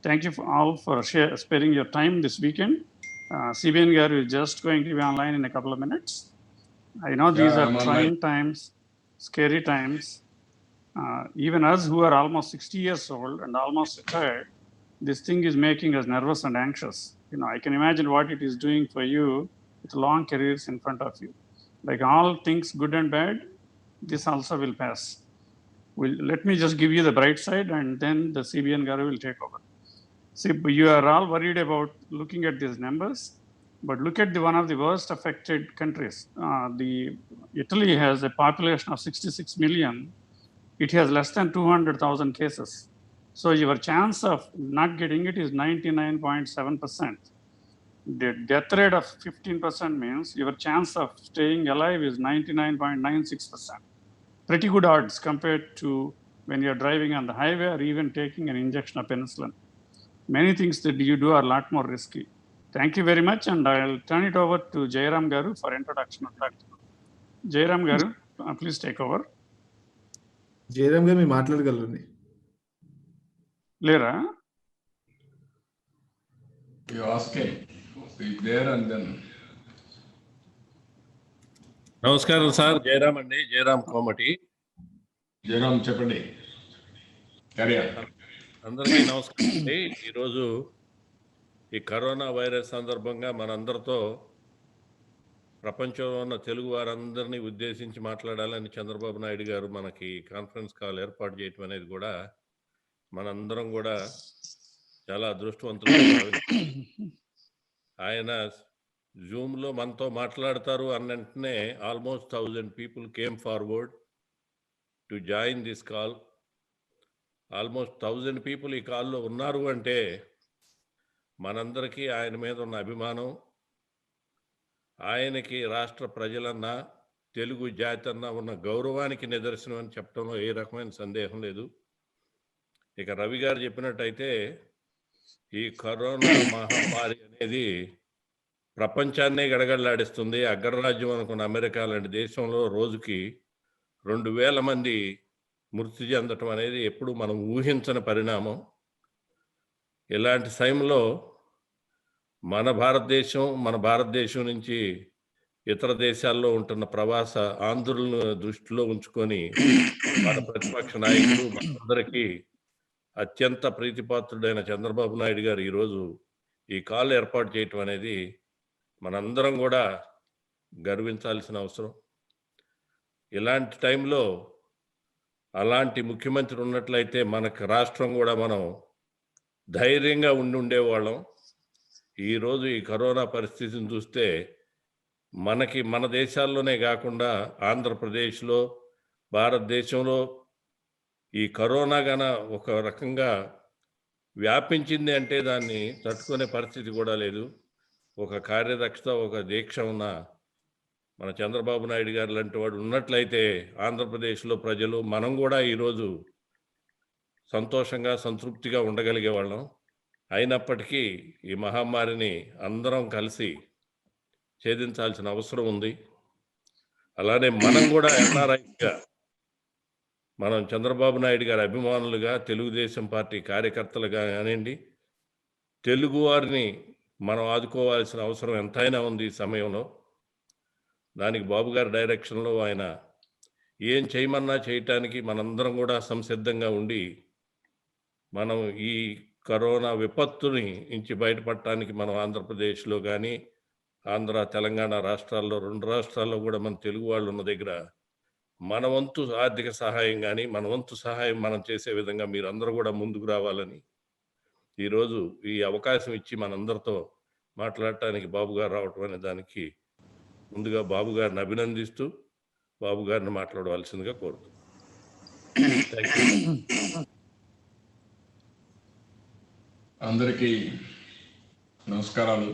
Thank you all for sparing your time this weekend. CBN Garu is just going to be online in a couple of minutes. I know these are trying times, scary times. Even us who are almost 60 years old and almost retired, this thing is making us nervous and anxious. I can imagine what it is doing for you with long careers in front of you. Like all things good and bad, this also will pass. Let me just give you the bright side, and then the CBN Garu will take over. See, you are all worried about looking at these numbers, but look at one of the worst affected countries. Italy has a population of 66 million. It has less than 200,000 cases. So your chance of not getting it is 99.7%. The death rate of 15% means your chance of staying alive is 99.96%. Pretty good odds compared to when you're driving on the highway or even taking an injection of penicillin. Many things that you do are a lot more risky. Thank you very much, and I'll turn it over to Jairam Garu for introduction. Jairam Garu, please take over. Jayaram గారు మీరు మాట్లాడగలరండి. లేరా? You ask him. He's there and then. నమస్కారం sir, Jayaram అండి, జయరామ్ కోమటి. జయరామ్ చెప్పండి. అందరికీ నమస్కారం అండి. ఈరోజు ఈ కరోనా వైరస్ సందర్భంగా మనందరితో ప్రపంచంలో ఉన్న తెలుగు వారందరినీ ఉద్దేశించి మాట్లాడాలని చంద్రబాబు నాయుడు గారు మనకి కాన్ఫరెన్స్ కాల్ ఏర్పాటు చేయటం అనేది కూడా మనందరం కూడా చాలా అదృష్టవంతులు. ఆయన జూమ్లో మనతో మాట్లాడతారు అన్న వెంటనే almost 1000 people came forward to join this call. Almost 1000 people ఈ కాల్లో ఉన్నారు అంటే మనందరికీ ఆయన మీద ఉన్న అభిమానం, ఆయనకి రాష్ట్ర ప్రజలన్నా తెలుగు జాతి అన్నా ఉన్న గౌరవానికి నిదర్శనం అని చెప్పడంలో ఏ రకమైన సందేహం లేదు. ఇక రవి గారు చెప్పినట్టయితే ఈ కరోనా మహమ్మారి అనేది ప్రపంచాన్నే గడగడలాడిస్తుంది. అగ్రరాజ్యం అనుకున్న అమెరికా లాంటి దేశంలో రోజుకి 2000 మంది మృతి చెందటం అనేది ఎప్పుడు మనం ఊహించని పరిణామం. ఇలాంటి సమయంలో మన భారతదేశం నుంచి ఇతర దేశాల్లో ఉంటున్న ప్రవాస ఆంధ్రులను దృష్టిలో ఉంచుకొని మన ప్రతిపక్ష నాయకులు మనందరికీ అత్యంత ప్రీతిపాత్రుడైన చంద్రబాబు నాయుడు గారు ఈరోజు ఈ కాల్ ఏర్పాటు చేయటం అనేది మనందరం కూడా గర్వించాల్సిన అవసరం. ఇలాంటి టైంలో అలాంటి ముఖ్యమంత్రి ఉన్నట్లయితే మనకు రాష్ట్రం కూడా మనం ధైర్యంగా ఉండేవాళ్ళం. ఈరోజు ఈ కరోనా పరిస్థితిని చూస్తే మన దేశాల్లోనే కాకుండా ఆంధ్రప్రదేశ్లో, భారతదేశంలో ఈ కరోనా గన ఒక రకంగా వ్యాపించింది అంటే దాన్ని తట్టుకునే పరిస్థితి కూడా లేదు. ఒక కార్యదక్షత, ఒక దీక్ష ఉన్న మన చంద్రబాబు నాయుడు గారు లాంటి వాడు ఉన్నట్లయితే ఆంధ్రప్రదేశ్లో ప్రజలు మనం కూడా ఈరోజు సంతోషంగా సంతృప్తిగా ఉండగలిగే వాళ్ళం. అయినప్పటికీ ఈ మహమ్మారిని అందరం కలిసి ఛేదించాల్సిన అవసరం ఉంది. అలానే మనం కూడా ఎన్ఆర్ఐగా, మనం చంద్రబాబు నాయుడు గారి అభిమానులుగా, తెలుగుదేశం పార్టీ కార్యకర్తలుగా కానివ్వండి, తెలుగువారిని మనం ఆదుకోవాల్సిన అవసరం ఎంతైనా ఉంది ఈ సమయంలో. దానికి బాబు గారి డైరెక్షన్లో ఆయన ఏం చేయమన్నా చేయటానికి మనందరం కూడా సంసిద్ధంగా ఉండి మనం ఈ కరోనా విపత్తుని నుంచి బయటపడటానికి మనం ఆంధ్రప్రదేశ్లో కానీ, ఆంధ్ర తెలంగాణ రాష్ట్రాల్లో, 2 రాష్ట్రాల్లో కూడా మన తెలుగు వాళ్ళు ఉన్న దగ్గర మన వంతు ఆర్థిక సహాయం కానీ, మన వంతు సహాయం మనం చేసే విధంగా మీరందరూ కూడా ముందుకు రావాలని ఈరోజు ఈ అవకాశం ఇచ్చి మనందరితో మాట్లాడటానికి బాబు గారు రావటం అనే దానికి ముందుగా బాబు గారిని అభినందిస్తూ బాబు గారిని మాట్లాడవలసిందిగా కోరుతున్నాను. అందరికీ నమస్కారాలు.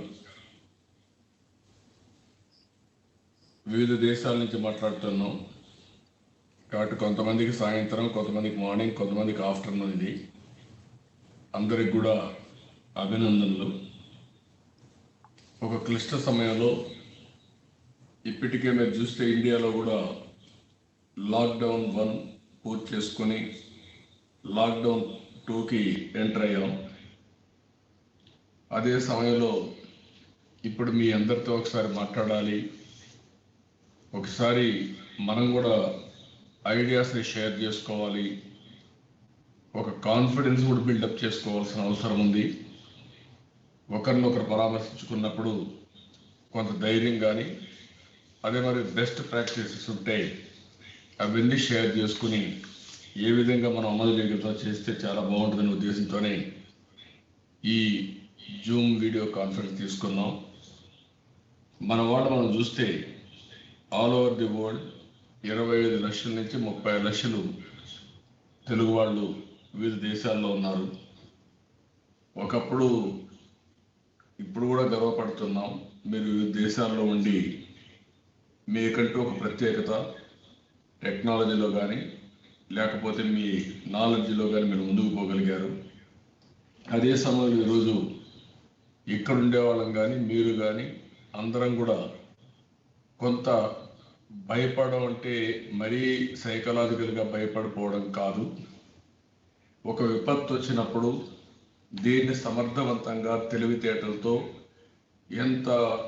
వివిధ దేశాల నుంచి మాట్లాడుతున్నాం కాబట్టి కొంతమందికి సాయంత్రం, కొంతమందికి మార్నింగ్, కొంతమందికి ఆఫ్టర్నూన్. ఇది అందరికి కూడా అభినందనలు. ఒక క్లిష్ట సమయంలో ఇప్పటికే మీరు చూస్తే ఇండియాలో కూడా లాక్డౌన్ 1 పూర్తి చేసుకొని లాక్డౌన్ 2కి ఎంటర్ అయ్యాం. అదే సమయంలో ఇప్పుడు మీ అందరితో ఒకసారి మాట్లాడాలి, ఒకసారి మనం కూడా ఐడియాస్ని షేర్ చేసుకోవాలి, ఒక కాన్ఫిడెన్స్ కూడా బిల్డప్ చేసుకోవాల్సిన అవసరం ఉంది. ఒకరినొకరు పరామర్శించుకున్నప్పుడు కొంత ధైర్యం కానీ, అదే మరి బెస్ట్ ప్రాక్టీసెస్ ఉంటాయి, అవన్నీ షేర్ చేసుకుని ఏ విధంగా మనం అమలు చేయగలుగుతాం చేస్తే చాలా బాగుంటుందనే ఉద్దేశంతోనే ఈ జూమ్ వీడియో కాన్ఫరెన్స్ తీసుకున్నాం. మన వాళ్ళు మనం చూస్తే ఆల్ ఓవర్ ది వరల్డ్ 25 లక్షల నుంచి 30 లక్షలు తెలుగు వాళ్ళు వివిధ దేశాల్లో ఉన్నారు. ఒకప్పుడు, ఇప్పుడు కూడా గర్వపడుతున్నాం, మీరు వివిధ దేశాల్లో ఉండి మీకంటూ ఒక ప్రత్యేకత టెక్నాలజీలో కానీ లేకపోతే మీ నాలెడ్జ్లో కానీ మీరు ముందుకు పోగలిగారు. అదే సమయంలో ఈరోజు ఇక్కడ ఉండేవాళ్ళం కానీ మీరు కానీ అందరం కూడా కొంత భయపడడం అంటే మరీ సైకలాజికల్గా భయపడిపోవడం కాదు, ఒక విపత్తు వచ్చినప్పుడు దీన్ని సమర్థవంతంగా తెలివితేటలతో ఎంత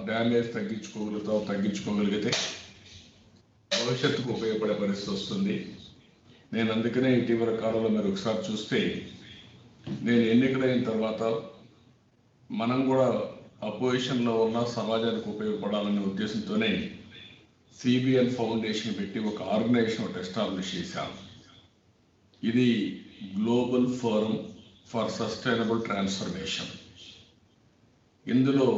డ్యామేజ్ తగ్గించుకోగలిగితే భవిష్యత్తుకు ఉపయోగపడే పరిస్థితి వస్తుంది. నేను అందుకనే ఇటీవల కాలంలో మీరు ఒకసారి చూస్తే నేను ఎన్నికలైన తర్వాత మనం కూడా అపోజిషన్లో ఉన్న సమాజానికి ఉపయోగపడాలనే ఉద్దేశంతోనే సిబిఎన్ ఫౌండేషన్ పెట్టి ఒక ఆర్గనైజేషన్ ఒకటి ఎస్టాబ్లిష్ చేశాను. ఇది global forum for sustainable transformation. ఇందులో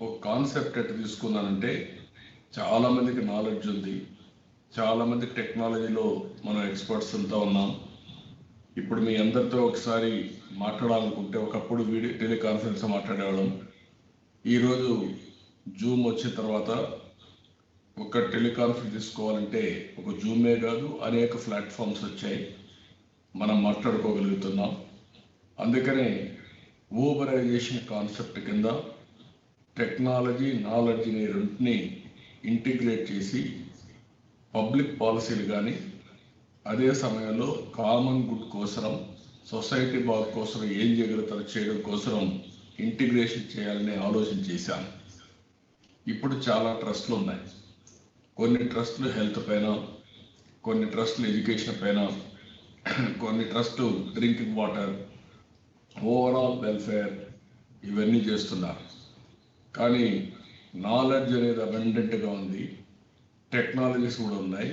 ఒక కాన్సెప్ట్ ఎట్లా తీసుకున్నానంటే, చాలామందికి నాలెడ్జ్ ఉంది, చాలామందికి టెక్నాలజీలో మనం ఎక్స్పర్ట్స్ అంతా ఉన్నాం. ఇప్పుడు మీ అందరితో ఒకసారి మాట్లాడాలనుకుంటే ఒకప్పుడు వీడియో టెలికాన్ఫరెన్స్ మాట్లాడేవాళ్ళం. ఈరోజు జూమ్ వచ్చిన తర్వాత ఒక టెలికాన్ఫరెన్స్ తీసుకోవాలంటే ఒక జూమే కాదు, అనేక ప్లాట్ఫామ్స్ వచ్చాయి, మనం మాట్లాడుకోగలుగుతున్నాం. అందుకనే ఊబరైజేషన్ కాన్సెప్ట్ కింద టెక్నాలజీ నాలెడ్జ్ని రెంటిని ఇంటిగ్రేట్ చేసి పబ్లిక్ పాలసీలు కానీ అదే సమయంలో కామన్ గుడ్ కోసం సొసైటీ బాగు కోసం ఏం చేయడం కోసం ఇంటిగ్రేషన్ చేయాలనే ఆలోచన చేశాను. ఇప్పుడు చాలా ట్రస్ట్లు ఉన్నాయి. కొన్ని ట్రస్టులు హెల్త్ పైన, కొన్ని ట్రస్టులు ఎడ్యుకేషన్ పైన, కొన్ని trust drinking water, overall welfare ఇవన్నీ చేస్తున్నారు. కానీ నాలెడ్జ్ అనేది అబెండెంట్గా ఉంది, టెక్నాలజీస్ కూడా ఉన్నాయి.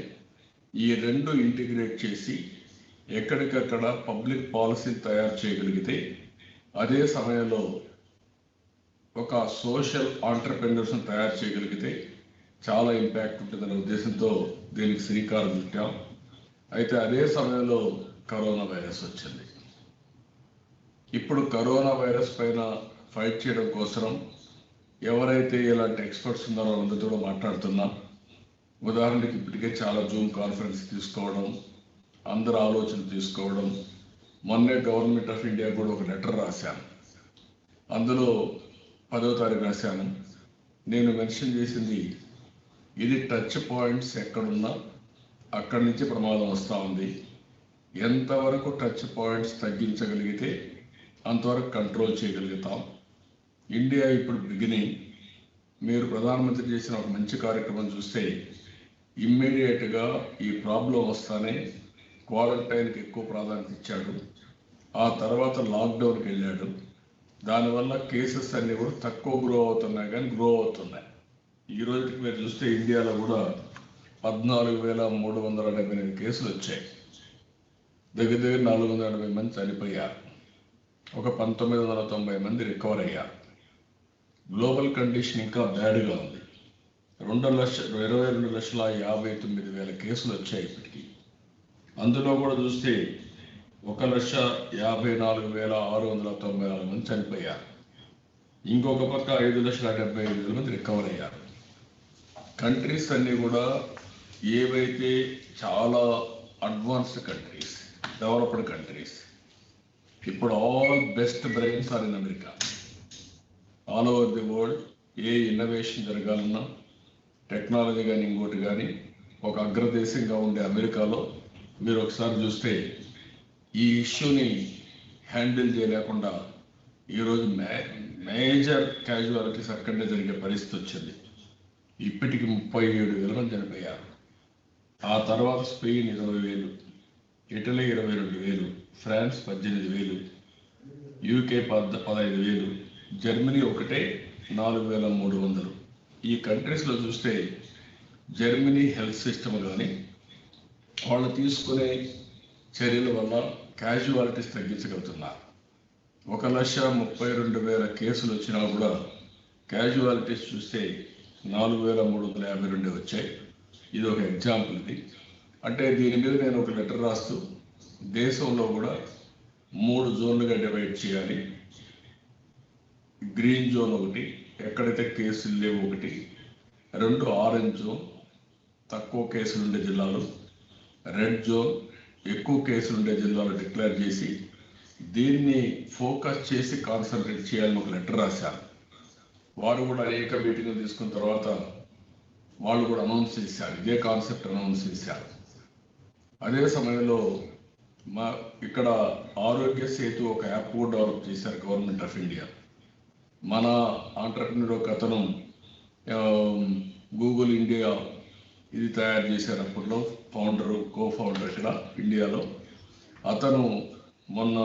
ఈ రెండు ఇంటిగ్రేట్ చేసి ఎక్కడికక్కడ పబ్లిక్ పాలసీ తయారు చేయగలిగితే అదే సమయంలో ఒక సోషల్ ఆంటర్ప్రెన్యూర్స్ని తయారు చేయగలిగితే చాలా ఇంపాక్ట్ ఉంటుందనే ఉద్దేశంతో దీనికి శ్రీకారం చుట్టాం. అయితే అదే సమయంలో కరోనా వైరస్ వచ్చింది. ఇప్పుడు కరోనా వైరస్ పైన ఫైట్ చేయడం కోసం ఎవరైతే ఇలాంటి ఎక్స్పర్ట్స్ ఉన్నారో అందరితో కూడా మాట్లాడుతున్నాం. ఉదాహరణకి ఇప్పటికే చాలా జూమ్ కాన్ఫరెన్స్ తీసుకోవడం, అందరు ఆలోచన తీసుకోవడం. మొన్నే గవర్నమెంట్ ఆఫ్ ఇండియా కూడా ఒక లెటర్ రాశాను. అందులో 10వ తారీఖు రాశాను. నేను మెన్షన్ చేసింది, ఇది టచ్ పాయింట్స్ ఎక్కడున్నా అక్కడి నుంచి ప్రమాదం వస్తూ ఉంది. ఎంతవరకు టచ్ పాయింట్స్ తగ్గించగలిగితే అంతవరకు కంట్రోల్ చేయగలుగుతాం. ఇండియా ఇప్పుడు బిగినింగ్. మీరు ప్రధానమంత్రి చేసిన ఒక మంచి కార్యక్రమం చూస్తే ఇమ్మీడియట్గా ఈ ప్రాబ్లం వస్తానే క్వారంటైన్కి ఎక్కువ ప్రాధాన్యత ఇచ్చాడు. ఆ తర్వాత లాక్డౌన్కి వెళ్ళాడు. దానివల్ల కేసెస్ అన్నీ కూడా తక్కువ గ్రో అవుతున్నాయి, కానీ గ్రో అవుతున్నాయి. ఈ రోజుకి మీరు చూస్తే ఇండియాలో కూడా 14,388 కేసులు వచ్చాయి. దగ్గర 480 మంది చనిపోయారు. ఒక 1990 మంది రికవర్ అయ్యారు. గ్లోబల్ కండిషన్ ఇంకా బ్యాడ్గా ఉంది. 22,59,000 కేసులు వచ్చాయి ఇప్పటికీ. అందులో కూడా చూస్తే 1,54,694 మంది చనిపోయారు. ఇంకొక పక్క 5,75,000 మంది రికవర్ అయ్యారు. కంట్రీస్ అన్నీ కూడా ఏవైతే చాలా అడ్వాన్స్డ్ కంట్రీస్, డెవలప్డ్ కంట్రీస్, ఇప్పుడు all best brains are in America. All over the world ఏ ఇన్నోవేషన్ జరగాలన్నా టెక్నాలజీ కానీ ఇంకోటి కానీ ఒక అగ్రదేశంగా ఉండే అమెరికాలో మీరు ఒకసారి చూస్తే ఈ ఇష్యూని హ్యాండిల్ చేయలేకుండా ఈరోజు మేజర్ క్యాజువాలిటీస్ అక్కడనే జరిగే పరిస్థితి వచ్చింది. ఇప్పటికి 37,000 మంది చనిపోయారు. ఆ తర్వాత Spain 20,000, Italy 22,000, France 18,000, UK 15,000, Germany ఒకటే 4,300. ఈ కంట్రీస్లో చూస్తే జర్మనీ హెల్త్ సిస్టమ్ కానీ వాళ్ళు తీసుకునే చర్యల వల్ల క్యాజువాలిటీస్ తగ్గించగలుగుతున్నారు. 1,32,000 కేసులు వచ్చినా కూడా క్యాజువాలిటీస్ చూస్తే 4,352 వచ్చాయి. ఇది ఒక ఎగ్జాంపుల్. ఇది అంటే దీని మీద నేను ఒక లెటర్ రాస్తూ దేశంలో కూడా 3 జోన్లుగా డివైడ్ చేయాలి. గ్రీన్ జోన్ ఒకటి, ఎక్కడైతే కేసులు లేవు ఒకటి, 2 ఆరెంజ్ జోన్, తక్కువ కేసులు ఉండే జిల్లాలు, రెడ్ జోన్, ఎక్కువ కేసులు ఉండే జిల్లాలు డిక్లేర్ చేసి దీన్ని ఫోకస్ చేసి కాన్సన్ట్రేట్ చేయాలని ఒక లెటర్ రాశారు. వారు కూడా అనేక మీటింగ్లు తీసుకున్న తర్వాత వాళ్ళు కూడా అనౌన్స్ చేశారు, ఇదే కాన్సెప్ట్ అనౌన్స్ చేశారు. అదే సమయంలో ఇక్కడ ఆరోగ్య సేతు ఒక యాప్ కూడా డెవలప్ చేశారు గవర్నమెంట్ ఆఫ్ ఇండియా. మన ఆంటర్ప్రినర్ ఒక అతను గూగుల్ ఇండియా ఇది తయారు చేశారు. అప్పట్లో కో ఫౌండర్ ఇక్కడ ఇండియాలో. అతను మొన్న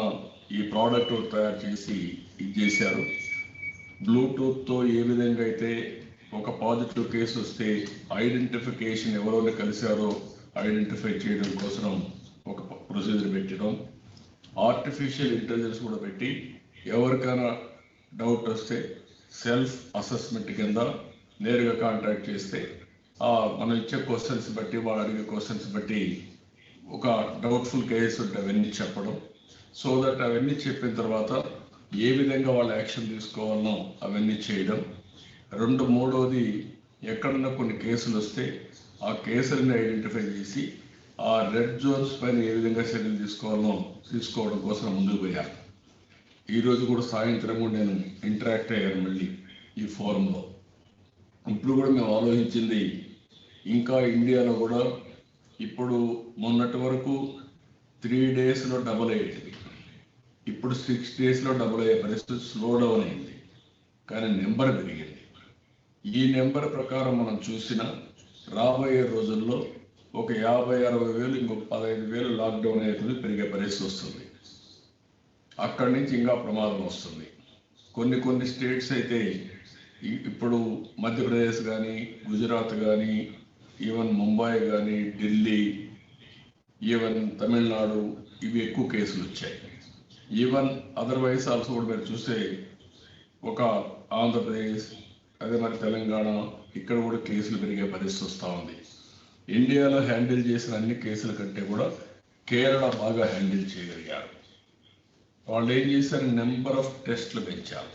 ఈ ప్రోడక్ట్ తయారు చేసి ఇది చేశారు. బ్లూటూత్తో ఏ విధంగా అయితే ఒక పాజిటివ్ కేసు వస్తే ఐడెంటిఫికేషన్ ఎవరైనా కలిశారో ఐడెంటిఫై చేయడం కోసం ఒక ప్రొసీజర్ పెట్టడం, ఆర్టిఫిషియల్ ఇంటెలిజెన్స్ కూడా పెట్టి ఎవరికైనా డౌట్ వస్తే సెల్ఫ్ అసెస్మెంట్ కింద నేరుగా కాంటాక్ట్ చేస్తే మనం ఇచ్చే క్వశ్చన్స్ బట్టి వాళ్ళు అడిగే క్వశ్చన్స్ బట్టి ఒక డౌట్ఫుల్ కేసు ఉంటే అవన్నీ చెప్పడం. సో దట్ అవన్నీ చెప్పిన తర్వాత ఏ విధంగా వాళ్ళు యాక్షన్ తీసుకోవాలనో అవన్నీ చేయడం. మూడవది ఎక్కడన్నా కొన్ని కేసులు వస్తే ఆ కేసులని ఐడెంటిఫై చేసి ఆ రెడ్ జోన్స్ పైన ఏ విధంగా చర్యలు తీసుకోవడం కోసం ముందుకు పోయారు. ఈరోజు కూడా సాయంత్రం కూడా నేను ఇంటరాక్ట్ అయ్యాను మళ్ళీ ఈ ఫోరంలో. ఇప్పుడు కూడా మేము ఆలోచించింది ఇంకా ఇండియాలో కూడా ఇప్పుడు మొన్నటి వరకు 3 డేస్లో డబుల్ అయ్యేది, ఇప్పుడు 6 డేస్లో డబుల్ అయ్యే పరిస్థితి స్లో డౌన్ అయింది. కానీ నెంబర్ పెరిగింది. ఈ నెంబర్ ప్రకారం మనం చూసిన రాబోయే రోజుల్లో ఒక 50,000-60,000 ఇంకొక 15,000 లాక్డౌన్ అయ్యేది పెరిగే పరిస్థితి వస్తుంది. అక్కడి నుంచి ఇంకా ప్రమాదం వస్తుంది. కొన్ని స్టేట్స్ అయితే ఇప్పుడు మధ్యప్రదేశ్ కానీ, గుజరాత్ కానీ, ఈవెన్ ముంబై కానీ, ఢిల్లీ, ఈవెన్ తమిళనాడు ఇవి ఎక్కువ కేసులు వచ్చాయి. ఈవెన్ అదర్వైజ్ ఆల్సో కూడా మీరు చూస్తే ఒక ఆంధ్రప్రదేశ్, అదే మరి తెలంగాణ, ఇక్కడ కూడా కేసులు పెరిగే పరిస్థితి వస్తూ ఉంది. ఇండియాలో హ్యాండిల్ చేసిన అన్ని కేసుల కంటే కూడా కేరళ బాగా హ్యాండిల్ చేయగలిగారు. వాళ్ళు ఏం చేశారు, నెంబర్ ఆఫ్ టెస్టులు పెంచారు.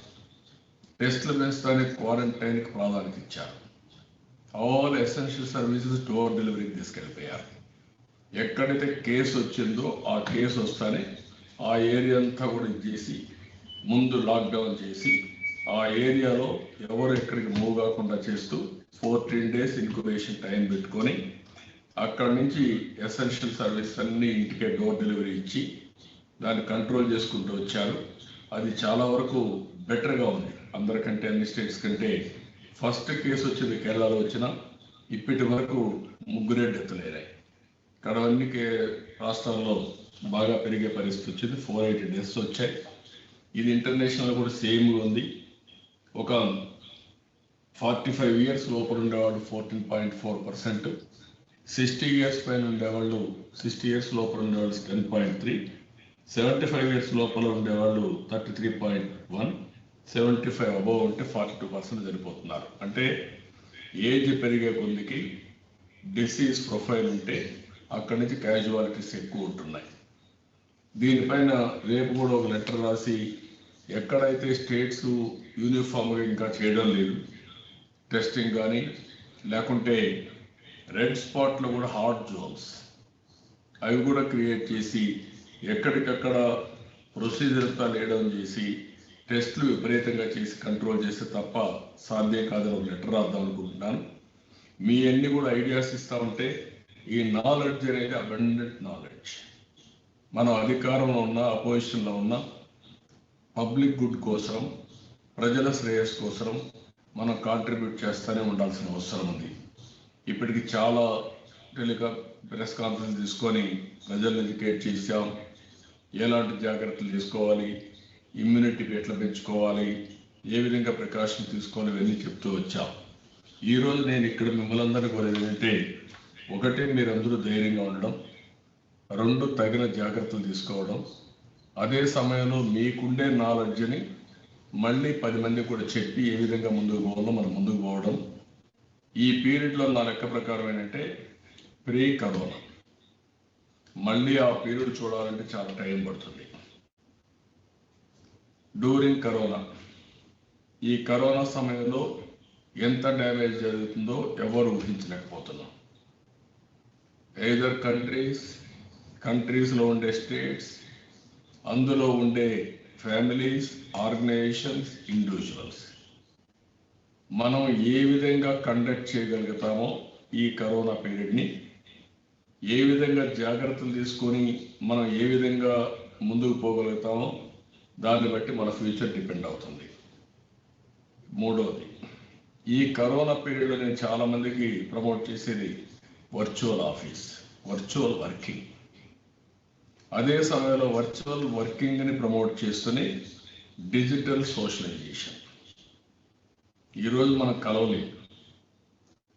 టెస్టులు పెంచడానికి క్వారంటైన్కి ప్రాధాన్యత ఇచ్చారు. ఆల్ ఎసెన్షియల్ సర్వీసెస్ డోర్ డెలివరీకి తీసుకెళ్ళిపోయారు. ఎక్కడైతే కేసు వచ్చిందో ఆ కేసు వస్తానే ఆ ఏరియా అంతా కూడా ఇచ్చేసి ముందు లాక్డౌన్ చేసి ఆ ఏరియాలో ఎవరు ఎక్కడికి మూవ్ కాకుండా చేస్తూ 14 days ఇన్క్యుబేషన్ టైం పెట్టుకొని అక్కడ నుంచి ఎసెన్షియల్ సర్వీస్ అన్ని ఇంటికే డోర్ డెలివరీ ఇచ్చి దాన్ని కంట్రోల్ చేసుకుంటూ వచ్చారు. అది చాలా వరకు బెటర్గా ఉంది అందరికంటే, అన్ని స్టేట్స్ కంటే. ఫస్ట్ కేసు వచ్చింది కేరళలో వచ్చిన ఇప్పటి వరకు 3 డెత్లు అయ్యాయి. ఇక్కడ అన్ని రాష్ట్రాల్లో బాగా పెరిగే పరిస్థితి వచ్చింది. 480 deaths వచ్చాయి. ఇది ఇంటర్నేషనల్ కూడా సేమ్గా ఉంది. ఒక 45 years లోపల ఉండేవాళ్ళు 14.4%, 60 years పైన ఉండేవాళ్ళు 60 years లోపల ఉండేవాళ్ళు 10.3%, 75 years లోపల ఉండేవాళ్ళు 33.1%, 75 above ఉంటే 42% చనిపోతున్నారు. అంటే ఏజ్ పెరిగే కొద్దికి డిసీజ్ ప్రొఫైల్ ఉంటే అక్కడి నుంచి క్యాజువాలిటీస్ ఎక్కువ ఉంటున్నాయి. దీనిపైన రేపు కూడా ఒక లెటర్ రాసి ఎక్కడైతే స్టేట్స్ యూనిఫామ్గా ఇంకా చేయడం లేదు టెస్టింగ్ కానీ, లేకుంటే రెడ్ స్పాట్లో కూడా హాట్ జోన్స్ అవి కూడా క్రియేట్ చేసి ఎక్కడికక్కడ ప్రొసీజర్ అంతా లేడం చేసి టెస్టులు విపరీతంగా చేసి కంట్రోల్ చేస్తే తప్ప సాధ్యం కాదని ఒక లెటర్ రాద్దాం అనుకుంటున్నాను. మీ అన్ని కూడా ఐడియాస్ ఇస్తా ఉంటే ఈ నాలెడ్జ్ అనేది అబండెంట్ నాలెడ్జ్. మనం అధికారంలో ఉన్న, అపోజిషన్లో ఉన్న పబ్లిక్ గుడ్ కోసం, ప్రజల శ్రేయస్సు కోసం మనం కాంట్రిబ్యూట్ చేస్తూనే ఉండాల్సిన అవసరం ఉంది. ఇప్పటికి చాలా ప్రెస్ కాన్ఫరెన్స్ తీసుకొని ప్రజలను ఎడ్యుకేట్ చేశాం. ఎలాంటి జాగ్రత్తలు తీసుకోవాలి, ఇమ్యూనిటీకి ఎట్లా పెంచుకోవాలి, ఏ విధంగా ప్రికాషన్ తీసుకోవాలి, ఇవన్నీ చెప్తూ వచ్చాం. ఈరోజు నేను ఇక్కడ మిమ్మల్ని అందరినీ కోరేది ఏంటంటే, ఒకటి మీరందరూ ధైర్యంగా ఉండడం, రెండు తగిన జాగ్రత్తలు తీసుకోవడం, అదే సమయంలో మీకుండే నాలెడ్జ్ని మళ్ళీ 10 మంది కూడా చెప్పి ఏ విధంగా ముందుకు పోవాలో మనం ముందుకు పోవడం. ఈ పీరియడ్లో నా లెక్క ప్రకారం ఏంటంటే ప్రీ కరోనా, మళ్ళీ ఆ పీరియడ్ చూడాలంటే చాలా టైం పడుతుంది. డ్యూరింగ్ కరోనా, ఈ కరోనా సమయంలో ఎంత డ్యామేజ్ జరుగుతుందో ఎవరు ఊహించలేకపోతున్నాం. ఎయిదర్ కంట్రీస్లో ఉండే స్టేట్స్, అందులో ఉండే ఫ్యామిలీస్, ఆర్గనైజేషన్స్, ఇండివిజువల్స్, మనం ఏ విధంగా కండక్ట్ చేయగలుగుతామో ఈ కరోనా పీరియడ్ని, ఏ విధంగా జాగ్రత్తలు తీసుకొని మనం ఏ విధంగా ముందుకు పోగలుగుతామో దాన్ని బట్టి మన ఫ్యూచర్ డిపెండ్ అవుతుంది. మూడవది, ఈ కరోనా పీరియడ్లో నేను చాలామందికి ప్రమోట్ చేసేది వర్చువల్ ఆఫీస్, వర్చువల్ వర్కింగ్. అదే సమయంలో వర్చువల్ వర్కింగ్ని ప్రమోట్ చేస్తూనే డిజిటల్ సోషలైజేషన్. ఈరోజు మనం కలవలేదు,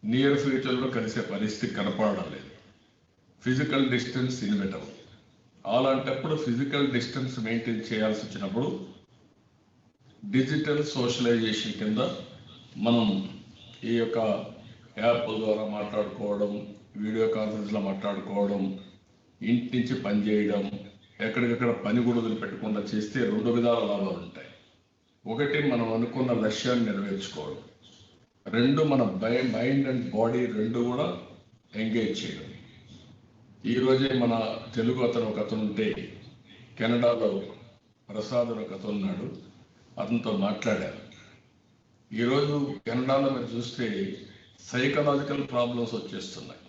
నియర్ ఫ్యూచర్లో కలిసే పరిస్థితి కనపడడం లేదు. Physical distance inevitable. అలాంటప్పుడు ఫిజికల్ డిస్టెన్స్ మెయింటైన్ చేయాల్సి వచ్చినప్పుడు డిజిటల్ సోషలైజేషన్ కింద మనం ఈ యొక్క యాప్ ద్వారా మాట్లాడుకోవడం, వీడియో కాన్ఫరెన్స్లో మాట్లాడుకోవడం, ఇంటి నుంచి పని చేయడం, ఎక్కడికక్కడ పని కూడా వదిలిపెట్టకుండా చేస్తే 2 విధాల లాభాలు ఉంటాయి. ఒకటి, మనం అనుకున్న లక్ష్యాన్ని నెరవేర్చుకోవడం. 2, మన మైండ్ అండ్ బాడీ 2 కూడా ఎంగేజ్ చేయడం. ఈరోజే మన తెలుగు ఒక అతను ఉంటే, కెనడాలో ప్రసాద్ ఒక అతను ఉన్నాడు, అతనితో మాట్లాడారు. ఈరోజు కెనడాలో మీరు చూస్తే సైకలాజికల్ ప్రాబ్లమ్స్ వచ్చేస్తున్నాయి.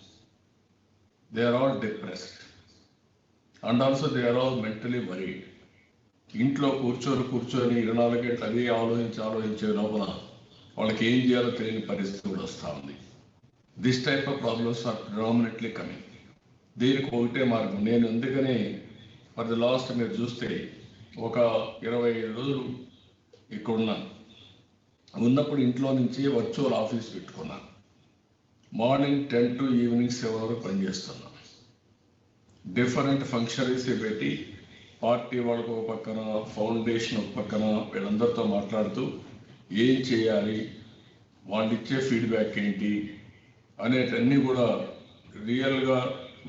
They are all depressed and also they are all mentally worried. ఇంట్లో కూర్చొని 24 గంటలు అదే ఆలోచించే లోపల వాళ్ళకి ఏం చేయాలో తెలియని పరిస్థితి కూడా వస్తూ ఉంది. This type of problems are predominantly coming. దీనికి ఒకటే మార్గం. నేను అందుకనే ఫర్ ది లాస్ట్ మీరు చూస్తే ఒక 25 రోజులు ఇక్కడ ఉన్నాను. ఉన్నప్పుడు ఇంట్లో నుంచి వర్చువల్ ఆఫీస్ పెట్టుకున్నాను. మార్నింగ్ 10 to ఈవినింగ్ 7 వరకు పనిచేస్తున్నాను. డిఫరెంట్ ఫంక్షనరీస్ పెట్టి, పార్టీ వాళ్ళకు ఒక పక్కన, ఫౌండేషన్ ఒక పక్కన, వీళ్ళందరితో మాట్లాడుతూ ఏం చేయాలి, వాళ్ళు ఇచ్చే ఫీడ్బ్యాక్ ఏంటి అనేటన్నీ కూడా రియల్గా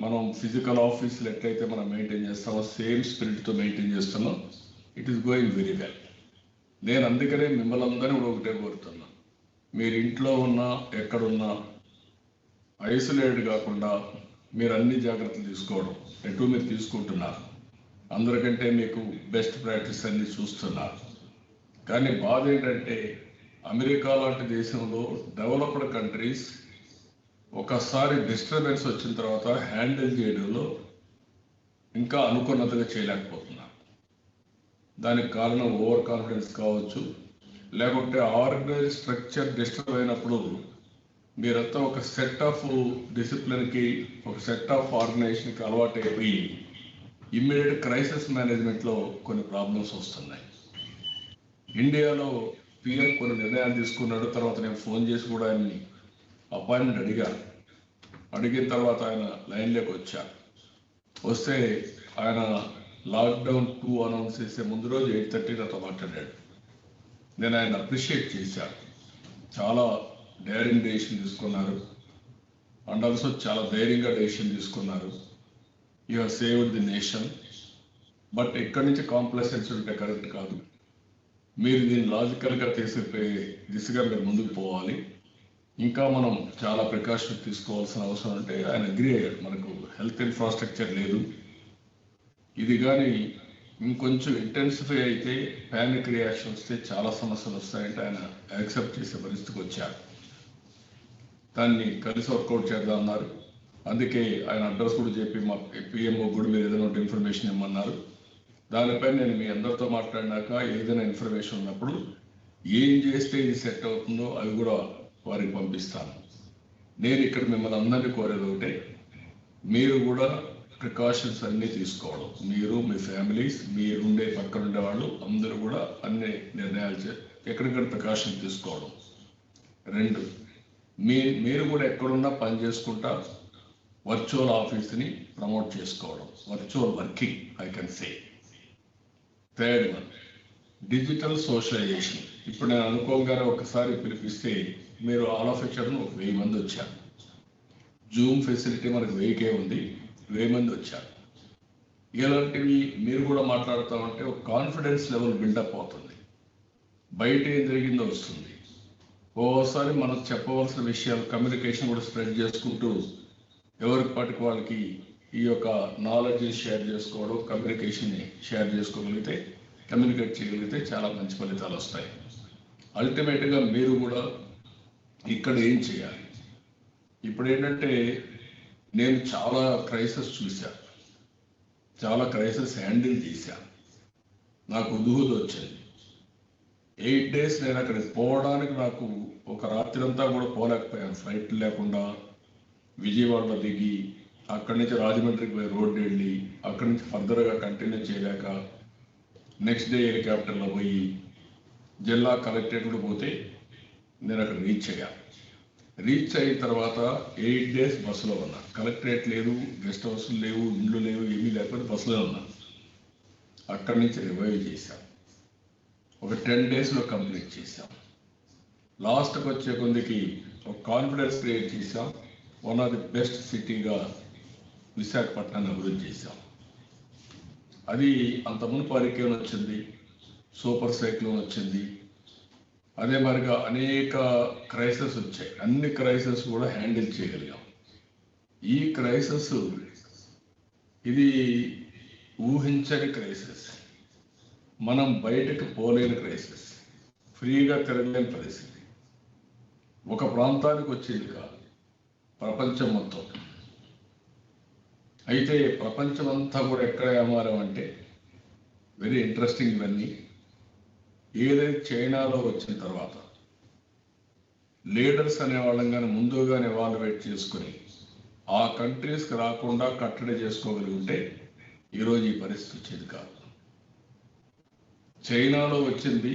మనం ఫిజికల్ ఆఫీసులు ఎట్లయితే మనం మెయింటైన్ చేస్తామో సేమ్ స్పిరిట్తో మెయింటైన్ చేస్తున్నాం. It is going very well. నేను అందుకనే మిమ్మల్ని అందరినీ కూడా ఒకటే కోరుతున్నా, మీరు ఇంట్లో ఉన్నా ఎక్కడున్నా ఐసోలేట్ కాకుండా మీరు అన్ని జాగ్రత్తలు తీసుకోవడం ఎటు మీరు తీసుకుంటున్నారు. అందరికంటే మీకు బెస్ట్ ప్రాక్టీస్ అన్ని చూస్తున్నారు. కానీ బాధ ఏంటంటే అమెరికా లాంటి దేశంలో డెవలప్డ్ కంట్రీస్ ఒకసారి డిస్టర్బెన్స్ వచ్చిన తర్వాత హ్యాండిల్ చేయడంలో ఇంకా అనుకున్నట్టుగా చేయలేకపోతున్నారు. దానికి కారణం ఓవర్ కాన్ఫిడెన్స్ కావచ్చు, లేకుంటే ఆర్గనైజ్ స్ట్రక్చర్ డిస్టర్బ్ అయినప్పుడు మీరంతా ఒక సెట్ ఆఫ్ డిసిప్లిన్కి, ఒక సెట్ ఆఫ్ ఆర్గనైజేషన్కి అలవాటు అయిపోయి ఇమ్మీడియట్ క్రైసిస్ మేనేజ్మెంట్లో కొన్ని ప్రాబ్లమ్స్ వస్తున్నాయి. ఇండియాలో పిఎం కొన్ని నిర్ణయాలు తీసుకున్నాడు. తర్వాత నేను ఫోన్ చేసి కూడా ఆయన్ని అపాయింట్మెంట్ అడిగిన తర్వాత ఆయన లైన్లోకి వస్తే ఆయన లాక్డౌన్ 2 అనౌన్స్ చేసే ముందు రోజు 8:30 నాతో మాట్లాడాడు. నేను ఆయన అప్రిషియేట్ చేశాను. చాలా డేరింగ్ డెసిషన్ తీసుకున్నారు అండ్ ఆల్సో చాలా ధైర్యంగా డెసిషన్ తీసుకున్నారు. You have saved the nation. But ఎక్కడి నుంచి కాంప్లసెన్స్ ఉంటే కరెక్ట్ కాదు. మీరు దీన్ని లాజికల్గా తీసుకుపోయే దిశగా మీరు ముందుకు పోవాలి. ఇంకా మనం చాలా ప్రికాషన్ తీసుకోవాల్సిన అవసరం అంటే ఆయన అగ్రీ అయ్యాడు. మనకు హెల్త్ ఇన్ఫ్రాస్ట్రక్చర్ లేదు, ఇది కానీ ఇంకొంచెం ఇంటెన్సిఫై అయితే ప్యానిక్ రియాక్షన్ వస్తే చాలా సమస్యలు వస్తాయంటే ఆయన యాక్సెప్ట్ చేసే పరిస్థితికి వచ్చారు. దాన్ని కలిసి వర్కౌట్ చేద్దాం అన్నారు. అందుకే ఆయన అడ్రస్ కూడా చెప్పి మా పిఎంఓ కూడా మీరు ఏదైనా ఇన్ఫర్మేషన్ ఇమ్మన్నారు. దానిపై నేను మీ అందరితో మాట్లాడినాక ఏదైనా ఇన్ఫర్మేషన్ ఉన్నప్పుడు ఏం చేస్తే ఇది సెట్ అవుతుందో అవి కూడా వారికి పంపిస్తాను. నేను ఇక్కడ మిమ్మల్ని అందరినీ కోరేది ఒకటే, మీరు కూడా ప్రికాషన్స్ అన్నీ తీసుకోవడం, మీరు మీ ఫ్యామిలీస్, మీరుండే పక్కన ఉండే వాళ్ళు అందరూ కూడా అన్ని నిర్ణయాలు ఎక్కడిక్కడ ప్రికాషన్ తీసుకోవడం. 2, మీరు కూడా ఎక్కడున్నా పని చేసుకుంటా వర్చువల్ ఆఫీస్ని ప్రమోట్ చేసుకోవడం, virtual working I can say. 3rd one, digital socialisation. ఇప్పుడు నేను అనుకోగానే ఒకసారి పిలిపిస్తే మీరు ఆల్ ఆఫ్ ఇచ్చడం ఒక 1000 మంది వచ్చారు. జూమ్ ఫెసిలిటీ మనకు 1000కే ఉంది, 1000 మంది వచ్చారు. ఇలాంటివి మీరు కూడా మాట్లాడుతామంటే ఒక కాన్ఫిడెన్స్ లెవెల్ బిల్డప్ అవుతుంది, బయట ఏం జరిగిందో వస్తుంది. ఓసారి మనం చెప్పవలసిన విషయాలు కమ్యూనికేషన్ కూడా స్ప్రెడ్ చేసుకుంటూ ఎవరికి పాటికి వాళ్ళకి ఈ యొక్క నాలెడ్జ్ని షేర్ చేసుకోవడం, కమ్యూనికేషన్ని షేర్ చేసుకోగలిగితే, కమ్యూనికేట్ చేయగలిగితే చాలా మంచి ఫలితాలు వస్తాయి. అల్టిమేట్గా మీరు కూడా ఇక్కడ ఏం చేయాలి? ఇప్పుడు ఏంటంటే నేను చాలా క్రైసిస్ చూశాను, చాలా క్రైసిస్ హ్యాండిల్ చేశాను. నాకు ఉదుహుదు వచ్చింది. 8 days నేను అక్కడికి పోవడానికి నాకు ఒక రాత్రి అంతా కూడా పోలేకపోయాను. ఫ్లైట్ లేకుండా విజయవాడలో దిగి అక్కడి నుంచి రాజమండ్రికి పోయి రోడ్డు వెళ్ళి అక్కడి నుంచి ఫర్దర్గా కంటిన్యూ చేయలేక నెక్స్ట్ డే హెలికాప్టర్లో పోయి జిల్లా కలెక్టరేట్ కూడా పోతే నేను అక్కడ రీచ్ అయ్యాను. రీచ్ అయిన తర్వాత 8 days బస్సులో ఉన్నా. కలెక్టరేట్ లేదు, గెస్ట్ హౌస్లు లేవు, ఇండ్లు లేవు, ఏమీ లేకపోతే బస్సులో ఉన్నా. అక్కడి నుంచి రివైవ్ చేశాం. ఒక 10 daysలో కంప్లీట్ చేశాం. లాస్ట్కి వచ్చే కొందికి ఒక కాన్ఫిడెన్స్ క్రియేట్ చేశాం. వన్ ఆఫ్ ది బెస్ట్ సిటీగా విశాఖపట్నాన్ని అభివృద్ధి చేశాం. అది అంత మునుపు హరికేన్ వచ్చింది, సూపర్ సైక్లోన్ వచ్చింది, అదే మరిగా అనేక క్రైసిస్ వచ్చాయి. అన్ని క్రైసిస్ కూడా హ్యాండిల్ చేయగలిగాం. ఈ క్రైసిస్ ఇది ఊహించని క్రైసిస్, మనం బయటకు పోలేని క్రైసిస్, ఫ్రీగా తిరగలేని పరిస్థితి. ఒక ప్రాంతానికి వచ్చింది కాదు, ప్రపంచం మొత్తం. అయితే ప్రపంచం అంతా కూడా ఎక్కడ ఏమారామంటే వెరీ ఇంట్రెస్టింగ్. ఇవన్నీ ఏదైతే చైనాలో వచ్చిన తర్వాత లీడర్స్ అనేవాళ్ళం కానీ ముందుగానే ఎవాల్యుయేట్ చేసుకుని ఆ కంట్రీస్కి రాకుండా కట్టడి చేసుకోగలిగితే ఈరోజు ఈ పరిస్థితి వచ్చేది కాదు. చైనాలో వచ్చింది,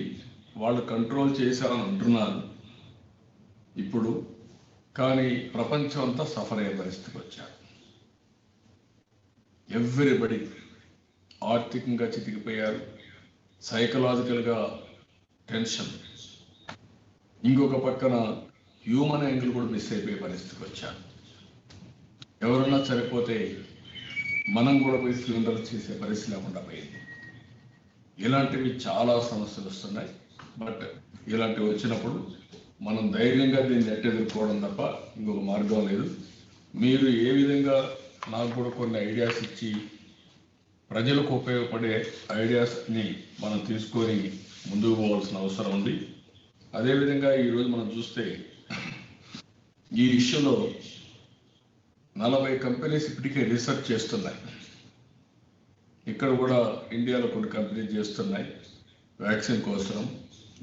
వాళ్ళు కంట్రోల్ చేశారని అంటున్నారు ఇప్పుడు, కానీ ప్రపంచం అంతా సఫర్ అయ్యే పరిస్థితికి వచ్చారు. ఎవ్రీబడి ఆర్థికంగా చితికిపోయారు, సైకలాజికల్గా టెన్షన్, ఇంకొక పక్కన హ్యూమన్ యాంగిల్ కూడా మిస్ అయిపోయే పరిస్థితికి వచ్చారు. ఎవరన్నా చనిపోతే మనం కూడా పోయి సిలిండర్ చేసే పరిస్థితి లేకుండా పోయింది. ఇలాంటివి చాలా సమస్యలు వస్తున్నాయి. బట్ ఇలాంటివి వచ్చినప్పుడు మనం ధైర్యంగా దీన్ని ఎదుర్కోవడం తప్ప ఇంకొక మార్గం లేదు. మీరు ఏ విధంగా నాకు కూడా కొన్ని ఐడియాస్ ఇచ్చి ప్రజలకు ఉపయోగపడే ఐడియాస్ని మనం తీసుకొని ముందుకు పోవాల్సిన అవసరం ఉంది. అదేవిధంగా ఈరోజు మనం చూస్తే ఈ ఇష్యూలో 40 కంపెనీస్ ఇప్పటికే రీసెర్చ్ చేస్తున్నాయి. ఇక్కడ కూడా ఇండియాలో కొన్ని కంపెనీలు చేస్తున్నాయి వ్యాక్సిన్ కోసం,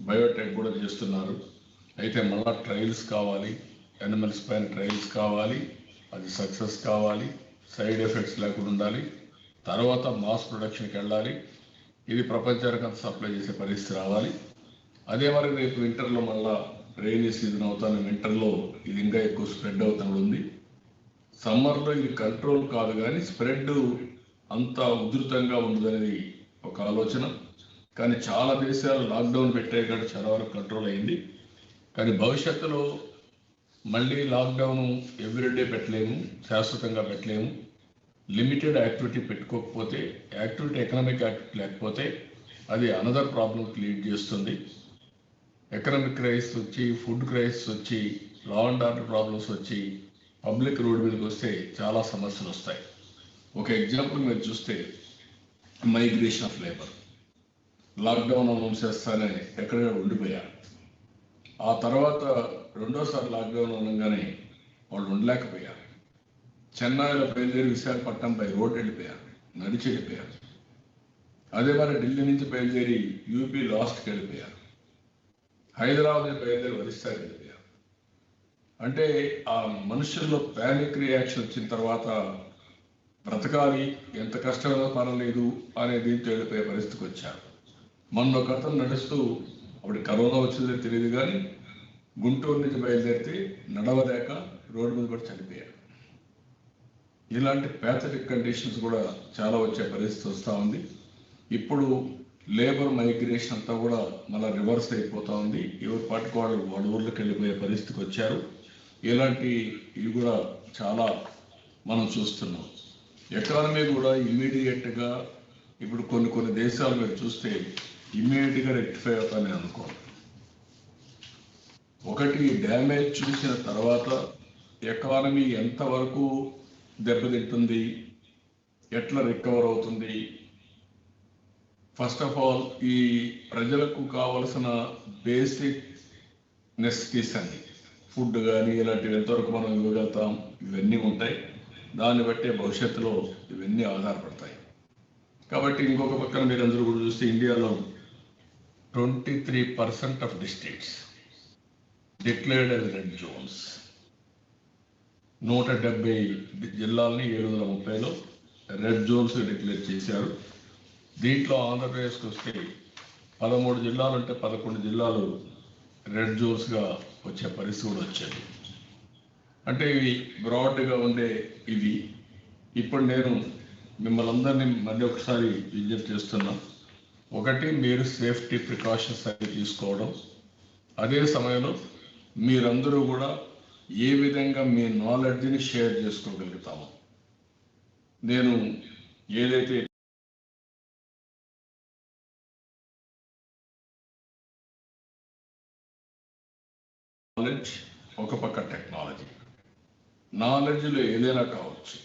బయోటెక్ కూడా చేస్తున్నారు. అయితే మళ్ళా ట్రయల్స్ కావాలి, యానిమల్స్ పైన ట్రయల్స్ కావాలి, అది సక్సెస్ కావాలి, సైడ్ ఎఫెక్ట్స్ లేకుండా ఉండాలి, తర్వాత మాస్ ప్రొడక్షన్కి వెళ్ళాలి, ఇది ప్రపంచానికి సప్లై చేసే పరిస్థితి రావాలి. అదే మరి రేపు వింటర్లో మళ్ళా రైనీ సీజన్ అవుతాను, వింటర్లో ఇది ఇంకా ఎక్కువ స్ప్రెడ్ అవుతూ ఉంది. సమ్మర్లో ఇది కంట్రోల్ కాదు కానీ స్ప్రెడ్ అంత ఉధృతంగా ఉండదనేది ఒక ఆలోచన. కానీ చాలా దేశాలు లాక్డౌన్ పెట్టే కంటే చాలా వరకు కంట్రోల్ అయింది. కానీ భవిష్యత్తులో మళ్ళీ లాక్డౌన్ ఎవ్రీడే పెట్టలేము, శాశ్వతంగా పెట్టలేము. లిమిటెడ్ యాక్టివిటీ పెట్టుకోకపోతే, యాక్టివిటీ ఎకనామిక్ యాక్టివిటీ లేకపోతే అది అనదర్ ప్రాబ్లంకి లీడ్ చేస్తుంది. ఎకనామిక్ క్రైసిస్ వచ్చి, ఫుడ్ క్రైసిస్ వచ్చి, లా అండ్ ఆర్డర్ ప్రాబ్లమ్స్ వచ్చి, పబ్లిక్ రోడ్ మీదకి వస్తే చాలా సమస్యలు వస్తాయి. ఒక ఎగ్జాంపుల్ మీరు చూస్తే migration of labour, lockdown announce చేస్తానే ఎక్కడైనా ఉండిపోయారు. ఆ తర్వాత రెండోసారి లాక్డౌన్ అనగానే వాళ్ళు ఉండలేకపోయారు. చెన్నైలో బయలుదేరి విశాఖపట్నం బై రోడ్ వెళ్ళిపోయారు, నడిచి వెళ్ళిపోయారు. అదే మరి ఢిల్లీ నుంచి బయలుదేరి యూపీ లాస్ట్కి వెళ్ళిపోయారు. హైదరాబాద్ బయలుదేరి వరిస్తారు వెళ్ళిపోయారు. అంటే ఆ మనుషుల్లో ప్యానిక్ రియాక్షన్ వచ్చిన తర్వాత బ్రతకాలి, ఎంత కష్టమైనా పర్వాలేదు అనే దీంతో వెళ్ళిపోయే పరిస్థితికి వచ్చారు. మొన్న ఒక అతను నడుస్తూ, అప్పుడు కరోనా వచ్చిందో తెలియదు కానీ, గుంటూరు నుంచి బయలుదేరితే నడవలేక రోడ్డు మీద కూడా చనిపోయారు. ఇలాంటి ప్యాథటిక్ కండిషన్స్ కూడా చాలా వచ్చే పరిస్థితి వస్తూ ఉంది. ఇప్పుడు లేబర్ మైగ్రేషన్ అంతా కూడా మళ్ళీ రివర్స్ అయిపోతూ ఉంది. ఎవరి పాటికి వాళ్ళు వాళ్ళ ఊర్లోకి వెళ్ళిపోయే పరిస్థితికి వచ్చారు. ఇలాంటి ఇవి కూడా చాలా మనం చూస్తున్నాం. ఎకానమీ కూడా ఇమ్మీడియట్గా ఇప్పుడు కొన్ని దేశాలు మీరు చూస్తే ఇమ్మీడియట్గా రెక్టిఫై అవుతానని అనుకోండి. ఒకటి డ్యామేజ్ చూసిన తర్వాత ఎకానమీ ఎంతవరకు దెబ్బతింటుంది, ఎట్లా రికవర్ అవుతుంది. ఫస్ట్ ఆఫ్ ఆల్ ఈ ప్రజలకు కావలసిన బేసిక్ నెసెసిటీస్ అన్ని, ఫుడ్ కానీ ఇలాంటివి ఎంతవరకు మనం ఇవ్వగలుగుతాం, ఇవన్నీ ఉంటాయి. దాన్ని బట్టే భవిష్యత్తులో ఇవన్నీ ఆధారపడతాయి. కాబట్టి ఇంకొక పక్కన మీరందరూ కూడా చూస్తే ఇండియాలో 23% of districts declared as red zones. 170 జిల్లాలని 730లో రెడ్ జోన్స్ డిక్లేర్ చేశారు. దీంట్లో ఆంధ్రప్రదేశ్కి వస్తే 13 జిల్లాలు ఉంటే 11 జిల్లాలు రెడ్ జోన్స్గా వచ్చే పరిస్థితి కూడా వచ్చేది. అంటే ఇవి బ్రాడ్గా ఉండే ఇవి. ఇప్పుడు నేను మిమ్మల్ని అందరినీ మళ్ళీ ఒకసారి విజ్ఞప్తి చేస్తున్నా. ఒకటి, మీరు సేఫ్టీ ప్రికాషన్స్ అవి తీసుకోవడం. అదే సమయంలో మీరందరూ కూడా ఏ విధంగా మీ నాలెడ్జ్ని షేర్ చేసుకోగలుగుతాము. నేను ఏదైతే నాలెడ్జ్, ఒక పక్క టెక్నాలజీ. నాలెడ్జ్లో ఏదైనా కావచ్చు.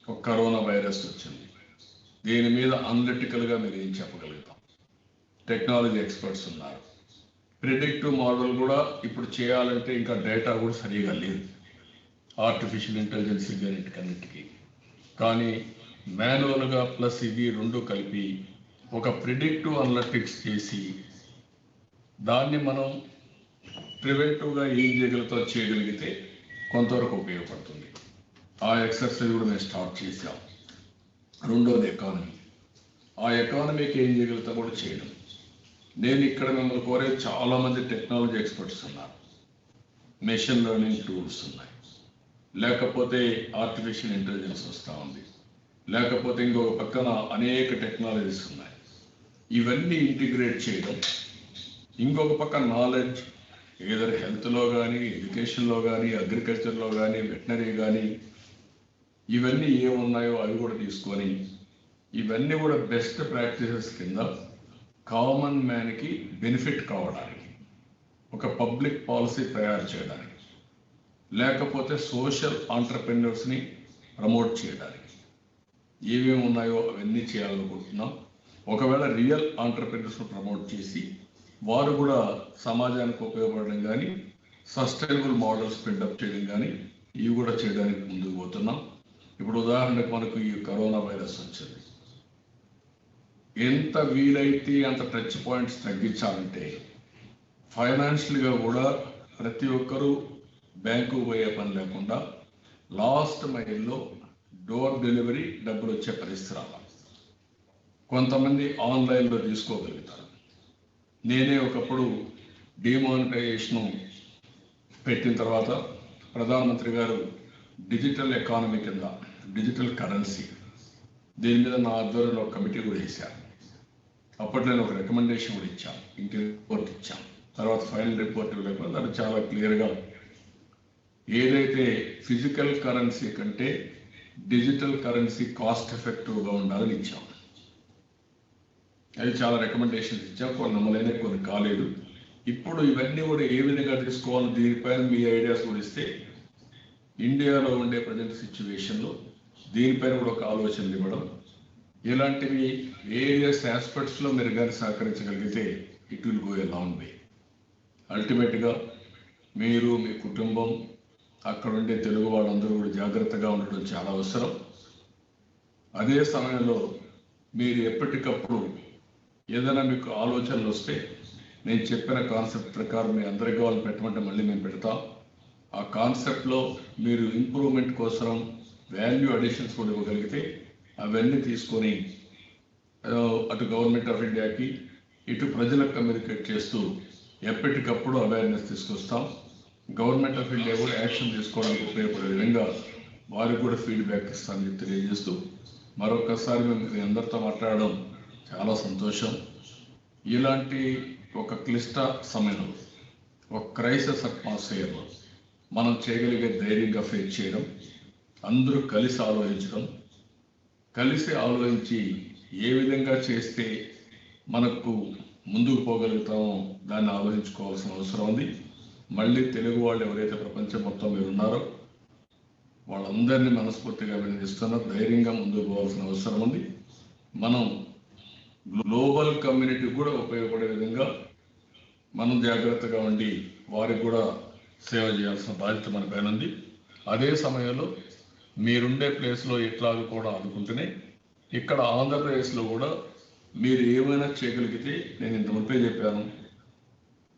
ఒక కరోనా వైరస్ వచ్చింది, దీని మీద అనలిటికల్గా మీరు ఏం చెప్పగలుగుతాం. టెక్నాలజీ ఎక్స్పర్ట్స్ ఉన్నారు. ప్రిడిక్టివ్ మోడల్ కూడా ఇప్పుడు చేయాలంటే ఇంకా డేటా కూడా సరిగా లేదు, ఆర్టిఫిషియల్ ఇంటెలిజెన్స్ అన్నిటికన్నిటికీ. కానీ మాన్యువల్గా ప్లస్ ఇది రెండు కలిపి ఒక ప్రిడిక్టివ్ అనలిటిక్స్ చేసి దాన్ని మనం ప్రివెంటివ్గా ఏం చేయగలిగితే కొంతవరకు ఉపయోగపడుతుంది. ఆ ఎక్సర్సైజ్ కూడా మేము స్టార్ట్ చేసాం. రెండోది ఎకానమీ. ఆ ఎకానమీకి ఏం చేయగలుగుతా కూడా చేయడం. నేను ఇక్కడ మిమ్మల్ని కోరే చాలామంది టెక్నాలజీ ఎక్స్పర్ట్స్ ఉన్నారు, మెషిన్ లెర్నింగ్ టూల్స్ ఉన్నాయి, లేకపోతే ఆర్టిఫిషియల్ ఇంటెలిజెన్స్ వస్తూ ఉంది, లేకపోతే ఇంకొక పక్కన అనేక టెక్నాలజీస్ ఉన్నాయి. ఇవన్నీ ఇంటిగ్రేట్ చేయడం. ఇంకొక పక్క నాలెడ్జ్, ఏదర్ హెల్త్లో కానీ, ఎడ్యుకేషన్లో కానీ, అగ్రికల్చర్లో కానీ, వెటనరీ కానీ, ఇవన్నీ ఏమున్నాయో అవి కూడా తీసుకొని ఇవన్నీ కూడా బెస్ట్ ప్రాక్టీసెస్ కింద కామన్ మ్యాన్కి బెనిఫిట్ కావడానికి, ఒక పబ్లిక్ పాలసీ తయారు చేయడానికి, లేకపోతే సోషల్ ఆంటర్ప్రెన్యూర్స్ని ప్రమోట్ చేయడానికి ఏమేమి ఉన్నాయో అవన్నీ చేయాలనుకుంటున్నాం. ఒకవేళ రియల్ ఆంటర్ప్రెన్యూర్స్ని ప్రమోట్ చేసి వారు కూడా సమాజానికి ఉపయోగపడడం కానీ, సస్టైనబుల్ మోడల్స్ బిల్డప్ చేయడం కానీ ఇవి కూడా చేయడానికి ముందుకు పోతున్నాం. ఇప్పుడు ఉదాహరణకు మనకు ఈ కరోనా వైరస్ వచ్చింది. ఎంత వీలైతే అంత టచ్ పాయింట్స్ తగ్గించాలంటే ఫైనాన్షియల్గా కూడా ప్రతి ఒక్కరూ బ్యాంకు పోయే పని లేకుండా లాస్ట్ మైల్లో డోర్ డెలివరీ డబ్బులు వచ్చే పరిస్థితి రావాలి. కొంతమంది ఆన్లైన్లో తీసుకోగలుగుతారు. నేనే ఒకప్పుడు డిమానిటైజేషన్ పెట్టిన తర్వాత ప్రధానమంత్రి గారు డిజిటల్ ఎకానమీ కింద డిజిటల్ కరెన్సీ దీని మీద నా ఆధ్వర్యంలో ఒక కమిటీ కూడా వేశాను. అప్పట్లో నేను ఒక రికమెండేషన్ కూడా ఇచ్చాను, ఇంటి రిపోర్ట్ ఇచ్చాను. తర్వాత ఫైనల్ రిపోర్ట్ లేకపోతే దాన్ని చాలా క్లియర్గా ఏదైతే ఫిజికల్ కరెన్సీ కంటే డిజిటల్ కరెన్సీ కాస్ట్ ఎఫెక్టివ్గా ఉండాలని ఇచ్చాం. అది చాలా రికమెండేషన్స్ ఇచ్చాం. కొన్ని నమ్మలేనే, కొన్ని కాలేదు. ఇప్పుడు ఇవన్నీ కూడా ఏ విధంగా తీసుకోవాలి, దీనిపైన మీ ఐడియాస్ కూడా ఇస్తే ఇండియాలో ఉండే ప్రజెంట్ సిచ్యువేషన్లో దీనిపైన కూడా ఒక ఆలోచనలు ఇవ్వడం, ఇలాంటివి వేరియస్ ఆస్పెక్ట్స్లో మీరు కానీ సహకరించగలిగితే it will go a long way. అల్టిమేట్గా మీరు, మీ కుటుంబం, అక్కడ ఉండే తెలుగు వాళ్ళందరూ కూడా జాగ్రత్తగా ఉండడం చాలా అవసరం. అదే సమయంలో మీరు ఎప్పటికప్పుడు ఏదైనా మీకు ఆలోచనలు వస్తే నేను చెప్పిన కాన్సెప్ట్ ప్రకారం మీ అందరికీ కావాలి పెట్టమంటే మళ్ళీ మేము పెడతాం. ఆ కాన్సెప్ట్లో మీరు ఇంప్రూవ్మెంట్ కోసం వాల్యూ అడిషన్స్ కూడా ఇవ్వగలిగితే అవన్నీ తీసుకొని అటు గవర్నమెంట్ ఆఫ్ ఇండియాకి ఇటు ప్రజలకు కమ్యూనికేట్ చేస్తూ ఎప్పటికప్పుడు అవేర్నెస్ తీసుకొస్తాం. గవర్నమెంట్ ఆఫ్ ఇండియా కూడా యాక్షన్ తీసుకోవడానికి ఉపయోగపడే విధంగా వారికి కూడా ఫీడ్బ్యాక్ ఇస్తానని తెలియజేస్తూ మరొకసారి మేము అందరితో మాట్లాడడం చాలా సంతోషం. ఇలాంటి ఒక క్లిష్ట సమయంలో, ఒక క్రైసిస్ అట్మాస్ఫియర్లో మనం చేయగలిగే ధైర్యంగా ఫేస్ చేయడం, అందరూ కలిసి ఆలోచించడం, కలిసి ఆలోచించి ఏ విధంగా చేస్తే మనకు ముందుకు పోగలుగుతామో దాన్ని ఆలోచించుకోవాల్సిన అవసరం ఉంది. మళ్ళీ తెలుగు వాళ్ళు ఎవరైతే ప్రపంచం మొత్తం మీద ఉన్నారో వాళ్ళందరినీ మనస్ఫూర్తిగా అభినందిస్తున్నా. ధైర్యంగా ముందుకు పోవాల్సిన అవసరం ఉంది. మనం గ్లోబల్ కమ్యూనిటీ కూడా ఉపయోగపడే విధంగా మనం జాగ్రత్తగా ఉండి వారికి కూడా సేవ చేయాల్సిన బాధ్యత మన పైన ఉంది. అదే సమయంలో మీరుండే ప్లేస్లో ఎట్లాగో కూడా ఆదుకుంటూనే ఇక్కడ ఆంధ్రప్రదేశ్లో కూడా మీరు ఏమైనా చేయగలిగితే, నేను ఇంత ముప్పే చెప్పాను,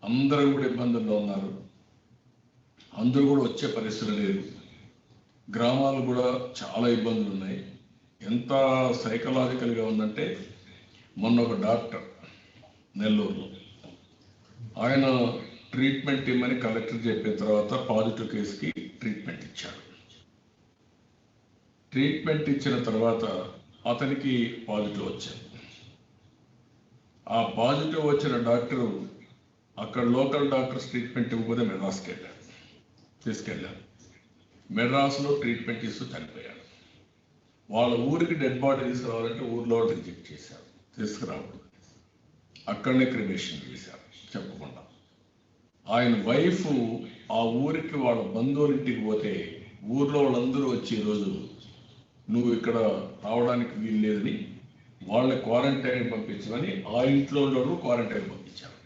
అందరూ కూడా ఇబ్బందుల్లో ఉన్నారు, అందరూ కూడా వచ్చే పరిస్థితులు లేదు, గ్రామాలు కూడా చాలా ఇబ్బందులు ఉన్నాయి. ఎంత సైకలాజికల్గా ఉందంటే, మొన్న ఒక డాక్టర్ నెల్లూరులో ఆయన ట్రీట్మెంట్ ఇమ్మని కలెక్టర్ చెప్పిన తర్వాత పాజిటివ్ కేసుకి ట్రీట్మెంట్ ఇచ్చాడు. ట్రీట్మెంట్ ఇచ్చిన తర్వాత అతనికి పాజిటివ్ వచ్చింది. ఆ పాజిటివ్ వచ్చిన డాక్టరు అక్కడ లోకల్ డాక్టర్స్ ట్రీట్మెంట్ ఇవ్వకపోతే మెడ్రాస్కి తీసుకెళ్ళారు. మెడ్రాస్లో ట్రీట్మెంట్ ఇస్తూ చనిపోయాడు. వాళ్ళ ఊరికి డెడ్ బాడీ తీసుకురావాలంటే ఊర్లో రిజెక్ట్ చేశారు, తీసుకురావద్దు, అక్కడనే క్రిమేషన్ చేశారు చెప్పకుండా. ఆయన వైఫ్ ఆ ఊరికి వాళ్ళ బంధువుల ఇంటికి పోతే ఊర్లో వాళ్ళందరూ వచ్చి ఈరోజు నువ్వు ఇక్కడ రావడానికి వీలు లేదని వాళ్ళని క్వారంటైన్ పంపించమని ఆ ఇంట్లో వాళ్ళు క్వారంటైన్ పంపించారు.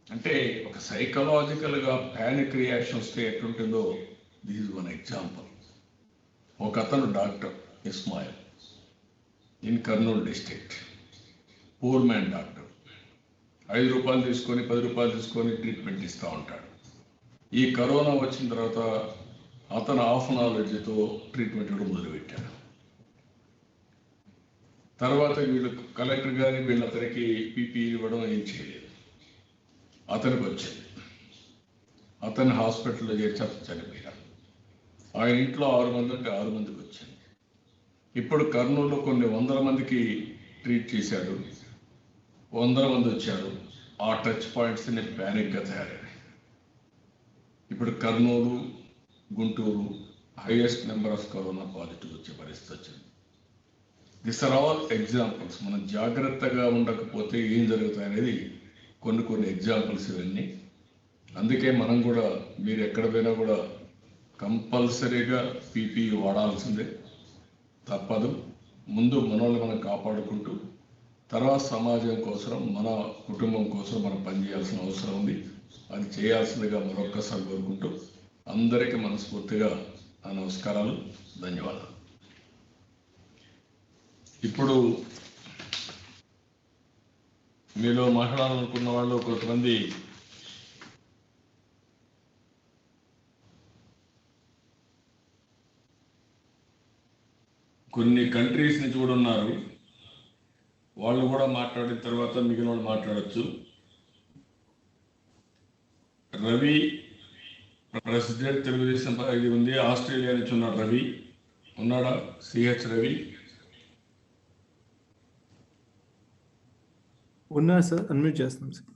అంటే ఒక సైకలాజికల్గా ప్యానిక్ రియాక్షన్ వస్తే ఎట్లుంటుందో దిస్ ఇస్ వన్ ఎగ్జాంపుల్. ఒక అతను doctor Ismail in Kurnool district, poor man doctor, 5 రూపాయలు తీసుకొని 10 రూపాయలు తీసుకొని ట్రీట్మెంట్ ఇస్తూ ఉంటాడు. ఈ కరోనా వచ్చిన తర్వాత అతను హాఫ్ నాలెడ్జ్తో ట్రీట్మెంట్ కూడా మొదలుపెట్టాడు. తర్వాత వీళ్ళు కలెక్టర్ గారి వీళ్ళందరికీ పీపీ ఇవ్వడం ఏం చేయలేదు. అతనికి వచ్చింది, అతన్ని హాస్పిటల్లో చేర్చి అతను చనిపోయాడు. ఆయన ఇంట్లో 6 మంది ఉంటే 6 మందికి వచ్చింది. ఇప్పుడు కర్నూలులో కొన్ని 100 మందికి ట్రీట్ చేశాడు, 100 మంది వచ్చారు. ఆ టచ్ పాయింట్స్ని ప్యానిక్గా తయారైనాయి. ఇప్పుడు Kurnool, Guntur highest number of corona positive వచ్చే పరిస్థితి వచ్చింది. This are all examples. మనం జాగ్రత్తగా ఉండకపోతే ఏం జరుగుతాయి అనేది కొన్ని ఎగ్జాంపుల్స్ ఇవన్నీ. అందుకే మనం కూడా మీరు ఎక్కడ పోయినా కూడా కంపల్సరీగా పీపీ వాడాల్సిందే, తప్పదు. ముందు మనల్ని మనం కాపాడుకుంటూ తర్వాత సమాజం కోసం, మన కుటుంబం కోసం మనం పనిచేయాల్సిన అవసరం ఉంది. అది చేయాల్సిందిగా మరొక్కసారి కోరుకుంటూ అందరికీ మనస్ఫూర్తిగా నా నమస్కారాలు, ధన్యవాదాలు. ఇప్పుడు మీలో మాట్లాడాలనుకున్న వాళ్ళు కొంతమంది కొన్ని కంట్రీస్ నుంచి కూడా ఉన్నారు. వాళ్ళు కూడా మాట్లాడిన తర్వాత మిగిలిన వాళ్ళు మాట్లాడచ్చు. రవి ప్రెసిడెంట్ తెలుగుదేశం ఇది ఉంది, ఆస్ట్రేలియా నుంచి ఉన్నాడు. రవి ఉన్నాడా? సిహెచ్ రవి ఉన్నారు సార్, అన్మ్యూట్ చేస్తాం సార్.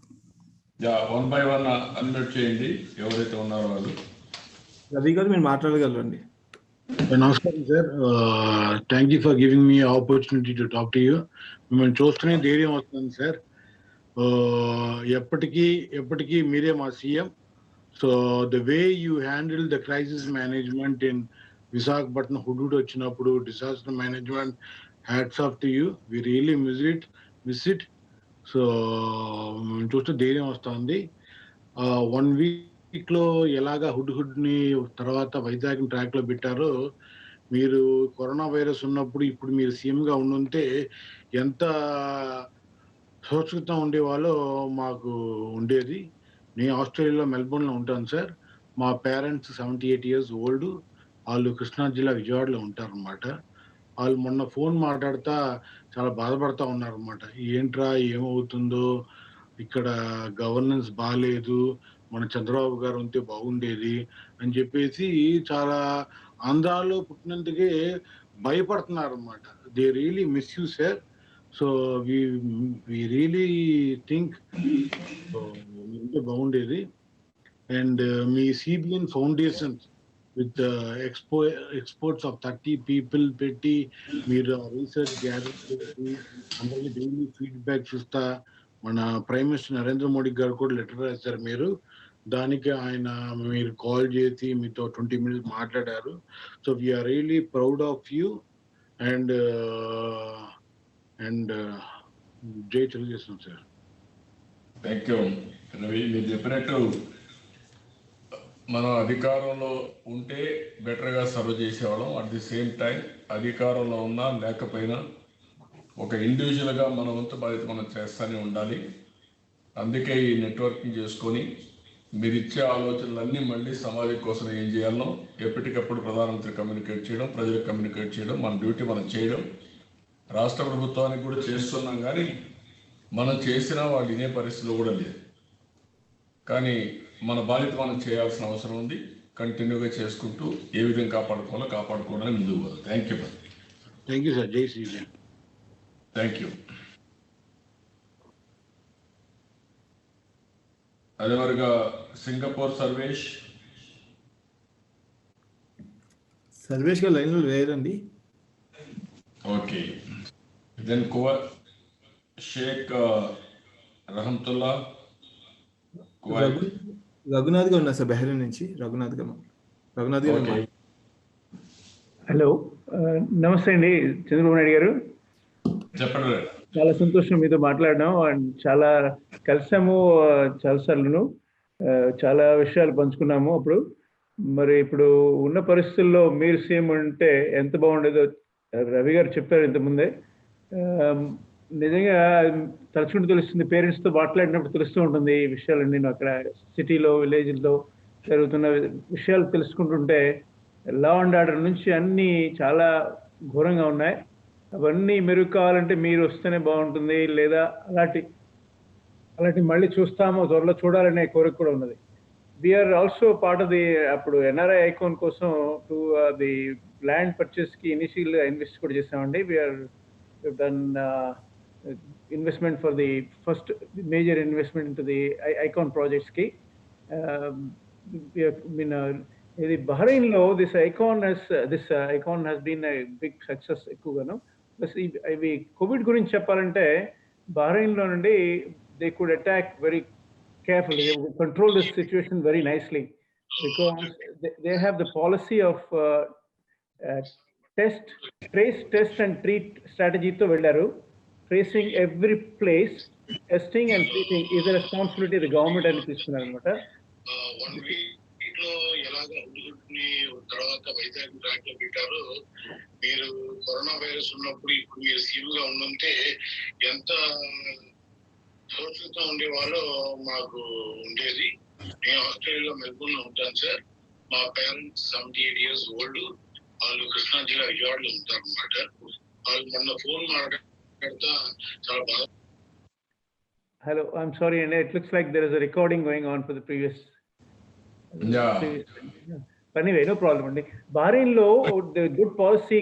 1 by 1 అన్మ్యూట్ చేయండి ఎవరైతే ఉన్నారో వాళ్ళు. రవి గారు మీరు మాట్లాడగలరండి. నమస్కారం sir, thank you for giving me opportunity to talk to you. మిమ్మల్ని చూస్తూనే ధైర్యం వస్తుంది సార్. ఎప్పటికీ మీరే మా CM. So the way you handle the crisis management in Visakhapatnam Hudhud వచ్చినప్పుడు, disaster management, hats off to you. We really miss it. So చూస్తే ధైర్యం వస్తుంది. 1 వీక్లో ఎలాగా హుడ్ని తర్వాత వైజాగ్ ట్రాక్లో పెట్టారో, మీరు కరోనా వైరస్ ఉన్నప్పుడు ఇప్పుడు మీరు సీఎంగా ఉండుంటే ఎంత సురక్షితంగా ఉండే వాళ్ళు మాకు ఉండేది. నేను ఆస్ట్రేలియాలో మెల్బోర్న్లో ఉంటాను సార్. మా పేరెంట్స్ 78 years ఓల్డ్. వాళ్ళు కృష్ణా జిల్లా విజయవాడలో ఉంటారనమాట. వాళ్ళు మొన్న ఫోన్ మాట్లాడుతా చాలా బాధపడతా ఉన్నారనమాట. ఏంట్రా ఏమవుతుందో, ఇక్కడ గవర్నెన్స్ బాగాలేదు, మన చంద్రబాబు గారు ఉంటే బాగుండేది అని చెప్పేసి చాలా ఆంధ్రాలో పుట్టినందుకే భయపడుతున్నారు అనమాట. They really miss you sir. So we really think ఉంటే బాగుండేది. అండ్ మీ CBN foundation with exports of 30 people పెట్టి మీరు రీసెర్చ్ గ్యాదర్ చేసి అందరికీ డైలీ ఫీడ్బ్యాక్ ఇస్తా మన ప్రైమ్ మినిస్టర్ నరేంద్ర మోడీ గారు కూడా లెటర్ రాశారు మీరు. దానికి ఆయన మీరు కాల్ చేసి మీతో 20 minutes మాట్లాడారు. So we are really proud of you and జై Telugu Desam sir. Thank you Ravi. మీరు చెప్పినట్టు మనం అధికారంలో ఉంటే బెటర్గా సర్వ్ చేసేవాళ్ళం. అట్ ది సేమ్ టైం అధికారంలో ఉన్నా లేకపోయినా ఒక ఇండివిజువల్గా మన వంతు బాధ్యత మనం చేస్తూనే ఉండాలి. అందుకే ఈ నెట్వర్కింగ్ చేసుకొని మీరు ఇచ్చే ఆలోచనలన్నీ మళ్ళీ సమాజం కోసం ఏం చేయాలనో ఎప్పటికప్పుడు ప్రధానమంత్రి కమ్యూనికేట్ చేయడం, ప్రజలకు కమ్యూనికేట్ చేయడం, మన డ్యూటీ మనం చేయడం. రాష్ట్ర ప్రభుత్వానికి కూడా చేస్తున్నాం, కానీ మనం చేసినా వాళ్ళు వినే పరిస్థితిలో కూడా లేదు. కానీ మన బాధ్యత మనం చేయాల్సిన అవసరం ఉంది. కంటిన్యూగా చేసుకుంటూ ఏ విధంగా కాపాడుకోవాలని ముందుకు పోదాం. Thank you. Thank you sir. జై శ్రీరామ్. Thank you. అదే మరిగా సింగపూర్ సర్వేష్ గారు లైన్లో లేరండి. ఓకే. దెన్ షేక్ రహమతుల్లా రఘునాథ్ గారు ఉన్నారు సార్, బెహ్రీన్ నుంచి. రఘునాథ్ గారు. హలో, నమస్తే అండి చంద్రబాబు నాయుడు గారు. చెప్పండి. చాలా సంతోషం మీతో మాట్లాడడం. అండ్ చాలా కలిసాము చాలాసార్లు, చాలా విషయాలు పంచుకున్నాము. అప్పుడు మరి ఇప్పుడు ఉన్న పరిస్థితుల్లో మీరు సీఎం ఉంటే ఎంత బాగుండేదో రవి గారు చెప్పారు ఇంతకుముందే. నిజంగా తలుచుకుంటూ తెలుస్తుంది, పేరెంట్స్తో మాట్లాడినప్పుడు తెలుస్తూ ఉంటుంది ఈ విషయాలు. నేను అక్కడ సిటీలో విలేజ్లో జరుగుతున్న విషయాలు తెలుసుకుంటుంటే లా అండ్ ఆర్డర్ నుంచి అన్నీ చాలా ఘోరంగా ఉన్నాయి. అవన్నీ మెరుగు కావాలంటే మీరు వస్తేనే బాగుంటుంది, లేదా అలాంటి మళ్ళీ చూస్తామో త్వరలో చూడాలనే కోరిక కూడా ఉన్నది. We are also part of the అప్పుడు ఎన్ఆర్ఐ ఐకాన్ కోసం టు ది ల్యాండ్ పర్చేస్కి ఇనిషియల్ ఇన్వెస్ట్ కూడా చేసామండి. We are done investment for the first major investment into the icon ప్రాజెక్ట్స్కి. ఇది బహ్రెయిన్లో this icon has been a big success ఎక్కువగాను. ప్లస్ ఇవి కోవిడ్ గురించి చెప్పాలంటే బహ్రెయిన్లో నుండి they could attack very carefully, they will control the situation very nicely because they have the policy of trace, test and treat strategy to vellaru. Tracing every place, testing and treating is a responsibility of the government and తీసుకున్నారు అన్నమాట. 1 week లో ఎలాగ ఉండుకుని తర్వాత Vizag track లో పెట్టారు. మీరు corona virus ఉన్నప్పుడు ఇప్పుడు మీరు సీఎం గా ఉండుంటే ఎంత సురక్షితంగా ఉండేవాళ్ళు మాకు ఉండేది. నేను ఆస్ట్రేలియాలో మెల్బోర్న్లో ఉంటాను సార్. మా పేరెంట్స్ 78 years ఓల్డ్. వాళ్ళు కృష్ణా జిల్లా విజయవాడలో ఉంటారు అనమాట. వాళ్ళు మొన్న ఫోన్ మాట్లాడుతా చాలా బాగా. Hello, I'm sorry, and it looks like there is a recording going on for the previous. Anyway, no problem అండి. బహ్రెయిన్లో గుడ్ పాలసీ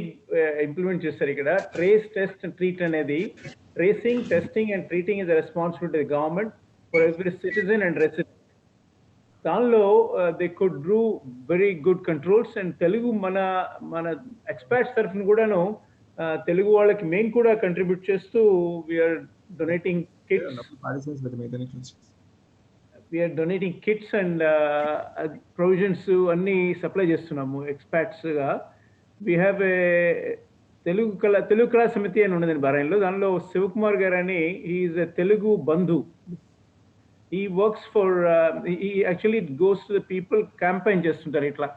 ఇంప్లిమెంట్ చేస్తారు. ఇక్కడ ట్రేస్, టెస్ట్ అండ్ ట్రీట్ అనేది, tracing, testing and treating is the responsibility of the government for every citizen and resident. దానిలో they could do very good controls. And Telugu మన experts తరఫున కూడాను తెలుగు వాళ్ళకి మేము కూడా కంట్రిబ్యూట్ చేస్తూ we are donating kits and provisions అన్నీ సప్లై చేస్తున్నాము ఎక్స్పర్ట్స్గా. We have a Telugu Kala Samiti అని ఉన్నదండి బహ్రెయిన్లో. దానిలో శివకుమార్ గారు అని, is a Telugu Bandhu. He works for he actually goes to the people, campaign చేస్తుంటారు. ఇట్లా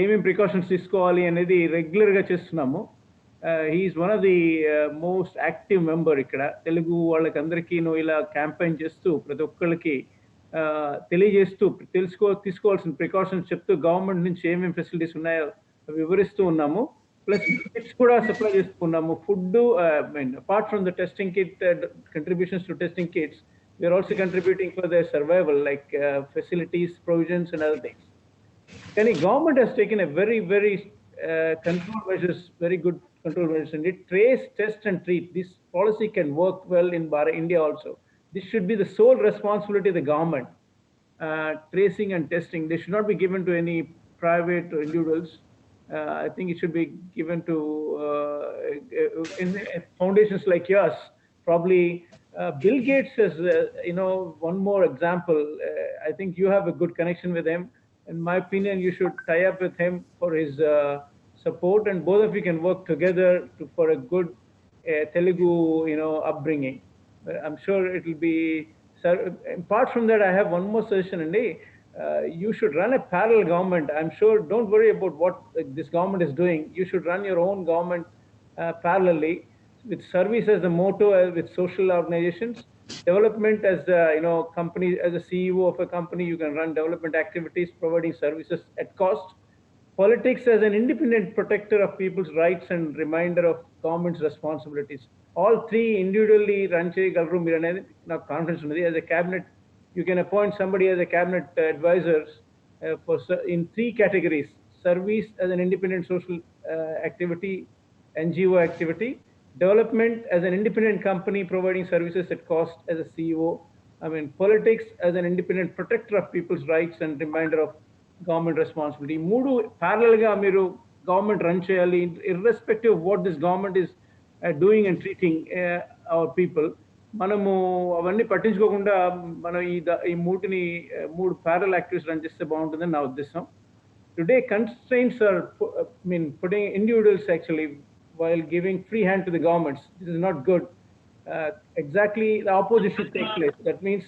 ఏమేమి ప్రికాషన్స్ తీసుకోవాలి అనేది రెగ్యులర్గా చేస్తున్నాము. He is one of the most active member ఇక్కడ. తెలుగు వాళ్ళకందరికీ ఇలా క్యాంపెయిన్ చేస్తూ ప్రతి ఒక్కళ్ళకి తెలియజేస్తూ తీసుకోవాల్సిన ప్రికాషన్స్ చెప్తూ గవర్నమెంట్ నుంచి ఏమేమి ఫెసిలిటీస్ ఉన్నాయో వివరిస్తూ ఉన్నాము. ప్లస్ కిట్స్ కూడా సప్లై చేస్తున్నాము. Food apart from the testing kit contributions to testing kits, we are also contributing for their survival, like facilities, provisions and other things. Any government has taken a very control measures, very good control measures, and it trace, test and treat. This policy can work well in India also. This should be the sole responsibility of the government. Tracing and testing, they should not be given to any private or individuals. I think it should be given to in foundations like yours. Probably Bill Gates is, one more example. I think you have a good connection with him. In my opinion, you should tie up with him for his support, and both of you can work together for a good Telugu, upbringing. I'm sure it will be. Apart from that, I have one more suggestion, and you should run a parallel government. I'm sure. Don't worry about what this government is doing. You should run your own government parallelly, with service as a motto, with social organizations, development as company, as a CEO of a company, you can run development activities, providing services at cost. Politics as an independent protector of people's rights and reminder of government's responsibilities. All three individually run cheyagalaru meer anedi na confidence unnadi. As a cabinet, you can appoint somebody as a cabinet advisors in three categories: service as an independent social activity, NGO activity; development as an independent company providing services at cost as a CEO; politics as an independent protector of people's rights and reminder of government responsibility. Moodu parallel ga meeru government run cheyali, irrespective of what this government is doing and treating our people. మనము అవన్నీ పట్టించుకోకుండా మనం ఈ మూడు parallel activities run చేస్తే బాగుంటుందని నా ఉద్దేశం. Today constraints are putting individuals actually while giving free hand to the governments. This is not good. Exactly the opposite should take place. That means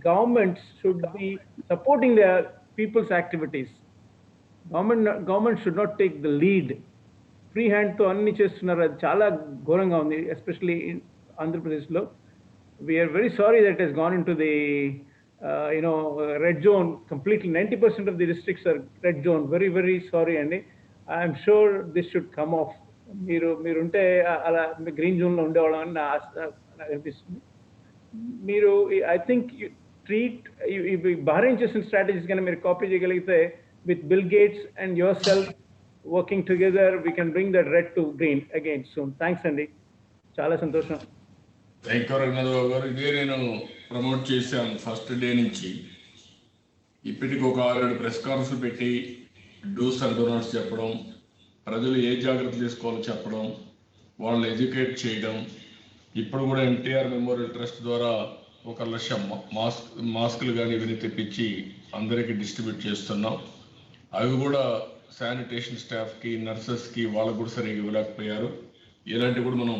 governments should be supporting their people's activities. Government should not take the lead. Free hand to anni chestunnaru, adi chaala ghoranga undi, especially in Andhra Pradesh lo. We are very sorry that it has gone into the red zone completely. 90% of the districts are red zone. Very sorry, Andy. I am sure this should come off. మీరుంటే అలా green zone లో ఉండేవాళ్ళం అని నాకు అనిపిస్తుంది. మీరు I think Bahrain చేసిన strategies కానీ మీరు కాపీ చేయగలిగితే, with bill gates and your self working together, we can bring that red to green again soon. Thanks అండి, చాలా సంతోషం. థ్యాంక్ యూ రఘునాథ్ బాబు గారు. ఇదే నేను ప్రమోట్ చేశాను ఫస్ట్ డే నుంచి. ఇప్పటికి ఒక 6 ప్రెస్ కాన్ఫరెన్స్ పెట్టి డూస్ అండ్ డోనట్స్ చెప్పడం, ప్రజలు ఏ జాగ్రత్తలు తీసుకోవాలో చెప్పడం, వాళ్ళని ఎడ్యుకేట్ చేయడం. ఇప్పుడు కూడా ఎన్టీఆర్ మెమోరియల్ ట్రస్ట్ ద్వారా 1,00,000 మాస్కులు కానీ ఇవన్నీ తెప్పించి అందరికీ డిస్ట్రిబ్యూట్ చేస్తున్నాం. అవి కూడా శానిటేషన్ స్టాఫ్కి, నర్సెస్కి వాళ్ళకు కూడా సరిగ్గా ఇవ్వలేకపోయారు. ఇలాంటివి కూడా మనం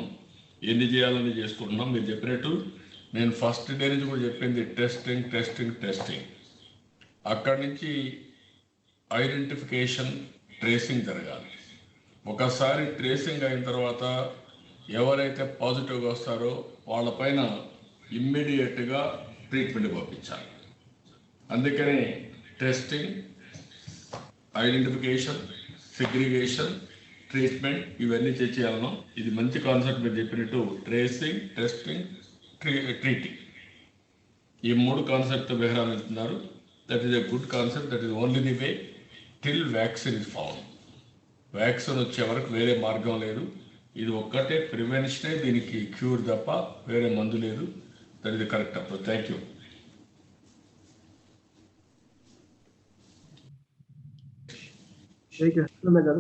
ఎన్ని చేయాలని చేసుకుంటున్నాం. మీరు చెప్పినట్టు నేను ఫస్ట్ డే నుంచి కూడా చెప్పింది టెస్టింగ్. అక్కడి నుంచి ఐడెంటిఫికేషన్, ట్రేసింగ్ జరగాలి. ఒకసారి ట్రేసింగ్ అయిన తర్వాత ఎవరైతే పాజిటివ్గా వస్తారో వాళ్ళపైన ఇమ్మీడియట్గా ట్రీట్మెంట్ పంపించాలి. అందుకని టెస్టింగ్, ఐడెంటిఫికేషన్, సెగ్రిగేషన్, ట్రీట్మెంట్ ఇవన్నీ చేయాలను. ఇది మంచి కాన్సెప్ట్ మీరు చెప్పినట్టు. ట్రేసింగ్, టెస్టింగ్, ట్రీటింగ్, ఈ 3 కాన్సెప్ట్ విహరామిస్తున్నారు. That is a good concept. That is only the way till vaccine is found. Vaccine వచ్చే వరకు వేరే మార్గం లేదు. ఇది ఒక్కటే ప్రివెన్షనే దీనికి క్యూర్ తప్ప వేరే మందు లేదు. That is the correct approach. Thank you.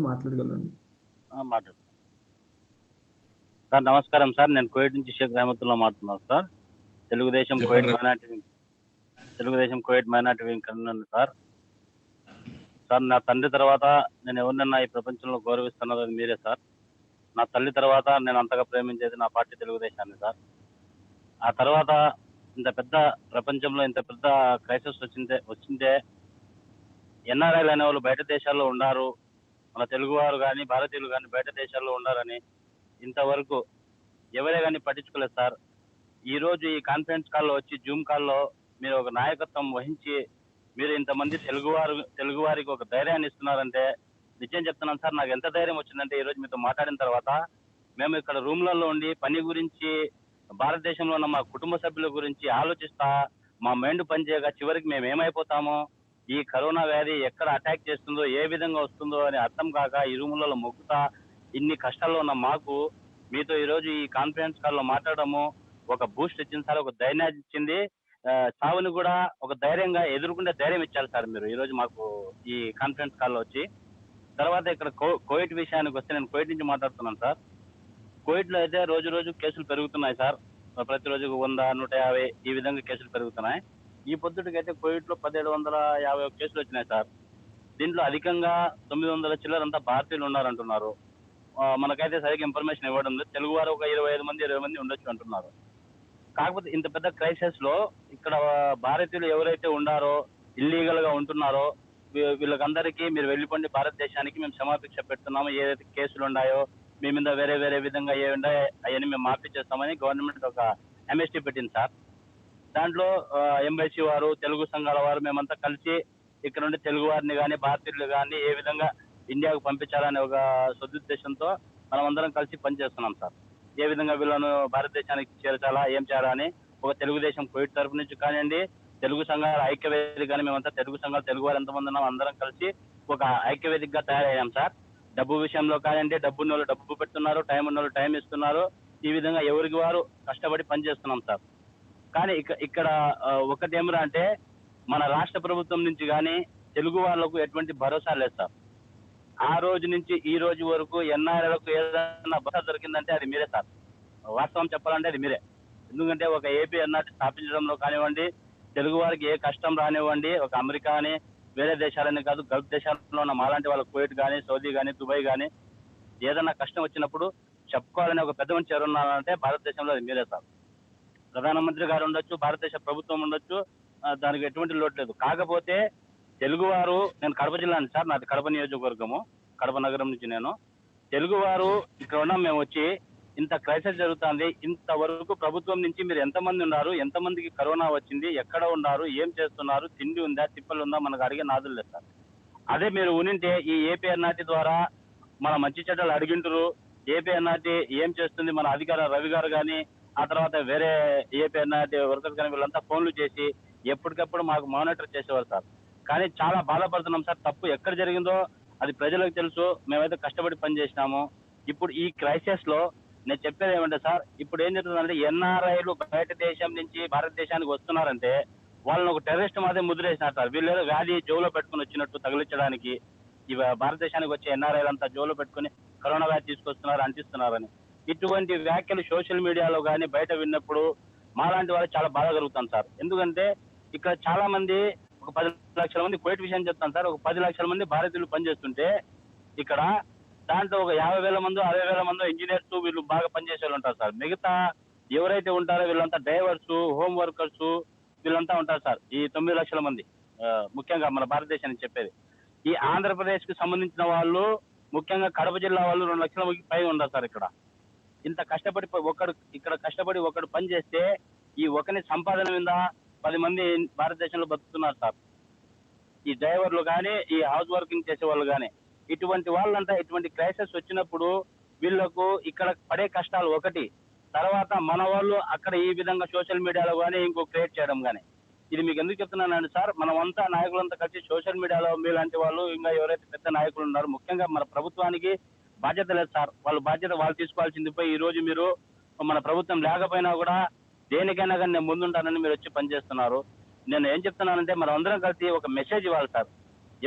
మాట్లాడగలండి. సార్ నమస్కారం సార్. నేను కోవిడ్ నుంచి షేక్ రహమతుల్లా మాట్లాడుతున్నాను sir. Telugu Desam covid minority wing convener sir. Sir, నా తండ్రి తర్వాత నేను ఎవరినన్నా ఈ ప్రపంచంలో గౌరవిస్తున్నది మీరే సార్. నా తల్లి తర్వాత నేను అంతగా ప్రేమించేది నా పార్టీ తెలుగుదేశాన్ని సార్. ఆ తర్వాత ఇంత పెద్ద ప్రపంచంలో ఇంత పెద్ద క్రైసిస్ వచ్చింటే ఎన్ఆర్ఐలు అనేవాళ్ళు బయట దేశాల్లో ఉన్నారు, మన తెలుగువారు కానీ భారతీయులు కానీ బయట దేశాల్లో ఉన్నారని ఇంతవరకు ఎవరే కానీ పట్టించుకోలేదు సార్. ఈ రోజు ఈ కాన్ఫరెన్స్ కాల్లో వచ్చి జూమ్ కాల్లో మీరు ఒక నాయకత్వం వహించి మీరు ఇంతమంది తెలుగువారికి ఒక ధైర్యాన్ని ఇస్తున్నారంటే నిజం చెప్తున్నాను సార్. నాకు ఎంత ధైర్యం వచ్చిందంటే ఈ రోజు మీతో మాట్లాడిన తర్వాత మేము ఇక్కడ రూమ్లలో ఉండి పని గురించి, భారతదేశంలో ఉన్న మా కుటుంబ సభ్యుల గురించి ఆలోచిస్తా మా మైండ్ పనిచేయగా చివరికి మేము ఏమైపోతామో, ఈ కరోనా వ్యాధి ఎక్కడ అటాక్ చేస్తుందో, ఏ విధంగా వస్తుందో అని అర్థం కాక ఈ రూములలో మొక్కుతా ఇన్ని కష్టాల్లో ఉన్న మాకు మీతో ఈరోజు ఈ కాన్ఫరెన్స్ కాల్లో మాట్లాడము ఒక బూస్ట్ ఇచ్చింది సార్, ఒక ధైర్యాన్ని ఇచ్చింది. చావుని కూడా ఒక ధైర్యంగా ఎదుర్కొంటే ధైర్యం ఇచ్చారు సార్ మీరు ఈరోజు మాకు ఈ కాన్ఫరెన్స్ కాల్లో వచ్చి. తర్వాత ఇక్కడ కోవిడ్ విషయానికి వస్తే నేను కోవిడ్ నుంచి మాట్లాడుతున్నాను సార్. కోవిడ్లో అయితే రోజు రోజు కేసులు పెరుగుతున్నాయి సార్. ప్రతిరోజు 100, 150 ఈ విధంగా కేసులు పెరుగుతున్నాయి. ఈ పొద్దుటికైతే కోవిడ్లో 1750 కేసులు వచ్చినాయి సార్. దీంట్లో అధికంగా 900 చిల్లరంతా భారతీయులు ఉన్నారంటున్నారు. మనకైతే సరిగ్గా ఇన్ఫర్మేషన్ ఇవ్వడం లేదు. తెలుగు వారు ఒక 25 మంది 20 మంది ఉండొచ్చు అంటున్నారు. కాకపోతే ఇంత పెద్ద క్రైసిస్ లో ఇక్కడ భారతీయులు ఎవరైతే ఉండారో, ఇల్లీగల్ గా ఉంటున్నారో వీళ్ళకందరికీ మీరు వెళ్ళిపోండి భారతదేశానికి, మేము క్షమాభిక్ష పెడుతున్నాము, ఏదైతే కేసులు ఉన్నాయో మీ మీద వేరే వేరే విధంగా ఏ ఉన్నాయో అవన్నీ మేము మాఫీ చేస్తామని గవర్నమెంట్ ఒక ఎంఎస్టీ పెట్టింది సార్. దాంట్లో ఎంబసీ వారు, తెలుగు సంఘాల వారు మేమంతా కలిసి ఇక్కడ నుండి తెలుగు వారిని కానీ భారతీయులు కానీ ఏ విధంగా ఇండియాకు పంపించాలనే ఒక సదుద్దేశంతో మనం అందరం కలిసి పనిచేస్తున్నాం సార్. ఏ విధంగా వీళ్ళను భారతదేశానికి చేర్చాలా, ఏం చేయాలా అని ఒక తెలుగుదేశం కోవిడ్ తరఫు నుంచి కానివ్వండి, తెలుగు సంఘాల ఐక్యవేదిక కానీ మేమంతా తెలుగు సంఘాలు తెలుగు వారు ఎంతమంది ఉన్నాం అందరం కలిసి ఒక ఐక్యవేదికగా తయారయ్యాం సార్. డబ్బు విషయంలో కానివ్వండి, డబ్బు ఉన్న వాళ్ళు డబ్బు పెడుతున్నారు, టైం ఉన్న వాళ్ళు టైం ఇస్తున్నారు. ఈ విధంగా ఎవరికి వారు కష్టపడి పనిచేస్తున్నాం సార్. కానీ ఇక్కడ ఒకటి ఏమరా అంటే మన రాష్ట్ర ప్రభుత్వం నుంచి కానీ తెలుగు వాళ్ళకు ఎటువంటి భరోసా లేదు సార్. ఆ రోజు నుంచి ఈ రోజు వరకు ఎన్ఆర్ఐలకు ఏదైనా భరోసా దొరికిందంటే అది మీరే సార్. వాస్తవం చెప్పాలంటే అది మీరే. ఎందుకంటే ఒక ఏపీ ఎన్ఆర్టీ స్థాపించడంలో కానివ్వండి, తెలుగు వారికి ఏ కష్టం రానివ్వండి, ఒక అమెరికా అని వేరే దేశాలని కాదు, గల్ఫ్ దేశాల్లో ఉన్న మాలాంటి వాళ్ళ కువైట్ కానీ, సౌదీ కానీ, దుబాయ్ కానీ ఏదైనా కష్టం వచ్చినప్పుడు చెప్పుకోవాలని ఒక పెద్ద మంచి ఎవరున్నారంటే భారతదేశంలో అది మీరే సార్. ప్రధానమంత్రి గారు ఉండొచ్చు, భారతదేశ ప్రభుత్వం ఉండొచ్చు, దానికి ఎటువంటి లోటు లేదు. కాకపోతే తెలుగువారు, నేను కడప జిల్లాని సార్, నాది కడప నియోజకవర్గము, కడప నగరం నుంచి నేను. తెలుగువారు ఇక్కడ ఉన్నాం మేము వచ్చి, ఇంత క్రైసిస్ జరుగుతుంది, ఇంతవరకు ప్రభుత్వం నుంచి మీరు ఎంతమంది ఉన్నారు, ఎంతమందికి కరోనా వచ్చింది, ఎక్కడ ఉన్నారు, ఏం చేస్తున్నారు, తిండి ఉందా, తిప్పలు ఉందా, మనకు అడిగే నాదులు లేదు సార్. అదే మీరు ఉనింటే ఈ ఏపీ ఎన్ఆర్టీ ద్వారా మన మంచి చెడ్డలు అడిగింటారు. ఏపీ ఎన్ఆర్టీ ఏం చేస్తుంది, మన అధికార రవి గారు కానీ, ఆ తర్వాత వేరే ఏపీ ఎన్ఆర్టీ వర్కర్స్ కానీ వీళ్ళంతా ఫోన్లు చేసి ఎప్పటికప్పుడు మాకు మానిటర్ చేసేవారు సార్. కానీ చాలా బాధపడుతున్నాం సార్. తప్పు ఎక్కడ జరిగిందో అది ప్రజలకు తెలుసు, మేమైతే కష్టపడి పనిచేసినాము. ఇప్పుడు ఈ క్రైసిస్ లో నేను చెప్పేది ఏమంటే సార్, ఇప్పుడు ఏం జరుగుతుందంటే ఎన్ఆర్ఐలు బయట దేశం నుంచి భారతదేశానికి వస్తున్నారంటే వాళ్ళని ఒక టెర్రరిస్ట్ మాత్రం ముద్రేసినారు సార్. వీళ్ళు ఏదో వ్యాధి జోలో పెట్టుకుని వచ్చినట్టు తగిలించడానికి ఇవి భారతదేశానికి వచ్చే ఎన్ఆర్ఐలు అంతా జోలో పెట్టుకుని కరోనా వ్యాధి తీసుకొస్తున్నారు, అంటిస్తున్నారని ఇటువంటి వ్యాఖ్యలు సోషల్ మీడియాలో కానీ బయట విన్నప్పుడు మాలాంటి వాళ్ళు చాలా బాధ కలుగుతాం సార్. ఎందుకంటే ఇక్కడ చాలా మంది, ఒక 10 లక్షల మంది కోవిడ్ విషయం చెప్తాను సార్, ఒక 10 లక్షల మంది భారతీయులు పనిచేస్తుంటే ఇక్కడ దాంట్లో ఒక 50,000 మంది 60,000 మంది ఇంజనీర్స్ వీళ్ళు బాగా పనిచేసే వాళ్ళు ఉంటారు సార్. మిగతా ఎవరైతే ఉంటారో వీళ్ళంతా డ్రైవర్స్, హోమ్ వర్కర్స్ వీళ్ళంతా ఉంటారు సార్. ఈ 9 లక్షల మంది ముఖ్యంగా మన భారతదేశానికి చెప్పేది. ఈ ఆంధ్రప్రదేశ్ కి సంబంధించిన వాళ్ళు ముఖ్యంగా కడప జిల్లా వాళ్ళు 2 లక్షల పై ఉంటారు సార్. ఇంత కష్టపడి ఇక్కడ కష్టపడి ఒకడు పని చేస్తే ఈ ఒకరి సంపాదన మీద 10 మంది భారతదేశంలో బతుకుతున్నారు సార్. ఈ డ్రైవర్లు కానీ, ఈ హౌస్ వర్కింగ్ చేసే వాళ్ళు కానీ, ఇటువంటి వాళ్ళంతా ఇటువంటి క్రైసిస్ వచ్చినప్పుడు వీళ్ళకు ఇక్కడ పడే కష్టాలు ఒకటి, తర్వాత మన వాళ్ళు అక్కడ ఈ విధంగా సోషల్ మీడియాలో కానీ ఇంకో క్రియేట్ చేయడం కానీ. ఇది మీకు ఎందుకు చెప్తున్నానండి సార్, మనమంతా నాయకులంతా కలిసి సోషల్ మీడియాలో మీలాంటి వాళ్ళు ఇంకా ఎవరైతే పెద్ద నాయకులు ఉన్నారో ముఖ్యంగా మన ప్రభుత్వానికి బాధ్యత లేదు సార్. వాళ్ళ బాధ్యత వాళ్ళు తీసుకోవాల్సింది పోయి ఈ రోజు మీరు మన ప్రభుత్వం లేకపోయినా కూడా దేనికైనా కానీ నేను ముందుంటానని మీరు వచ్చి పనిచేస్తున్నారు. నేను ఏం చెప్తున్నానంటే మనం అందరం కలిసి ఒక మెసేజ్ ఇవ్వాలి సార్.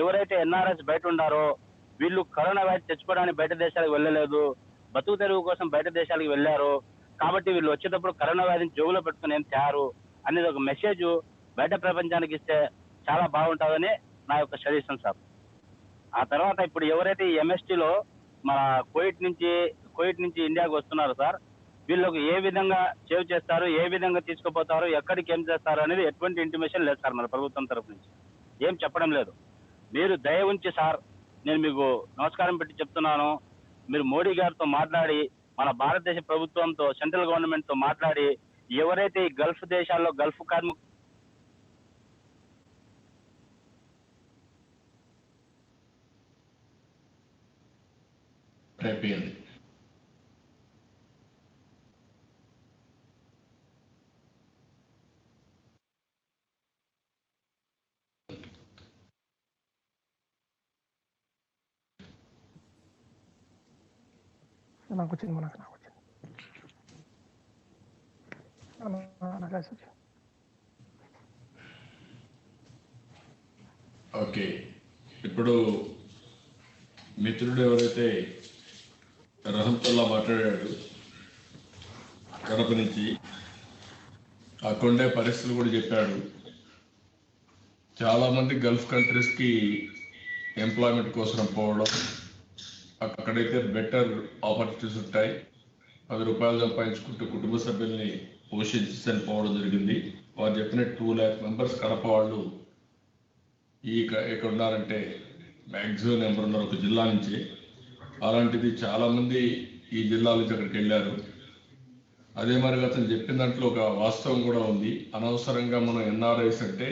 ఎవరైతే ఎన్ఆర్ఎస్ బయట ఉండారో వీళ్ళు కరోనా వ్యాధి తెచ్చుకోవడానికి బయట దేశాలకు వెళ్ళలేదు, బతుకు తెరువు కోసం బయట దేశాలకు వెళ్ళారు. కాబట్టి వీళ్ళు వచ్చేటప్పుడు కరోనా వ్యాధిని జోబులో పెట్టుకుని ఏం తయారు అనేది ఒక మెసేజ్ బయట ప్రపంచానికి ఇస్తే చాలా బాగుంటుందని నా యొక్క సజెషన్ సార్. ఆ తర్వాత ఇప్పుడు ఎవరైతే ఈ ఎంఎస్టీలో మన కోవిడ్ నుంచి ఇండియాకి వస్తున్నారు సార్, వీళ్ళకు ఏ విధంగా సేవ్ చేస్తారు, ఏ విధంగా తీసుకుపోతారు, ఎక్కడికి ఏం చేస్తారు అనేది ఎటువంటి ఇంటిమేషన్ లేదు సార్. మన ప్రభుత్వం తరఫు నుంచి ఏం చెప్పడం లేదు. మీరు దయ ఉంచి సార్, నేను మీకు నమస్కారం పెట్టి చెప్తున్నాను, మీరు మోడీ గారితో మాట్లాడి మన భారతదేశ ప్రభుత్వంతో, సెంట్రల్ గవర్నమెంట్ తో మాట్లాడి ఎవరైతే ఈ గల్ఫ్ దేశాల్లో గల్ఫ్ కార్మికులు అయిపోయింది. నాకు వచ్చింది నాకు వచ్చింది. ఓకే, ఇప్పుడు మిత్రుడు ఎవరైతే రహంతుల్లా మాట్లాడాడు కడప నుంచి, అక్కడే పరిస్థితులు కూడా చెప్పాడు. చాలామంది గల్ఫ్ కంట్రీస్కి ఎంప్లాయ్మెంట్ కోసం పోవడం, అక్కడైతే బెటర్ ఆపర్చునిటీస్ ఉంటాయి, 10 రూపాయలు సంపాదించుకుంటూ కుటుంబ సభ్యుల్ని పోషించని పోవడం జరిగింది. వారు చెప్పిన 2 lakh మెంబర్స్ కడప వాళ్ళు ఇక్కడ ఉన్నారంటే మ్యాక్సిమం నెంబర్ ఉన్నారు ఒక జిల్లా నుంచి. అలాంటిది చాలామంది ఈ జిల్లా నుంచి అక్కడికి వెళ్ళారు. అదే మరి అతను చెప్పిన దాంట్లో ఒక వాస్తవం కూడా ఉంది. అనవసరంగా మనం ఎన్ఆర్ఐస్ అంటే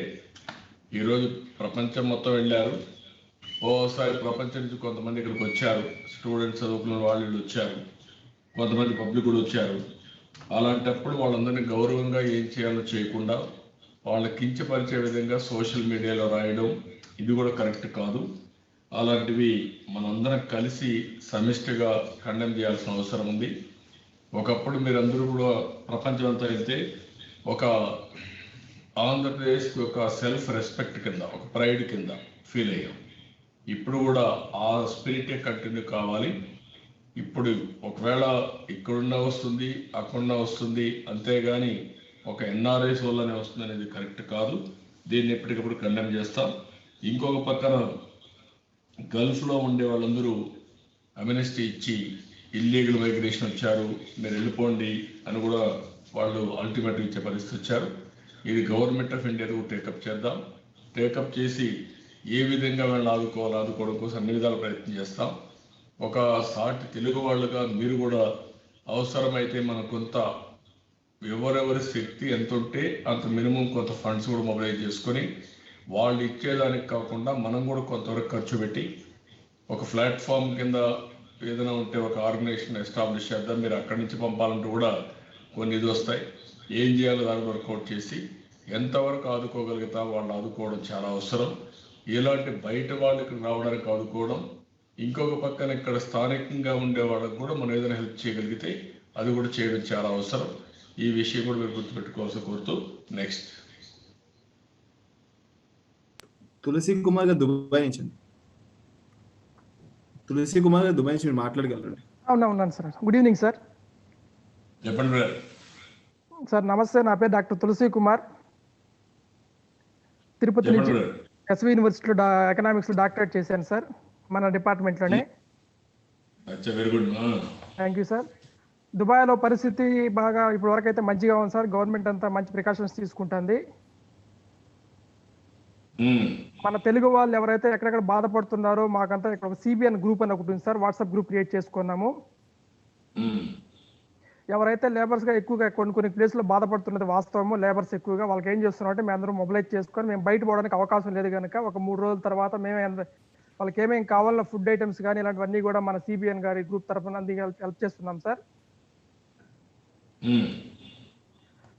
ఈరోజు ప్రపంచం మొత్తం వెళ్ళారు, ఓసారి ప్రపంచం నుంచి కొంతమంది ఇక్కడికి వచ్చారు, స్టూడెంట్స్ చదువుకున్న వాళ్ళు వచ్చారు, కొంతమంది పబ్లిక్ కూడా వచ్చారు. అలాంటప్పుడు వాళ్ళందరినీ గౌరవంగా ఏం చేయాలో చేయకుండా వాళ్ళని కించపరిచే విధంగా సోషల్ మీడియాలో రాయడం ఇది కూడా కరెక్ట్ కాదు. అలాంటివి మనందరం కలిసి సమిష్టిగా ఖండన చేయాల్సిన అవసరం ఉంది. ఒకప్పుడు మీరందరూ కూడా ప్రపంచం అంతా వెళ్తే ఒక ఆంధ్రప్రదేశ్ ఒక సెల్ఫ్ రెస్పెక్ట్ కింద, ఒక ప్రైడ్ కింద ఫీల్ అయ్యాం. ఇప్పుడు కూడా ఆ స్పిరిటే కంటిన్యూ కావాలి. ఇప్పుడు ఒకవేళ ఇక్కడున్న వస్తుంది, అక్కడున్న వస్తుంది, అంతేగాని ఒక ఎన్ఆర్ఐస్ వల్లనే వస్తుంది అనేది కరెక్ట్ కాదు. దీన్ని ఎప్పటికప్పుడు కండెమ్ చేస్తాం. ఇంకొక పక్కన గల్ఫ్లో ఉండే వాళ్ళందరూ అమ్నెస్టీ ఇచ్చి ఇల్లీగల్ మైగ్రేషన్ వచ్చారు, మీరు వెళ్ళిపోండి అని కూడా వాళ్ళు అల్టిమేట్ ఇచ్చే పరిస్థితి వచ్చారు. ఇది గవర్నమెంట్ ఆఫ్ ఇండియా కూడా టేకప్ చేద్దాం. టేకప్ చేసి ఏ విధంగా వాళ్ళని ఆదుకోవడం కోసం అన్ని విధాలు ప్రయత్నం చేస్తాం. ఒక సాటి తెలుగు వాళ్ళుగా మీరు కూడా అవసరమైతే మనం కొంత ఎవరెవరి శక్తి ఎంత ఉంటే అంత మినిమం కొంత ఫండ్స్ కూడా మొబిలైజ్ చేసుకొని వాళ్ళు ఇచ్చేదానికి కాకుండా మనం కూడా కొంతవరకు ఖర్చు పెట్టి ఒక ప్లాట్ఫామ్ కింద ఏదైనా ఉంటే ఒక ఆర్గనైజేషన్ ఎస్టాబ్లిష్ చేద్దాం. మీరు అక్కడి నుంచి పంపాలంటే కూడా కొన్ని ఇది వస్తాయి. ఏం చేయాలో దాన్ని వర్కౌట్ చేసి ఎంతవరకు ఆదుకోగలుగుతా వాళ్ళు ఆదుకోవడం చాలా అవసరం. ఇలాంటి బయట వాళ్ళకి రావడానికి ఆదుకోవడం, ఇంకొక పక్కన ఇక్కడ స్థానికంగా ఉండే వాళ్ళకు కూడా మనం ఏదైనా హెల్ప్ చేయగలిగితే అది కూడా చేయడం చాలా అవసరం. ఈ విషయం కూడా మీరు గుర్తుపెట్టుకోవాల్సి కోరుతూ నెక్స్ట్ తులసి కుమార్ గారు దుబాయ్ నుంచి. తులసి కుమార్ గారు దుబాయ్ నుంచి మీరు మాట్లాడగలరండి? అవునాను సార్. Good evening sir. చెప్పండి సార్. నమస్తే, నా పేరు డాక్టర్ తులసి కుమార్. తిరుపతి నుంచి ఎస్వి యూనివర్సిటీలో ఎకనామిక్స్ డాక్టరేట్ చేశాను సార్, మన డిపార్ట్మెంట్లోనే. Very good. Thank you sir. దుబాయ్లో పరిస్థితి బాగా ఇప్పటి వరకు అయితే మంచిగా ఉంది సార్. గవర్నమెంట్ అంతా మంచి ప్రికాషన్స్ తీసుకుంటుంది. మన తెలుగు వాళ్ళు ఎవరైతే ఎక్కడెక్కడ బాధపడుతున్నారో మాకంతా ఇక్కడ సిబిఎన్ గ్రూప్ అని ఒకటి ఉంది సార్, వాట్సాప్ గ్రూప్ క్రియేట్ చేసుకున్నాము. ఎవరైతే లేబర్స్గా ఎక్కువగా కొన్ని ప్లేస్లో బాధపడుతున్నది వాస్తవము, లేబర్స్ ఎక్కువగా వాళ్ళకి ఏం చేస్తున్నాం అంటే మేము అందరం మొబిలైజ్ చేసుకొని మేము బయట పోవడానికి అవకాశం లేదు కనుక ఒక 3 రోజుల తర్వాత మేమే వాళ్ళకి ఏమేమి కావాలన్న ఫుడ్ ఐటమ్స్ కానీ ఇలాంటివన్నీ కూడా మన సిబిఎన్ గారి గ్రూప్ తరఫున హెల్ప్ చేస్తున్నాం సార్.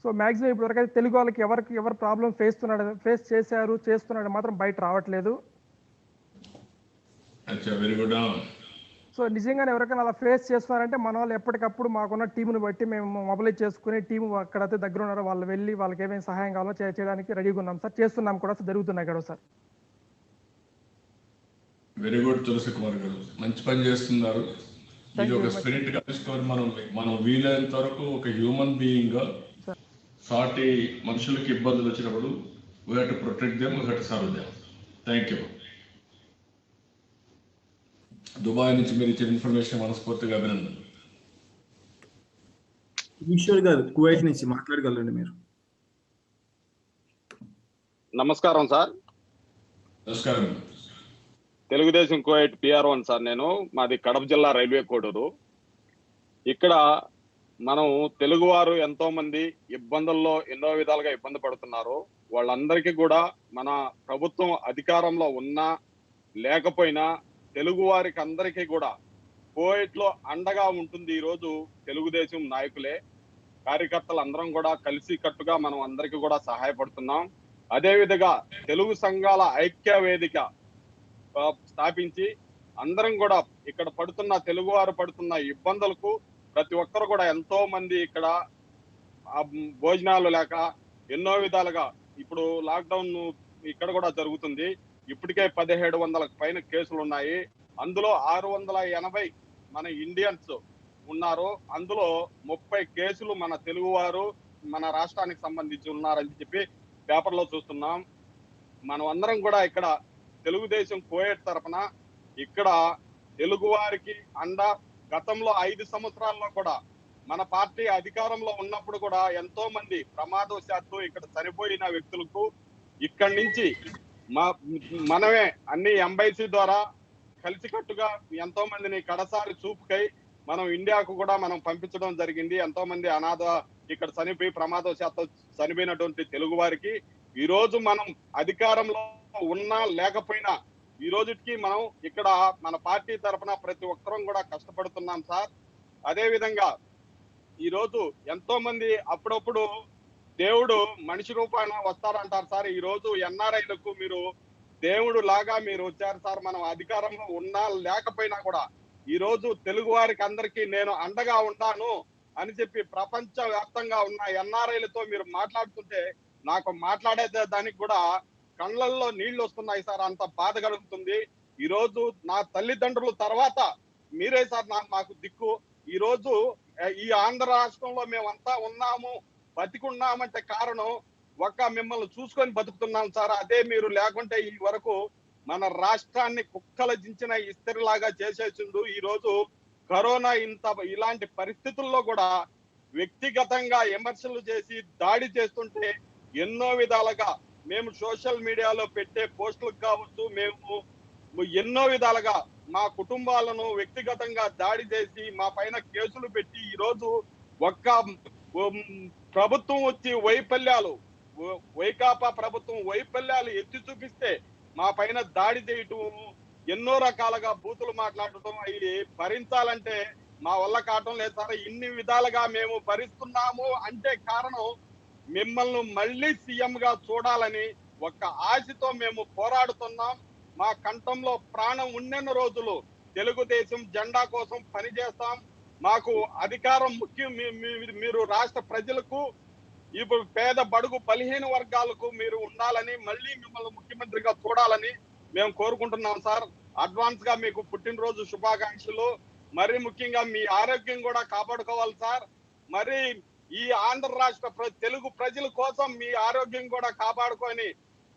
సో మ్యాక్సిమం ఇప్పుడు వరకు అయితే తెలుగు వాళ్ళకి ఎవరు ప్రాబ్లం ఫేస్ చేస్తున్నాడు మాత్రం బయట రావట్లేదు. సో నిజంగానే ఎవరికైనా అలా ఫేస్ చేస్తున్నారంటే మన వాళ్ళు ఎప్పటికప్పుడు మాకున్న టీముని బట్టి మేము మొబిలైజ్ చేసుకుని టీము అక్కడైతే దగ్గర ఉన్నారో వాళ్ళు వెళ్ళి వాళ్ళకి ఏమేమి సహాయం కావాలో చేయడానికి రెడీగా ఉన్నాం సార్. చేస్తున్నాం కూడా, జరుగుతున్నాయి కూడా సార్. వెరీ గుడ్ తులసి కుమార్ గారు, మంచి పని చేస్తున్నారు. ఇది ఒక స్పిరిట్ గా తీసుకొని మనం వీలైనంత వరకు ఒక హ్యూమన్ బీయింగ్ గా సాటి మనుషులకి ఇబ్బందులు వచ్చినప్పుడు we have to protect them, we have to serve them. Thank you. Dubai నుంచి మీరు ఇచ్చిన ఇన్ఫర్మేషన్ మనస్ఫూర్తిగా అభినందన. ఈశ్వర్ గారు కువైట్ నుంచి మాట్లాడగలరండి మీరు? నమస్కారం సార్. నమస్కారం. Telugu Desam Kuwait PR1 sir. నేను మాది కడప జిల్లా రైల్వే కోడూరు. ఇక్కడ మనం తెలుగువారు ఎంతో మంది ఇబ్బందుల్లో ఎన్నో విధాలుగా ఇబ్బంది పడుతున్నారు. వాళ్ళందరికీ కూడా మన ప్రభుత్వం అధికారంలో ఉన్నా లేకపోయినా తెలుగు వారికి అందరికీ కూడా కోవిడ్లో అండగా ఉంటుంది. ఈరోజు తెలుగుదేశం నాయకులే, కార్యకర్తలు అందరం కూడా కలిసి కట్టుగా మనం అందరికీ కూడా సహాయపడుతున్నాం. అదే విధంగా తెలుగు సంఘాల ఐక్య వేదిక స్థాపించి అందరం కూడా ఇక్కడ పడుతున్న తెలుగువారు పడుతున్న ఇబ్బందులకు ప్రతి ఒక్కరు కూడా ఎంతో మంది ఇక్కడ భోజనాలు లేక ఎన్నో విధాలుగా ఇప్పుడు లాక్డౌన్ ఇక్కడ కూడా జరుగుతుంది. ఇప్పటికే 1700 పైన కేసులు ఉన్నాయి. అందులో 680 మన ఇండియన్స్ ఉన్నారు. అందులో 30 కేసులు మన తెలుగువారు మన రాష్ట్రానికి సంబంధించి ఉన్నారని చెప్పి పేపర్లో చూస్తున్నాం. మనం అందరం కూడా ఇక్కడ తెలుగుదేశం కోయట్ తరఫున ఇక్కడ తెలుగు వారికి అండ గతంలో 5 సంవత్సరాల్లో కూడా మన పార్టీ అధికారంలో ఉన్నప్పుడు కూడా ఎంతో మంది ప్రమాదవశాత్తు ఇక్కడ చనిపోయిన వ్యక్తులకు ఇక్కడి నుంచి మనమే అన్ని ఎంబైసీ ద్వారా కలిసికట్టుగా ఎంతో మందిని కడసారి చూపుకై మనం ఇండియాకు కూడా మనం పంపించడం జరిగింది. ఎంతో మంది అనాథ ఇక్కడ చనిపోయి ప్రమాదవశాత్తు చనిపోయినటువంటి తెలుగు వారికి ఈ రోజు మనం అధికారంలో ఉన్నా లేకపోయినా ఈ రోజుకి మనం ఇక్కడ మన పార్టీ తరఫున ప్రతి ఒక్కరం కూడా కష్టపడుతున్నాం సార్. అదే విధంగా ఈ రోజు ఎంతో మంది అప్పుడప్పుడు దేవుడు మనిషి రూపాన వస్తారంటారు సార్. ఈ రోజు ఎన్ఆర్ఐలకు మీరు దేవుడు లాగా మీరు వచ్చారు సార్. మనం అధికారంలో ఉన్నా లేకపోయినా కూడా ఈ రోజు తెలుగు వారికి అందరికీ నేను అండగా ఉంటాను అని చెప్పి ప్రపంచ వ్యాప్తంగా ఉన్న ఎన్ఆర్ఐలతో మీరు మాట్లాడుతుంటే నాకు మాట్లాడే దానికి కూడా కళ్ళల్లో నీళ్లు వస్తున్నాయి సార్. అంత బాధ కలుగుతుంది. ఈ రోజు నా తల్లిదండ్రుల తర్వాత మీరే సార్ మాకు దిక్కు. ఈ రోజు ఈ ఆంధ్ర రాష్ట్రంలో మేమంతా ఉన్నాము, బతికున్నామంటే కారణం మిమ్మల్ని చూసుకొని బతుకుతున్నాం సార్. అదే మీరు లేకుంటే ఈ వరకు మన రాష్ట్రాన్ని కుక్కల జించిన ఇస్త్రీలాగా చేసేసిండు. ఈ రోజు కరోనా ఇలాంటి పరిస్థితుల్లో కూడా వ్యక్తిగతంగా విమర్శలు చేసి దాడి చేస్తుంటే ఎన్నో విధాలుగా మేము సోషల్ మీడియాలో పెట్టే పోస్టులకు కావచ్చు, మేము ఎన్నో విధాలుగా మా కుటుంబాలను వ్యక్తిగతంగా దాడి చేసి మా పైన కేసులు పెట్టి ఈరోజు ప్రభుత్వం వచ్చి వైకాపా ప్రభుత్వం వైఫల్యాలు ఎత్తి చూపిస్తే మా పైన దాడి చేయటం, ఎన్నో రకాలుగా బూతులు మాట్లాడటం అవి భరించాలంటే మా వల్ల కావటం లేదు సార్. ఇన్ని విధాలుగా మేము భరిస్తున్నాము అంటే కారణం మిమ్మల్ని మళ్ళీ సీఎం గా చూడాలని ఒక ఆశతో మేము పోరాడుతున్నాం. మా కంఠంలో ప్రాణం ఉన్నన్ని రోజులు తెలుగుదేశం జెండా కోసం పనిచేస్తాం. మాకు అధికారం ముఖ్యం. మీరు రాష్ట్ర ప్రజలకు ఇప్పుడు పేద బడుగు బలహీన వర్గాలకు మీరు ఉండాలని, మళ్ళీ మిమ్మల్ని ముఖ్యమంత్రిగా చూడాలని మేము కోరుకుంటున్నాం సార్. అడ్వాన్స్ గా మీకు పుట్టినరోజు శుభాకాంక్షలు. మరి ముఖ్యంగా మీ ఆరోగ్యం కూడా కాపాడుకోవాలి సార్. మరి ఈ ఆంధ్ర రాష్ట్ర తెలుగు ప్రజల కోసం మీ ఆరోగ్యం కూడా కాపాడుకొని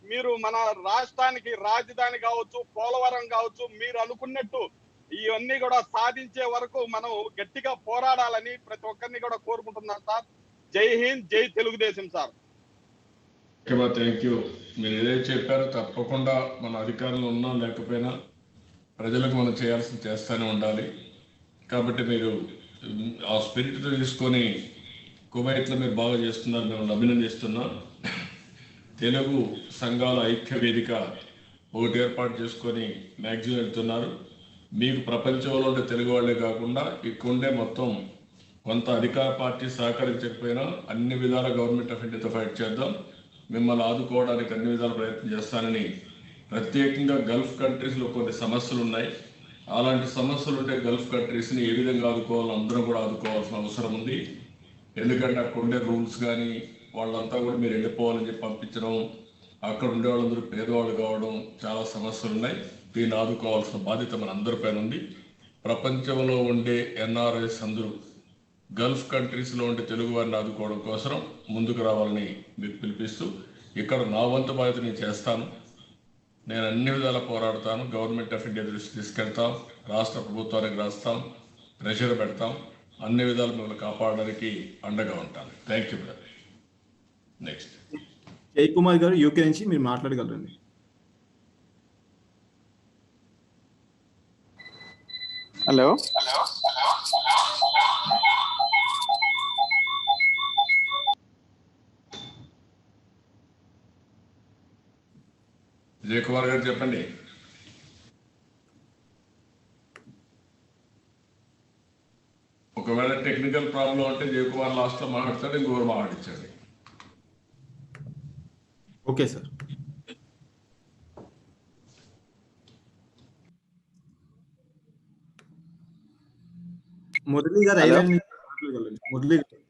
మీరు మన రాష్ట్రానికి రాజధాని కావచ్చు, పోలవరం కావచ్చు, మీరు అనుకున్నట్టు ఇవన్నీ కూడా సాధించే వరకు మనం గట్టిగా పోరాడాలని ప్రతి ఒక్కరిని కూడా కోరుకుంటున్నాం సార్. జై హింద్, జై తెలుగుదేశం సార్. Thank you. మీరు ఏదైతే చెప్పారో తప్పకుండా మన అధికారంలో ఉన్నా లేకపోయినా ప్రజలకు మనం చేయాల్సింది చేస్తూనే ఉండాలి. కాబట్టి మీరు ఆ స్పిరిట్ తీసుకొని కువైట్లో మీరు బాగా చేస్తున్నారు, మిమ్మల్ని అభినందిస్తున్నాం. తెలుగు సంఘాల ఐక్య వేదిక ఒకటి ఏర్పాటు చేసుకొని మ్యాగజైన్ వెళ్తున్నారు. మీకు ప్రపంచంలో ఉండే తెలుగు వాళ్ళే కాకుండా ఇక్కడ ఉండే మొత్తం కొంత అధికార పార్టీ సహకరించకపోయినా అన్ని విధాల గవర్నమెంట్ ఆఫ్ ఇండియాతో ఫైట్ చేద్దాం, మిమ్మల్ని ఆదుకోవడానికి అన్ని విధాల ప్రయత్నం చేస్తానని. ప్రత్యేకంగా గల్ఫ్ కంట్రీస్లో కొన్ని సమస్యలు ఉన్నాయి. అలాంటి సమస్యలు ఉంటే గల్ఫ్ కంట్రీస్ని ఏ విధంగా ఆదుకోవాలో అందరం కూడా ఆదుకోవాల్సిన అవసరం ఉంది. ఎందుకంటే అక్కడ ఉండే రూల్స్ కానీ వాళ్ళంతా కూడా మీరు వెళ్ళిపోవాలని చెప్పి పంపించడం, అక్కడ ఉండే వాళ్ళందరూ పేదవాళ్ళు కావడం, చాలా సమస్యలు ఉన్నాయి. దీన్ని ఆదుకోవాల్సిన బాధ్యత మన అందరిపైన ఉంది. ప్రపంచంలో ఉండే ఎన్ఆర్ఐస్ అందరూ గల్ఫ్ కంట్రీస్లో ఉండే తెలుగు వారిని ఆదుకోవడం కోసం ముందుకు రావాలని మీకు పిలిపిస్తూ, ఇక్కడ నా వంతు బాధ్యత నేను చేస్తాను. నేను అన్ని విధాలా పోరాడతాను. గవర్నమెంట్ ఆఫ్ ఇండియా దృష్టి తీసుకెళ్తాం, రాష్ట్ర ప్రభుత్వానికి రాస్తాం, ప్రెషర్ పెడతాం, అన్ని విధాలు మిమ్మల్ని కాపాడడానికి అండగా ఉంటాను. Thank you brother. నెక్స్ట్ జై కుమార్ గారు, యూకే నుంచి మీరు మాట్లాడగలరండి. హలో జయకుమార్ గారు చెప్పండి. ఒకవేళ టెక్నికల్ ప్రాబ్లం అంటే జయకుమార్ లాస్ట్ లో మాట్లాడతాడు, ఇంకొకరు మాట్లాడించండి. Okay sir. మురళి గారు ఐలాండ్ నుంచి మాట్లాడగలండి. మురళి గారు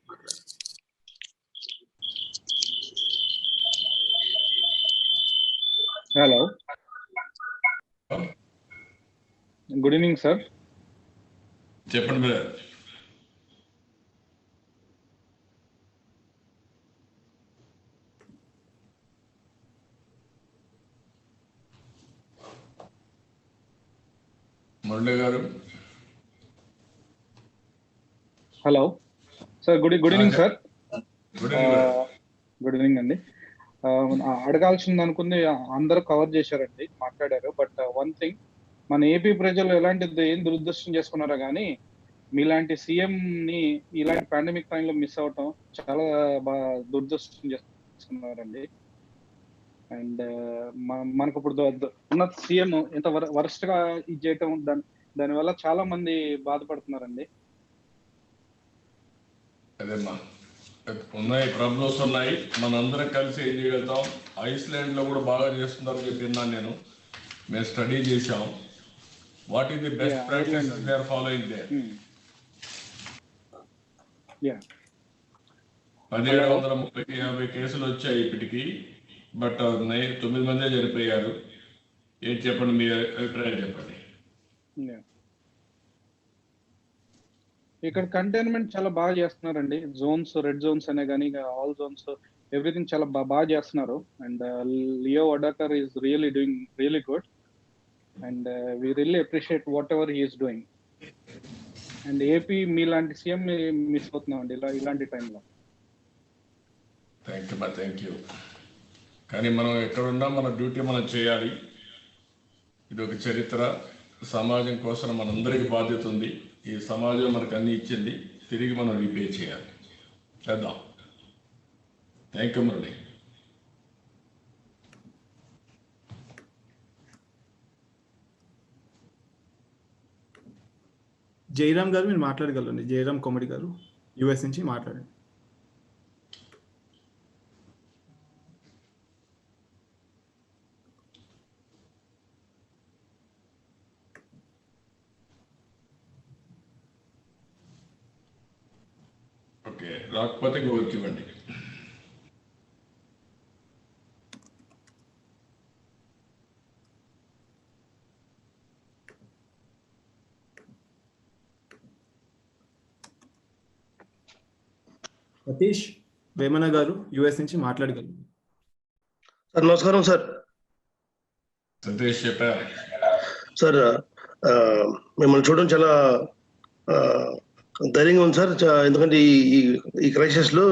హలో, గుడ్ ఈవినింగ్ సార్. చెప్పండి బ్రదర్. మురళి గారు. Hello sir, good evening sir. Good evening. Good evening అండి. అడగాల్సింది అనుకుంది అందరూ కవర్ చేశారండి, మాట్లాడారు. బట్ వన్ థింగ్, మన ఏపీ ప్రజలు ఎలాంటిది ఏం దురదృష్టం చేసుకున్నారో కానీ మీలాంటి సీఎం ని ఇలాంటి పాండమిక్ టైంలో మిస్ అవటం చాలా బాగా దురదృష్టం చేసుకున్నారండి. అండ్ మనకు ఇప్పుడు ఉన్న సీఎం ఇంత వరస్ట్ గా ఇది చేయటం, దానివల్ల చాలా మంది బాధపడుతున్నారండి. అదేమ్మా, ఉన్నాయి ప్రాబ్లమ్స్ ఉన్నాయి, మనందరం కలిసి ఏం చేయగలుగుతాం. ఐస్లాండ్ లో కూడా బాగా చేస్తున్నారని చెప్పి విన్నాను నేను. మేము స్టడీ చేసాం. What is the best practices they are following there. 1750 కేసులు వచ్చాయి ఇప్పటికి, బట్ 9 మందే చనిపోయారు. ఏంటి చెప్పండి, మీ అభిప్రాయం చెప్పండి. ఇక్కడ కంటైన్మెంట్ చాలా బాగా చేస్తున్నారండి. జోన్స్, రెడ్ జోన్స్ అనే కానీ ఆల్ జోన్స్, ఎవ్రీథింగ్ చాలా బాగా చేస్తున్నారు. And Leo Varadkar is really doing really good. And we really appreciate whatever he is doing. And AP మీలాంటి సీఎం మిస్ అవుతున్నామండి ఇలాంటి టైంలో. Thank you. కానీ మనం ఎక్కడున్నా మన డ్యూటీ మనం చేయాలి. ఇది ఒక చరిత్ర. సమాజం కోసం మనందరికీ బాధ్యత ఉంది. ఈ సమాజం మనకు అన్ని ఇచ్చింది, తిరిగి మనం రీపే చేయాలి. చేద్దాం. Thank you Murali. జయరామ్ గారు మీరు మాట్లాడగలండి. జయరామ్ కొమడి గారు యుఎస్ నుంచి మాట్లాడండి. ఓకే, రాకపోతే గోవర్కి ఇవ్వండి. సతీష్ వేమన గారు యుఎస్ నుంచి మాట్లాడగలరు. సార్ నమస్కారం సార్. సతీష్ చెప్పారు సార్. మిమ్మల్ని చూడడం చాలా ధైర్యంగా ఉంది సార్. ఎందుకంటే ఈ క్రైసిస్ లో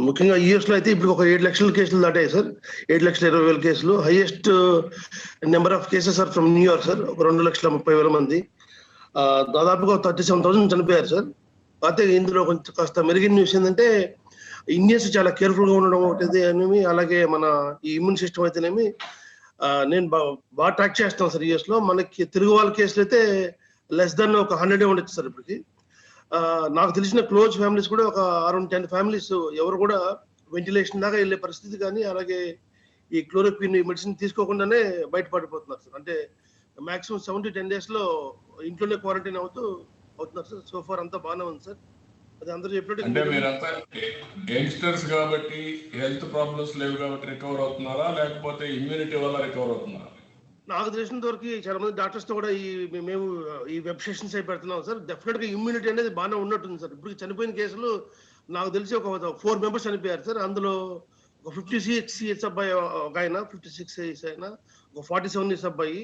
ముఖ్యంగా యూఎస్ లో అయితే ఇప్పుడు ఒక 7 లక్షల కేసులు దాటాయి సార్. 7,20,000 కేసులు. Highest number of cases sir from New York sir. ఒక 2,30,000 మంది, దాదాపుగా 37,000 చనిపోయారు సార్. అయితే ఇందులో కొంచెం కాస్త మెరుగైన న్యూస్ ఏంటంటే ఇండియన్స్ చాలా కేర్ఫుల్ గా ఉండడం ఒకటి అనేవి, అలాగే మన ఈ ఇమ్యూన్ సిస్టమ్ అయితేనేమి నేను బాగా ట్రాక్ చేస్తాను సార్. యూఎస్ లో మనకి తెలుగు వాళ్ళ కేసులు అయితే లెస్ దెన్ ఒక 100 ఉండొచ్చు సార్ ఇప్పటికి. నాకు తెలిసిన క్లోజ్ ఫ్యామిలీస్ కూడా ఒక అరౌండ్ 10 ఫ్యామిలీస్ ఎవరు కూడా వెంటిలేషన్ దాకా వెళ్ళే పరిస్థితి కానీ, అలాగే ఈ క్లోరోక్విన్ మెడిసిన్ తీసుకోకుండానే బయటపడిపోతున్నారు సార్. అంటే మాక్సిమం 7 to 10 days లో ఇంట్లోనే క్వారంటైన్ అవుతున్నారు సార్. సో ఫార్ అంతా బాగానే ఉంది సార్. అది అందరూ చెప్పినట్టు. అంటే మీరంతా యంగ్స్టర్స్ కాబట్టి హెల్త్ ప్రాబ్లమ్స్ లేవు కాబట్టి రికవర్ అవుతున్నారా, లేకపోతే ఇమ్యూనిటీ వల్ల రికవర్ అవుతున్నారా? నాకు తెలిసినంత వరకు చాలా మంది డాక్టర్స్ తో కూడా మేము ఈ వెబ్ సెషన్స్ అయి పెడుతున్నాం సార్. డెఫినెట్ గా ఇమ్యూనిటీ అనేది బాగానే ఉన్నట్టుంది సార్. ఇప్పుడు చనిపోయిన కేసులు నాకు తెలిసి ఒక 4 మెంబర్స్ చనిపోయారు సార్. అందులో ఒక 56 ఇయర్స్ అబ్బాయి ఒక ఆయన, 56 ఇయర్స్ ఆయన, ఒక 47 ఇయర్స్ అబ్బాయి,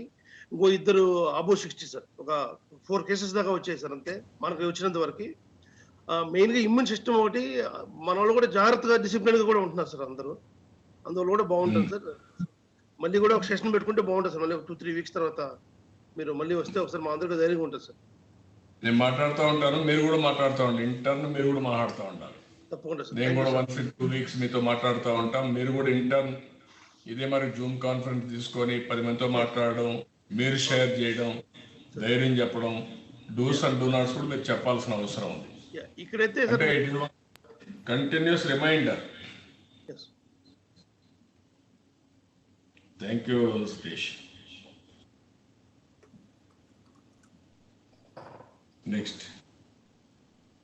ఇంకో 2 అబో 60 సార్. ఒక 4 కేసెస్ దాకా వచ్చాయి సార్. అంతే మనకు వచ్చినంత వరకు. మెయిన్ గా ఇమ్యూన్ సిస్టమ్ ఒకటి, మన వాళ్ళు కూడా జాగ్రత్తగా డిసిప్లిన్ గా కూడా ఉంటున్నారు సార్ అందరూ. అందువల్ల కూడా బాగుంటుంది సార్. మళ్ళీ కూడా ఒక సెషన్ పెట్టుకుంటే బాగుంటుంది సార్. మళ్ళీ 2-3 weeks తర్వాత మీరు మళ్ళీ వస్తే ఒకసారి మా అందరికీ ధైర్యంగా ఉంటుంది సార్. నేను మాట్లాడుతూ ఉంటాను, మీరు కూడా మాట్లాడుతూ ఉంటారు. ఇంటర్న్ మీరు కూడా మాట్లాడుతూ ఉంటారు. తప్పకుండా సార్. నేను కూడా 1 to 2 weeks మీతో మాట్లాడుతూ ఉంటాం. మీరు కూడా ఇంటర్న్ ఇదే మరి జూమ్ కాన్ఫరెన్స్ తీసుకొని 10 మందితో మాట్లాడడం, మీరు షేర్ చేయడం, ధైర్యం చెప్పడం, డూస్ అండ్ డూ నాట్స్ కూడా మీరు చెప్పాల్సిన అవసరం ఉంది. ఇక్కడైతే అంటే it is continuous reminder. Thank you Satish. Next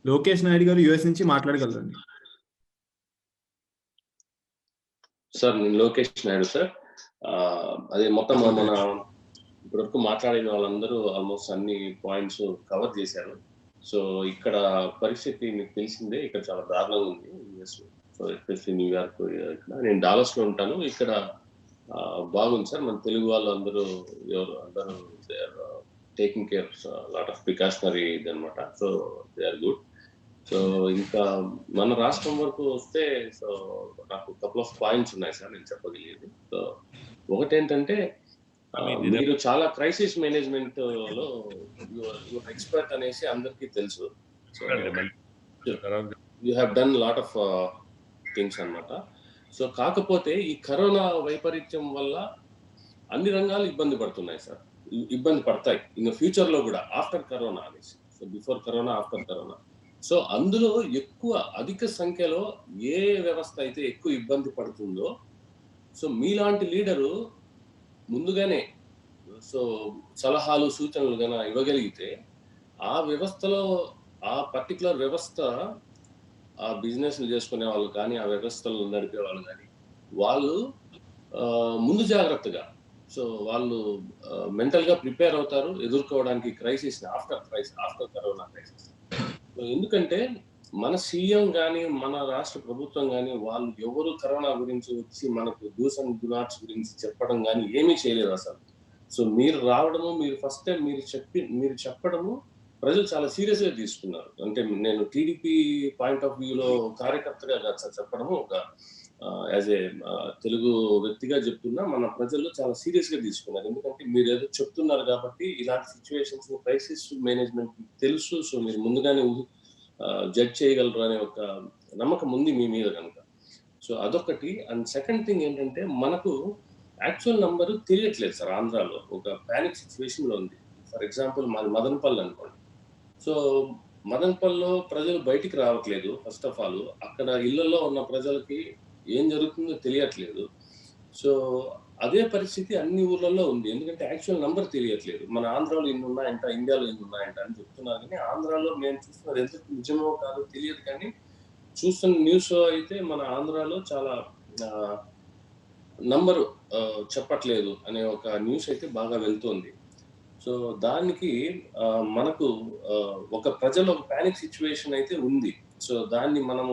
Lokesh Naidu garu US నుంచి మాట్లాడగలరండి. సార్ నేను లోకేష్ నాయుడు సార్. అదే మొత్తం మన ఇప్పటివరకు మాట్లాడిన వాళ్ళందరూ ఆల్మోస్ట్ అన్ని పాయింట్స్ కవర్ చేశారు. సో ఇక్కడ పరిస్థితి మీకు తెలిసిందే, ఇక్కడ చాలా దారుణంగా ఉంది యుఎస్. సో ఎస్పెషల్లీ న్యూయార్క్, ఇక్కడ నేను డాలస్ లో ఉంటాను. ఇక్కడ బాగుంది సార్. మన తెలుగు వాళ్ళు అందరూ అందరూ they are taking care lot of precautionary ఇది అనమాట. So they are good. So ఇంకా మన రాష్ట్రం వరకు వస్తే సో నాకు కపుల్ ఆఫ్ పాయింట్స్ ఉన్నాయి సార్ నేను చెప్పగలిగేది. సో ఒకటేంటంటే మీరు చాలా క్రైసిస్ మేనేజ్మెంట్ లో యువర్ ఎక్స్పర్ట్ అనేసి అందరికీ తెలుసు. So you have done lot of things అన్నమాట. సో కాకపోతే ఈ కరోనా వైపరీత్యం వల్ల అన్ని రంగాలు ఇబ్బంది పడుతున్నాయి సార్, ఇబ్బంది పడతాయి ఇంకా ఫ్యూచర్ లో కూడా ఆఫ్టర్ కరోనా అనేసి. So before corona, after corona. So అందులో ఎక్కువ అధిక సంఖ్యలో ఏ వ్యవస్థ అయితే ఎక్కువ ఇబ్బంది పడుతుందో, సో మీలాంటి లీడరు ముందుగానే సో సలహాలు సూచనలు కన్నా ఇవ్వగలిగితే ఆ వ్యవస్థలో ఆ పర్టికులర్ వ్యవస్థ ఆ బిజినెస్లు చేసుకునే వాళ్ళు కానీ ఆ వ్యవస్థలు నడిపే వాళ్ళు కానీ వాళ్ళు ముందు జాగ్రత్తగా సో వాళ్ళు మెంటల్గా ప్రిపేర్ అవుతారు ఎదుర్కోవడానికి క్రైసిస్, ఆఫ్టర్ కరోనా క్రైసిస్. ఎందుకంటే మన సీఎం కానీ మన రాష్ట్ర ప్రభుత్వం కానీ వాళ్ళు ఎవరు కరోనా గురించి వచ్చి మనకు డూస్ అండ్ డూ నాట్స్ గురించి చెప్పడం కానీ ఏమీ చేయలేదు అసలు. సో మీరు రావడము, మీరు ఫస్ట్ టైం మీరు చెప్పడము ప్రజలు చాలా సీరియస్ గా తీసుకున్నారు. అంటే నేను టీడీపీ పాయింట్ ఆఫ్ వ్యూలో కార్యకర్తగా చెప్పడము, ఒక యాజ్ ఏ తెలుగు వ్యక్తిగా చెప్తున్నా, మన ప్రజలు చాలా సీరియస్ గా తీసుకున్నారు. ఎందుకంటే మీరు ఏదో చెప్తున్నారు కాబట్టి ఇలాంటి సిచ్యువేషన్స్ క్రైసిస్ మేనేజ్మెంట్ తెలుసు. సో మీరు ముందుగానే జడ్జ్ చేయగలరు అనే ఒక నమ్మకం ఉంది మీ మీద కనుక. సో అదొకటి. అండ్ సెకండ్ థింగ్ ఏంటంటే మనకు యాక్చువల్ నంబర్ తెలియట్లేదు సార్. ఆంధ్రాలో ఒక ప్యానిక్ సిచ్యువేషన్ లో ఉంది. ఫర్ ఎగ్జాంపుల్ మాది మదనపల్లి అనుకోండి. సో మదనపల్లిలో ప్రజలు బయటికి రావట్లేదు. ఫస్ట్ ఆఫ్ ఆల్ అక్కడ ఇళ్లలో ఉన్న ప్రజలకి ఏం జరుగుతుందో తెలియట్లేదు. సో అదే పరిస్థితి అన్ని ఊర్లలో ఉంది. ఎందుకంటే యాక్చువల్ నంబర్ తెలియట్లేదు. మన ఆంధ్రాలో ఎన్ని ఉన్నాయంట, ఇండియాలో ఎన్ని ఉన్నాయంట అని చెప్తున్నారు. కానీ ఆంధ్రాలో మేము చూస్తున్నది ఎంత నిజమో కాదో తెలియదు. కానీ చూస్తున్న న్యూస్ అయితే మన ఆంధ్రాలో చాలా నంబరు చెప్పట్లేదు అనే ఒక న్యూస్ అయితే బాగా వెళ్తుంది. సో దానికి మనకు ఒక ప్రజలు ఒక ప్యానిక్ సిచ్యువేషన్ అయితే ఉంది. సో దాన్ని మనము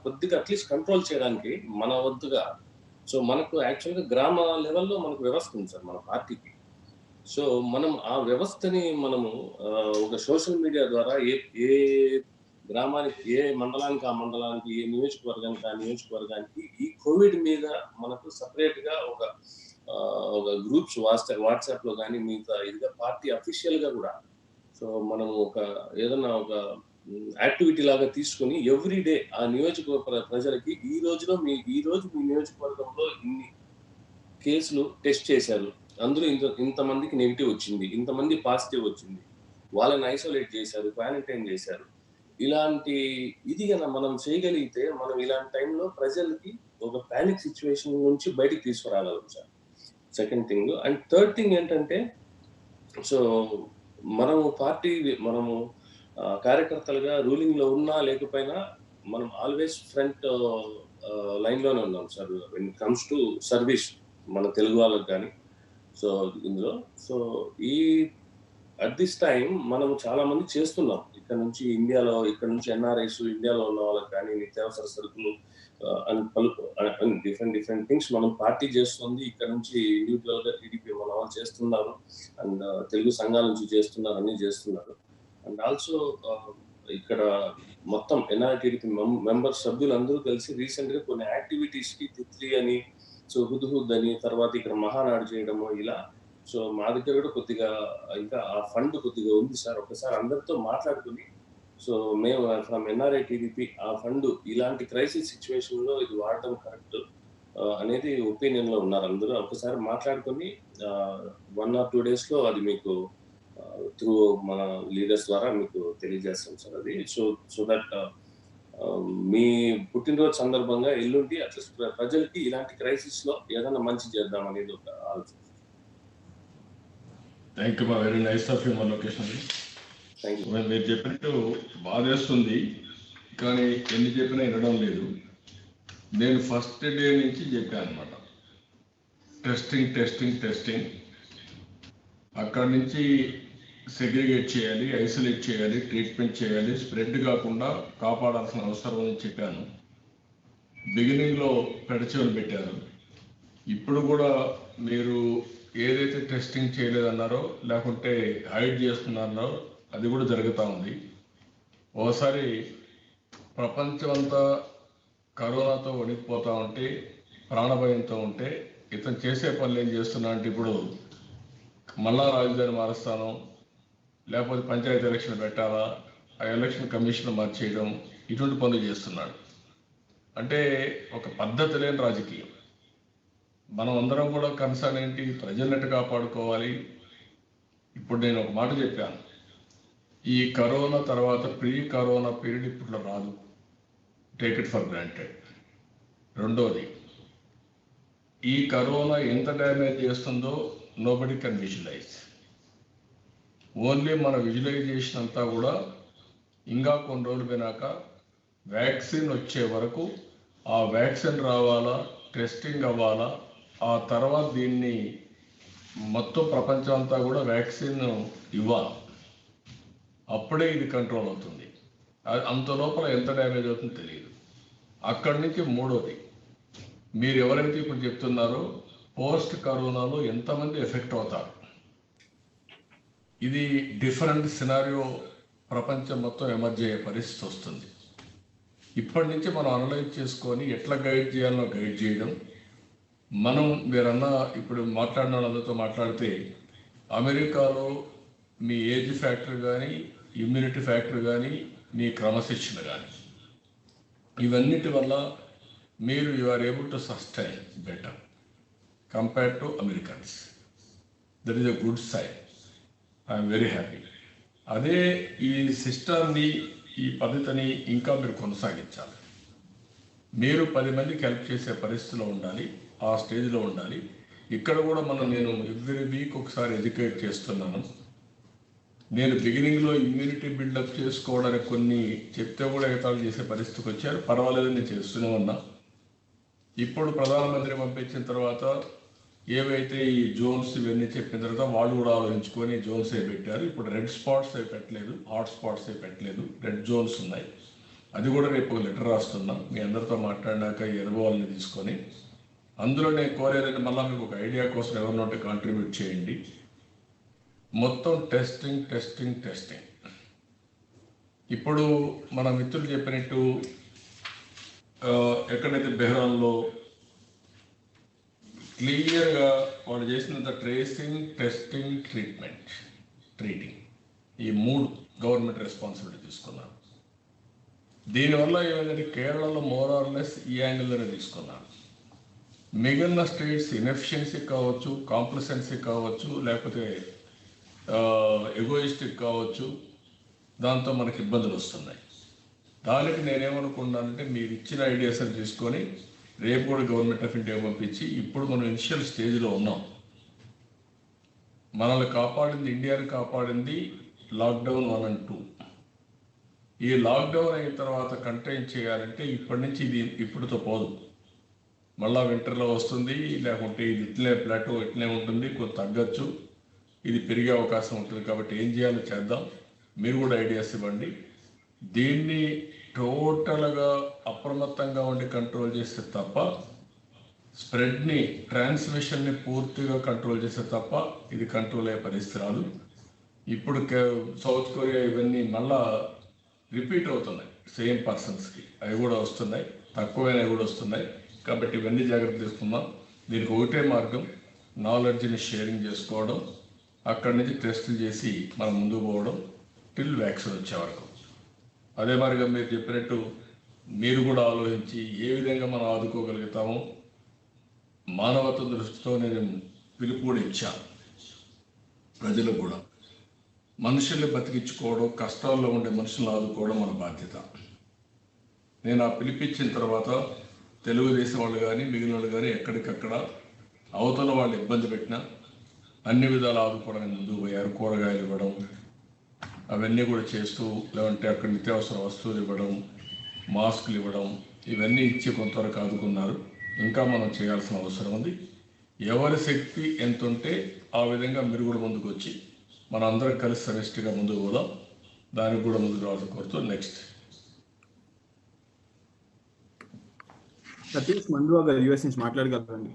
కొద్దిగా అట్లీస్ట్ కంట్రోల్ చేయడానికి మన వద్దుగా సో మనకు యాక్చువల్గా గ్రామ లెవెల్లో మనకు వ్యవస్థ ఉంది సార్ మన పార్టీకి. సో మనం ఆ వ్యవస్థని మనము ఒక సోషల్ మీడియా ద్వారా ఏ గ్రామానికి, ఏ మండలానికి ఆ మండలానికి, ఏ నియోజకవర్గానికి ఆ నియోజకవర్గానికి ఈ కోవిడ్ మీద మనకు సపరేట్ గా ఒక గ్రూప్స్ వాట్సాప్ లో కానీ మిగతా ఇదిగా పార్టీ అఫీషియల్ గా కూడా సో మనం ఏదన్నా ఒక యాక్టివిటీ లాగా తీసుకుని ఎవ్రీ డే ఆ నియోజకవర్గ ప్రజలకి ఈ రోజు మీ నియోజకవర్గంలో ఇన్ని కేసులు టెస్ట్ చేశారు, అందులో ఇంతమందికి నెగిటివ్ వచ్చింది, ఇంతమంది పాజిటివ్ వచ్చింది, వాళ్ళని ఐసోలేట్ చేశారు, క్వారంటైన్ చేశారు. ఇలాంటి ఇది కన్నా మనం చేయగలిగితే మనం ఇలాంటి టైంలో ప్రజలకి ఒక ప్యానిక్ సిచ్యువేషన్ నుంచి బయటికి తీసుకురాగలం sir. Second thing. And third thing ఏంటంటే సో మనము కార్యకర్తలుగా రూలింగ్ లో ఉన్నా లేకపోయినా మనం ఆల్వేస్ ఫ్రంట్ లైన్ లోనే ఉన్నాం sir when it comes to service మన తెలుగు వాళ్ళకి కానీ. సో ఇందులో సో అట్ దిస్ టైం మనం చాలా మంది చేస్తున్నాం. ఇక్కడ నుంచి ఎన్ఆర్ఐస్ ఇండియాలో ఉన్న వాళ్ళకి కానీ నిత్యావసర సరుకులు అండ్ డిఫరెంట్ థింగ్స్ మనం పార్టీ చేస్తుంది. ఇక్కడ నుంచి ఇండివిజువల్ గా టీడీపీ మన వాళ్ళు చేస్తున్నారు, అండ్ తెలుగు సంఘాల నుంచి చేస్తున్నారు, అన్ని చేస్తున్నారు. అండ్ ఆల్సో ఇక్కడ మొత్తం ఎన్ఆర్టీడీపీ మెంబర్స్ సభ్యులందరూ కలిసి రీసెంట్ గా కొన్ని యాక్టివిటీస్ కి తిత్లీ అని, సో హుద్హుద్ అని, తర్వాత ఇక్కడ మహానాడు చేయడము ఇలా. సో మా దగ్గర కూడా కొద్దిగా ఇంకా ఆ ఫండ్ కొద్దిగా ఉంది సార్. ఒకసారి అందరితో మాట్లాడుకుని సో మేము ఫ్రమ్ ఎన్ఆర్ఐ టీడీపీ ఆ ఫండ్ ఇలాంటి క్రైసిస్ సిచ్యువేషన్ లో ఇది వాడటం కరెక్ట్. అనేది ఒపీనియన్లో ఉన్నారు అందరూ. ఒకసారి మాట్లాడుకొని 1 or 2 daysలో అది మీకు త్రూ మన లీడర్స్ ద్వారా మీకు తెలియజేస్తాం సార్ అది. సో దట్ మీ పుట్టినరోజు సందర్భంగా ఎల్లుండి అట్లా ప్రజలకి ఇలాంటి క్రైసిస్లో ఏదైనా మంచి చేద్దాం అనేది ఒక ఆలోచన. థ్యాంక్ యూ మా, వెరీ నైస్ ఆఫ్ యూ మా లొకేషన్. Thank you. మీరు చెప్పినట్టు బాధేస్తుంది, కానీ ఎన్ని చెప్పినా వినడం లేదు. నేను ఫస్ట్ డే నుంచి చెప్పాను అనమాట, టెస్టింగ్ టెస్టింగ్ టెస్టింగ్. అక్కడి నుంచి సెగ్రిగేట్ చేయాలి, ఐసోలేట్ చేయాలి, ట్రీట్మెంట్ చేయాలి, స్ప్రెడ్ కాకుండా కాపాడాల్సిన అవసరం అని చెప్పాను. బిగినింగ్లో పెడచెవులు పెట్టారు. ఇప్పుడు కూడా మీరు ఏదైతే టెస్టింగ్ చేయలేదన్నారో లేకుంటే హైడ్ చేస్తున్నారో అది కూడా జరుగుతూ ఉంది. ఓసారి ప్రపంచం అంతా కరోనాతో వణికిపోతూ ఉంటే, ప్రాణభయంతో ఉంటే, ఇతను చేసే పనులు ఏం చేస్తున్నా అంటే ఇప్పుడు మళ్ళా రాజధాని మారుస్తాను, లేకపోతే పంచాయతీ ఎలక్షన్ పెట్టాలా, ఆ ఎలక్షన్ కమిషన్ మార్చేయడం, ఇటువంటి పనులు చేస్తున్నాడు. అంటే ఒక పద్ధతి లేని రాజకీయం. మనం అందరం కూడా కన్సర్న్ ఏంటి, ప్రజలనట్టు కాపాడుకోవాలి. ఇప్పుడు నేను ఒక మాట చెప్పాను, ఈ కరోనా తర్వాత ప్రీ కరోనా పీరియడ్ ఇప్పుడు రాదు, టేక్ ఇట్ ఫర్ గ్రాంటెడ్. రెండోది, ఈ కరోనా ఎంత డ్యామేజ్ చేస్తుందో నోబడి కెన్ విజువలైజ్. ఓన్లీ మన విజువలైజేషన్ అంతా కూడా ఇంకా కొన్ని రోజులు పోయినాక వ్యాక్సిన్ వచ్చే వరకు, ఆ వ్యాక్సిన్ రావాలా, టెస్టింగ్ అవ్వాలా, ఆ తర్వాత దీన్ని మొత్తం ప్రపంచం అంతా కూడా వ్యాక్సిన్ ఇవ్వాలి, అప్పుడే ఇది కంట్రోల్ అవుతుంది. అంత లోపల ఎంత డ్యామేజ్ అవుతుందో తెలియదు. అక్కడి నుంచి మూడోది, మీరు ఎవరైతే ఇప్పుడు చెప్తున్నారో పోస్ట్ కరోనాలో ఎంతమంది ఎఫెక్ట్ అవుతారు, ఇది డిఫరెంట్ సినారియో. ప్రపంచం మొత్తం ఎమర్జ్ అయ్యే పరిస్థితి వస్తుంది. ఇప్పటి నుంచి మనం అనలైజ్ చేసుకొని ఎట్లా గైడ్ చేయాలో గైడ్ చేయడం. మనం మీరన్నా ఇప్పుడు మాట్లాడిన వాళ్ళతో మాట్లాడితే అమెరికాలో మీ ఏజ్ ఫ్యాక్టర్ కానీ, ఇమ్యూనిటీ ఫ్యాక్టర్ కానీ, మీ క్రమశిక్షణ కానీ, ఇవన్నిటి వల్ల మీరు you are able to sustain better compared to Americans. That is a good sign. I'm very happy. అదే ఈ సిస్టమ్ని, ఈ పద్ధతిని ఇంకా మీరు కొనసాగించాలి. మీరు 10 మందికి హెల్ప్ చేసే పరిస్థితిలో ఉండాలి, ఆ స్టేజ్లో ఉండాలి. ఇక్కడ కూడా నేను ఎవ్రీ వీక్ ఒకసారి ఎడ్యుకేట్ చేస్తున్నాను. నేను బిగినింగ్లో ఇమ్యూనిటీ బిల్డప్ చేసుకోవడానికి కొన్ని చెప్తే కూడా ఎగతాళి చేసే పరిస్థితికి వచ్చారు. పర్వాలేదు, నేను చేస్తూనే ఉన్నా. ఇప్పుడు ప్రధానమంత్రి పంపించిన తర్వాత ఏవైతే ఈ జోన్స్ ఇవన్నీ చెప్పిన తర్వాత వాళ్ళు కూడా ఆలోచించుకొని జోన్స్ అవి పెట్టారు. ఇప్పుడు రెడ్ స్పాట్స్ అవి పెట్టలేదు, హాట్ స్పాట్స్ అవి పెట్టలేదు, రెడ్ జోన్స్ ఉన్నాయి. అది కూడా రేపు ఒక లెటర్ రాస్తున్నా. మీ అందరితో మాట్లాడినాక ఈ అనుభవాలని తీసుకొని అందులో నేను కోరేదంటే, మళ్ళీ మీకు ఒక ఐడియా కోసం ఎవరినో ఉంటే కాంట్రిబ్యూట్ చేయండి. మొత్తం టెస్టింగ్ టెస్టింగ్ టెస్టింగ్. ఇప్పుడు మన మిత్రులు చెప్పినట్టు ఎక్కడైతే బెహ్రాన్లో క్లియర్గా వాళ్ళు చేసినంత ట్రేసింగ్, టెస్టింగ్, ట్రీటింగ్, ఈ 3 గవర్నమెంట్ రెస్పాన్సిబిలిటీ తీసుకున్నారు. దీనివల్ల ఏమైందంటే కేరళలో మోర్ ఆర్ లెస్ ఈ యాంగిల్లోనే తీసుకున్నారు. మిగిలిన స్టేట్స్ ఇన్ఎఫిషియన్సీ కావచ్చు, కాంప్లసెన్సీ కావచ్చు, లేకపోతే ఎగోయిస్టిక్ కావచ్చు, దాంతో మనకి ఇబ్బందులు వస్తున్నాయి. దానికి నేనేమనుకున్నానంటే, మీరు ఇచ్చిన ఐడియాస్ అని తీసుకొని రేపు కూడా గవర్నమెంట్ ఆఫ్ ఇండియా పంపించి, ఇప్పుడు మనం ఇనిషియల్ స్టేజ్లో ఉన్నాం. మనల్ని కాపాడింది, ఇండియాని కాపాడింది లాక్డౌన్ 1 and 2. ఈ లాక్డౌన్ అయిన తర్వాత కంటైన్ చేయాలంటే ఇప్పటి నుంచి ఇది ఇప్పుడుతో పోదు, మళ్ళా వింటర్లో వస్తుంది, లేకుంటే ఇది ఇట్లే ప్లాటో ఇట్లే ఉంటుంది, కొంత తగ్గచ్చు, ఇది పెరిగే అవకాశం ఉంటుంది. కాబట్టి ఏం చేయాలో చేద్దాం. మీరు కూడా ఐడియాస్ ఇవ్వండి. దీన్ని టోటల్గా అప్రమత్తంగా ఉండి కంట్రోల్ చేస్తే తప్ప, స్ప్రెడ్ని, ట్రాన్స్మిషన్ని పూర్తిగా కంట్రోల్ చేస్తే తప్ప ఇది కంట్రోల్ అయ్యే పరిస్థితి రాదు. ఇప్పుడు సౌత్ కొరియా ఇవన్నీ మళ్ళా రిపీట్ అవుతున్నాయి సేమ్ పర్సన్స్కి, అవి కూడా వస్తున్నాయి, తక్కువైనవి కూడా వస్తున్నాయి. కాబట్టి ఇవన్నీ జాగ్రత్త తీసుకుందాం. దీనికి ఒకటే మార్గం, నాలెడ్జ్ని షేరింగ్ చేసుకోవడం, అక్కడి నుంచి టెస్టులు చేసి మనం ముందుకు పోవడం టిల్ వ్యాక్సిన్ వచ్చే వరకు. అదే మాదిరిగా మీరు చెప్పినట్టు మీరు కూడా ఆలోచించి ఏ విధంగా మనం ఆదుకోగలుగుతామో మానవత దృష్టితో నేను పిలుపు కూడా ఇచ్చాను ప్రజలకు కూడా. మనుషుల్ని బతికించుకోవడం, కష్టాల్లో ఉండే మనుషులను ఆదుకోవడం మన బాధ్యత. నేను ఆ పిలిపించిన తర్వాత తెలుగుదేశం వాళ్ళు కానీ మిగిలిన వాళ్ళు కానీ ఎక్కడికక్కడ అవతల వాళ్ళు ఇబ్బంది పెట్టినా అన్ని విధాలు ఆదుకోవడానికి ముందుకు పోయారు. కూరగాయలు ఇవ్వడం అవన్నీ కూడా చేస్తూ, లేదంటే అక్కడ నిత్యావసర వస్తువులు ఇవ్వడం, మాస్కులు ఇవ్వడం, ఇవన్నీ ఇచ్చి కొంతవరకు ఆదుకున్నారు. ఇంకా మనం చేయాల్సిన అవసరం ఉంది. ఎవరి శక్తి ఎంత ఉంటే ఆ విధంగా మీరు కూడా ముందుకు వచ్చి మనం అందరం కలిసి సమిష్టిగా ముందుకు పోదాం. దానికి కూడా ముందుకు రావాలని కోరుతూ నెక్స్ట్ సతీష్ మండువా గారు యూఎస్ నుంచి మాట్లాడగలరండి.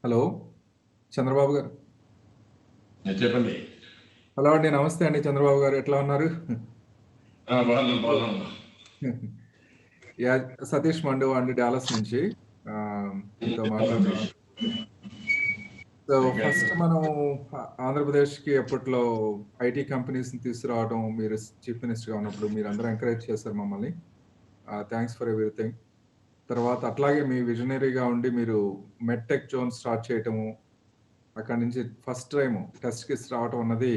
హలో చంద్రబాబు గారు. చెప్పండి. హలో అండి, నమస్తే అండి చంద్రబాబు గారు, ఎట్లా ఉన్నారు? సతీష్ మండువా అండి, డాలస్ నుంచి మీతో మాట్లాడుతున్నాం. సో ఫస్ట్ మనం ఆంధ్రప్రదేశ్కి అప్పట్లో ఐటీ కంపెనీస్ని తీసుకురావడం, మీరు చీఫ్ మినిస్టర్గా ఉన్నప్పుడు మీరు అందరూ ఎంకరేజ్ చేశారు మమ్మల్ని. Thanks for everything. తర్వాత అట్లాగే మీ విజనరీగా ఉండి మీరు మెడ్టెక్ జోన్ స్టార్ట్ చేయటము, అక్కడి నుంచి ఫస్ట్ టైం టెస్ట్ కిట్స్ రావటం అన్నది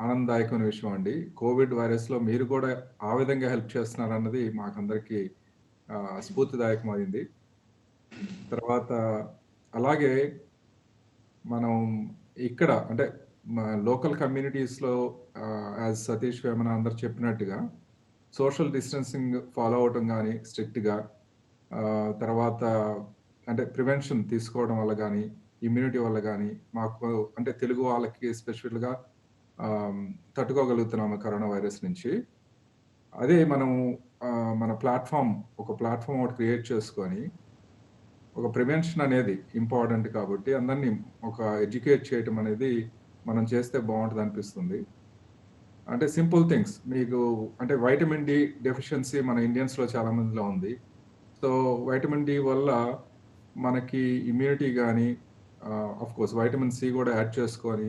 ఆనందదాయకమైన విషయం అండి. కోవిడ్ వైరస్లో మీరు కూడా ఆ విధంగా హెల్ప్ చేస్తున్నారు అన్నది మాకందరికీ స్ఫూర్తిదాయకమైంది. తర్వాత అలాగే మనం ఇక్కడ అంటే లోకల్ కమ్యూనిటీస్లో యాజ్ సతీష్ వేమన అందరు చెప్పినట్టుగా సోషల్ డిస్టెన్సింగ్ ఫాలో అవటం కానీ స్ట్రిక్ట్గా, తర్వాత అంటే ప్రివెన్షన్ తీసుకోవడం వల్ల కానీ ఇమ్యూనిటీ వల్ల కానీ మాకు అంటే తెలుగు వాళ్ళకి స్పెషల్గా తట్టుకోగలుగుతున్నాము కరోనా వైరస్ నుంచి. అదే మనం మన ఒక ప్లాట్ఫామ్ ఒకటి క్రియేట్ చేసుకొని ఒక ప్రివెన్షన్ అనేది ఇంపార్టెంట్ కాబట్టి అందరినీ ఒక ఎడ్యుకేట్ చేయటం అనేది మనం చేస్తే బాగుంటుంది అనిపిస్తుంది. అంటే సింపుల్ థింగ్స్ మీకు అంటే వైటమిన్ డి డెఫిషియన్సీ మన ఇండియన్స్లో చాలా మందిలో ఉంది. సో వైటమిన్ డి వల్ల మనకి ఇమ్యూనిటీ కానీ ఆఫ్ కోర్స్ వైటమిన్ సి కూడా యాడ్ చేసుకొని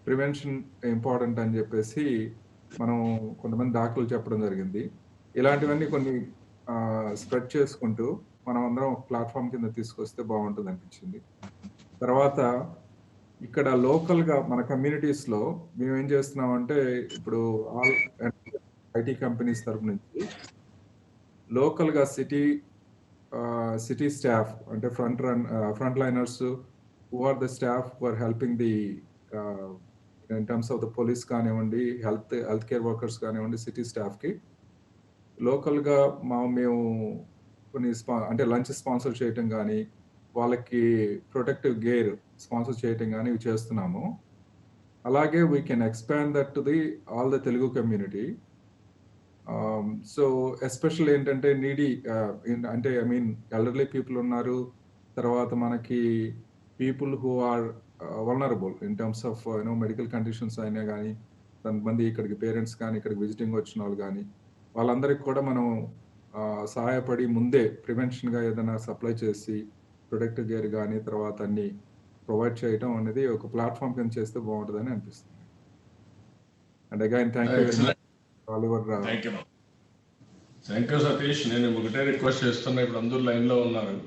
ప్రివెన్షన్ ఇంపార్టెంట్ అని చెప్పేసి మనం కొంతమంది డాక్టర్లు చెప్పడం జరిగింది. ఇలాంటివన్నీ కొన్ని స్ప్రెడ్ చేసుకుంటూ మనం అందరం ఒక ప్లాట్ఫామ్ కింద తీసుకొస్తే బాగుంటుంది అనిపించింది. తర్వాత ఇక్కడ లోకల్గా మన కమ్యూనిటీస్లో మేము ఏం చేస్తున్నామంటే ఇప్పుడు ఆల్ ఐటీ కంపెనీస్ తరపు నుంచి లోకల్గా సిటీ స్టాఫ్ అంటే front liners who are the staff who are helping the in terms of the police కానివ్వండి, హెల్త్ కేర్ వర్కర్స్ కానివ్వండి, సిటీ స్టాఫ్కి లోకల్గా మేము కొన్ని అంటే లంచ్ స్పాన్సర్ చేయటం కానీ, వాళ్ళకి ప్రొటెక్టివ్ గేర్ స్పాన్సర్ చేయటం కానీ ఇవి చేస్తున్నాము. అలాగే we can expand that to all the Telugu community. So special ఏంటంటే నీడీ అంటే ఐ మీన్ ఎల్డర్లీ పీపుల్ ఉన్నారు. తర్వాత మనకి people who are vulnerable in terms of medical conditions అయినా కానీ, కొంతమంది ఇక్కడికి పేరెంట్స్ కానీ ఇక్కడికి విజిటింగ్ వచ్చిన వాళ్ళు కానీ వాళ్ళందరికీ కూడా మనం సహాయపడి ముందే ప్రివెన్షన్గా ఏదైనా సప్లై చేసి ప్రొటెక్టివ్ గేర్ కానీ తర్వాత అన్ని ప్రొవైడ్ చేయడం అనేది ఒక ప్లాట్ఫామ్ కింద చేస్తే బాగుంటుందని అనిపిస్తుంది. And again thank you very much all your. Thank you Satish. నేను ఒకటే రిక్వెస్ట్ చేస్తున్నా, ఇప్పుడు అందరూ లైన్లో ఉన్నారు.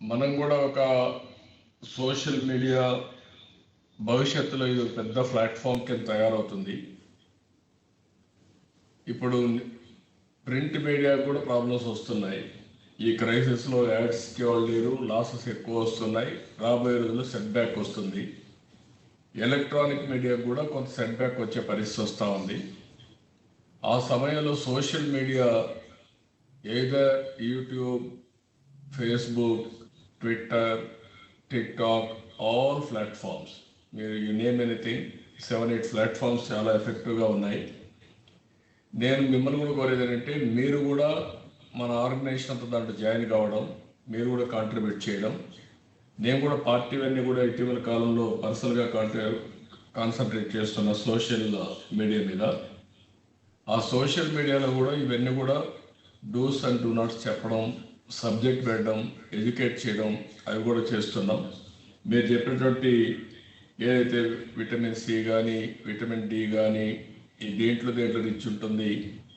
మనం కూడా ఒక సోషల్ మీడియా భవిష్యత్తులో ఇది పెద్ద ప్లాట్ఫామ్ కింద తయారవుతుంది. ఇప్పుడు ప్రింట్ మీడియా కూడా ప్రాబ్లమ్స్ వస్తున్నాయి. ఈ క్రైసిస్లో యాడ్స్కి వాళ్ళు లేరు, లాసెస్ ఎక్కువ వస్తున్నాయి. రాబోయే రోజుల్లో సెట్ బ్యాక్ వస్తుంది. ఎలక్ట్రానిక్ మీడియా కూడా కొంత సెట్ బ్యాక్ వచ్చే పరిస్థితి వస్తూ ఉంది. ఆ సమయంలో social media either YouTube, Facebook, Twitter, TikTok, all platforms, మీరు యు నేమ్ ఎనీథింగ్, 7-8 ప్లాట్ఫామ్స్ చాలా ఎఫెక్టివ్గా ఉన్నాయి. నేను మిమ్మల్ని కూడా కోరేది ఏంటంటే మీరు కూడా మన ఆర్గనైజేషన్ అంతా దాంట్లో జాయిన్ కావడం, మీరు కూడా కాంట్రిబ్యూట్ చేయడం. నేను కూడా పార్టీవన్నీ కూడా ఇటీవల కాలంలో పర్సనల్గా కాన్సన్ట్రేట్ చేస్తున్న సోషల్ మీడియా మీద. ఆ సోషల్ మీడియాలో కూడా ఇవన్నీ కూడా డూస్ అండ్ డూ నాట్స్ చెప్పడం, సబ్జెక్ట్ పెట్టడం, ఎడ్యుకేట్ చేయడం అవి కూడా చేస్తున్నాం. మీరు చెప్పినటువంటి ఏదైతే విటమిన్ సి కానీ విటమిన్ డి కానీ ఈ దేంట్లో రిచ్ ఉంటుంది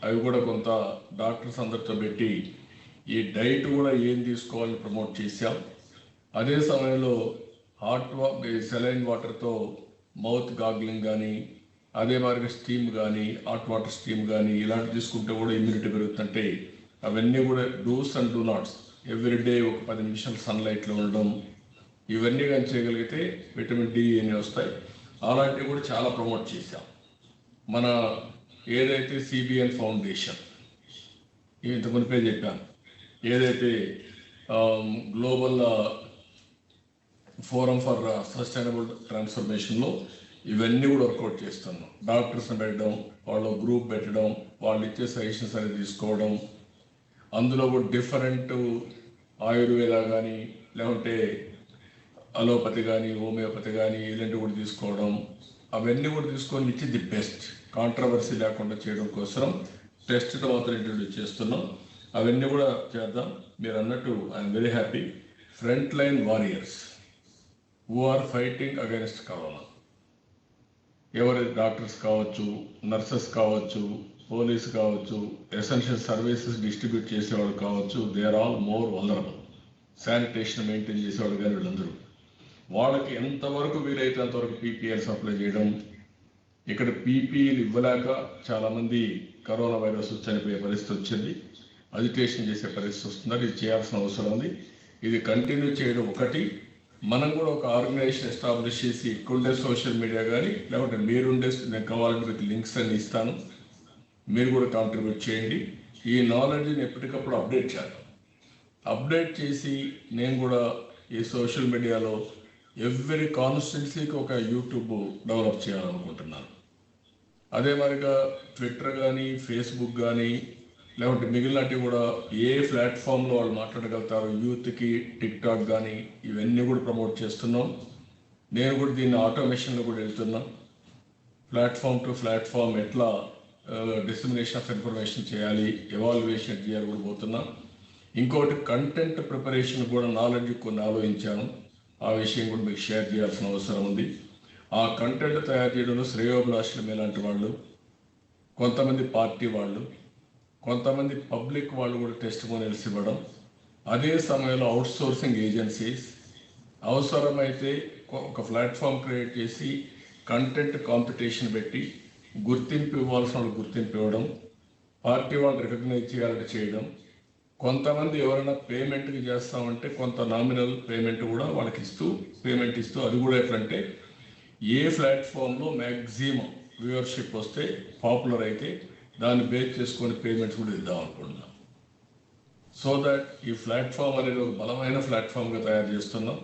అవి కూడా కొంత డాక్టర్స్ అందరితో పెట్టి ఈ డైట్ కూడా ఏం తీసుకోవాలని ప్రమోట్ చేశాం. అదే సమయంలో సెలైన్ వాటర్తో మౌత్ గాగ్లింగ్ కానీ అదే మాదిరిగా స్టీమ్ కానీ హాట్ వాటర్ స్టీమ్ కానీ ఇలాంటి తీసుకుంటే కూడా ఇమ్యూనిటీ పెరుగుతుంటే అవన్నీ కూడా dos and do nots. Everyday ఒక 10 నిమిషాలు సన్లైట్లో ఉండడం ఇవన్నీ కానీ చేయగలిగితే విటమిన్ డి అని వస్తాయి. అలాంటివి కూడా చాలా ప్రమోట్ చేశాం. మన ఏదైతే సిబిఎన్ ఫౌండేషన్ ఇంత మునిపే చెప్పాను, ఏదైతే గ్లోబల్ ఫోరం ఫర్ సస్టైనబుల్ ట్రాన్స్ఫర్మేషన్లో ఇవన్నీ కూడా వర్కౌట్ చేస్తున్నాం. డాక్టర్స్ని పెట్టడం, వాళ్ళ గ్రూప్ పెట్టడం, వాళ్ళు ఇచ్చే సజెషన్స్ అనేది తీసుకోవడం, అందులో కూడా డిఫరెంట్ ఆయుర్వేద కానీ లేకుంటే అలోపతి కానీ హోమియోపతి కానీ ఇలాంటివి కూడా తీసుకోవడం, అవన్నీ కూడా తీసుకొని ఇచ్చి ది బెస్ట్ కాంట్రవర్సీ లేకుండా చేయడం కోసం టెస్ట్ మాత్రం ఇంట్రడ్యూస్ చేస్తున్నాం. అవన్నీ కూడా చేద్దాం. మీరు అన్నట్టు I'm very happy. Front line warriors who are fighting against corona, ఎవరి డాక్టర్స్ కావచ్చు, నర్సెస్ కావచ్చు, పోలీస్ కావచ్చు, ఎసెన్షియల్ సర్వీసెస్ డిస్ట్రిబ్యూట్ చేసేవాళ్ళు కావచ్చు, they are all more vulnerable. Sanitation maintain చేసేవాళ్ళు కానీ వీళ్ళందరూ వాళ్ళకి ఎంతవరకు వీలైతే అంతవరకు పీపీఎల్ సప్లై చేయడం. ఇక్కడ పీపీఎల్ ఇవ్వలేక చాలామంది కరోనా వైరస్ చనిపోయే పరిస్థితి వచ్చింది, అజిటేషన్ చేసే పరిస్థితి వస్తున్నారు. ఇది చేయాల్సిన అవసరం ఉంది. ఇది కంటిన్యూ చేయడం ఒకటి. మనం కూడా ఒక ఆర్గనైజేషన్ ఎస్టాబ్లిష్ చేసి ఇక్కడుండే సోషల్ మీడియా కానీ లేకపోతే మీరుండే, నేను కావాలంటే మీకు లింక్స్ అన్ని ఇస్తాను, మీరు కూడా కాంట్రిబ్యూట్ చేయండి. ఈ నాలెడ్జ్ని ఎప్పటికప్పుడు అప్డేట్ చేద్దాం. అప్డేట్ చేసి నేను కూడా ఈ సోషల్ మీడియాలో ఎవ్రీ కాన్స్టిట్యున్సీకి ఒక యూట్యూబ్ డెవలప్ చేయాలనుకుంటున్నాను. అదే మరిగా ట్విట్టర్ కానీ ఫేస్బుక్ కానీ లేకుంటే మిగిలినవి కూడా ఏ ప్లాట్ఫామ్లో వాళ్ళు మాట్లాడగలుగుతారు, యూత్కి టిక్ టాక్ కానీ ఇవన్నీ కూడా ప్రమోట్ చేస్తున్నాం. నేను కూడా దీన్ని ఆటోమేషన్లో కూడా వెళ్తున్నాం. ప్లాట్ఫామ్ టు ప్లాట్ఫామ్ ఎట్లా డిస్ట్రిబ్యూషన్ ఆఫ్ ఇన్ఫర్మేషన్ చేయాలి, ఎవాల్యుయేషన్ చేయాలి కూడా పోతున్నాం. ఇంకోటి కంటెంట్ ప్రిపరేషన్ కూడా నాలెడ్జ్ కొన్ని ఆలోచించాను. ఆ విషయం కూడా మీకు షేర్ చేయాల్సిన అవసరం ఉంది. ఆ కంటెంట్ తయారు చేయడంలో శ్రేయోభిలాషులు మీలాంటి వాళ్ళు, కొంతమంది పార్టీ వాళ్ళు, కొంతమంది పబ్లిక్ వాళ్ళు కూడా టెస్టిమోనియల్స్ ఇవ్వడం. అదే సమయంలో అవుట్సోర్సింగ్ ఏజెన్సీస్ అవసరమైతే ఒక ప్లాట్ఫామ్ క్రియేట్ చేసి కంటెంట్ కాంపిటీషన్ పెట్టి గుర్తింపు ఇవ్వాల్సిన వాళ్ళు గుర్తింపు ఇవ్వడం, పార్టీ వాళ్ళు రికగ్నైజ్ చేయాలంటే చేయడం. కొంతమంది ఎవరైనా పేమెంట్కి చేస్తామంటే కొంత నామినల్ పేమెంట్ కూడా వాళ్ళకి పేమెంట్ ఇస్తూ అది కూడా ఎట్లంటే ఏ ప్లాట్ఫామ్లో మ్యాక్సిమం వ్యూవర్షిప్ వస్తే పాపులర్ అయితే దాన్ని బేస్ చేసుకొని పేమెంట్స్ కూడా ఇద్దాం అనుకుంటున్నాం. సో దట్ ఈ ప్లాట్ఫామ్ అనేది ఒక బలమైన ప్లాట్ఫామ్గా తయారు చేస్తున్నాం.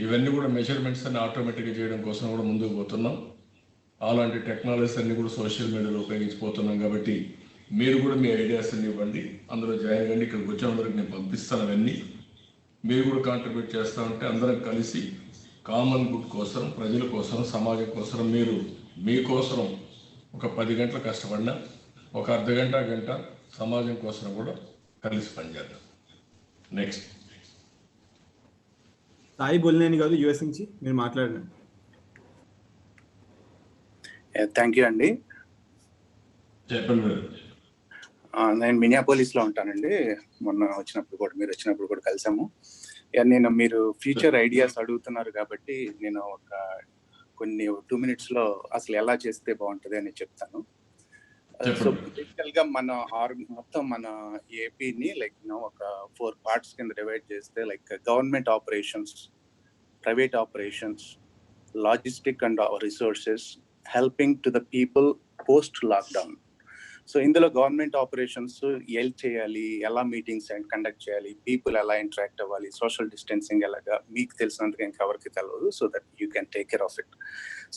ఇవన్నీ కూడా మెజర్మెంట్స్ అన్ని ఆటోమేటిక్గా చేయడం కోసం కూడా ముందుకు పోతున్నాం. అలాంటి టెక్నాలజీస్ అన్ని కూడా సోషల్ మీడియాలో ఉపయోగించిపోతున్నాం. కాబట్టి మీరు కూడా మీ ఐడియాస్ అన్ని ఇవ్వండి, అందులో జాయిన్ కండి. ఇక్కడికి వచ్చే అందరికి నేను పంపిస్తాను. అవన్నీ మీరు కూడా కాంట్రిబ్యూట్ చేస్తూ ఉంటే అందరం కలిసి కామన్ గుడ్ కోసం, ప్రజల కోసం, సమాజం కోసం, మీరు మీకోసం ఒక 10 గంటలు కష్టపడినా ఒక అర్ధగంట గంట సమాజం కోసం కూడా కలిసి పనిచేద్దాం. నెక్స్ట్ సాయి బొల్లేని గారు యుఎస్ నుంచి మీరు మాట్లాడండి. థ్యాంక్ యూ అండి. చెప్పండి. నేను మినియాపోలిస్ లో ఉంటానండి. మొన్న వచ్చినప్పుడు కూడా మీరు వచ్చినప్పుడు కూడా కలిసాము. నేను మీరు ఫ్యూచర్ ఐడియాస్ అడుగుతున్నారు కాబట్టి నేను కొన్ని 2 minutes లో అసలు ఎలా చేస్తే బాగుంటుంది అని చెప్తాను. సో బేసికల్ గా మన మొత్తం మన ఏపీని లైక్ ఒక 4 parts కింద డివైడ్ చేస్తే like government operations, private operations, logistic and resources, helping to the people post lockdown. So ఇందులో గవర్నమెంట్ ఆపరేషన్స్ ఎలా చేయాలి, ఎలా మీటింగ్స్ కండక్ట్ చేయాలి, పీపుల్ ఎలా ఇంటరాక్ట్ అవ్వాలి, సోషల్ డిస్టెన్సింగ్ ఎలాగా మీకు తెలిసినందుకు ఇంకెవరికి తెలియదు. So that you can take care of it.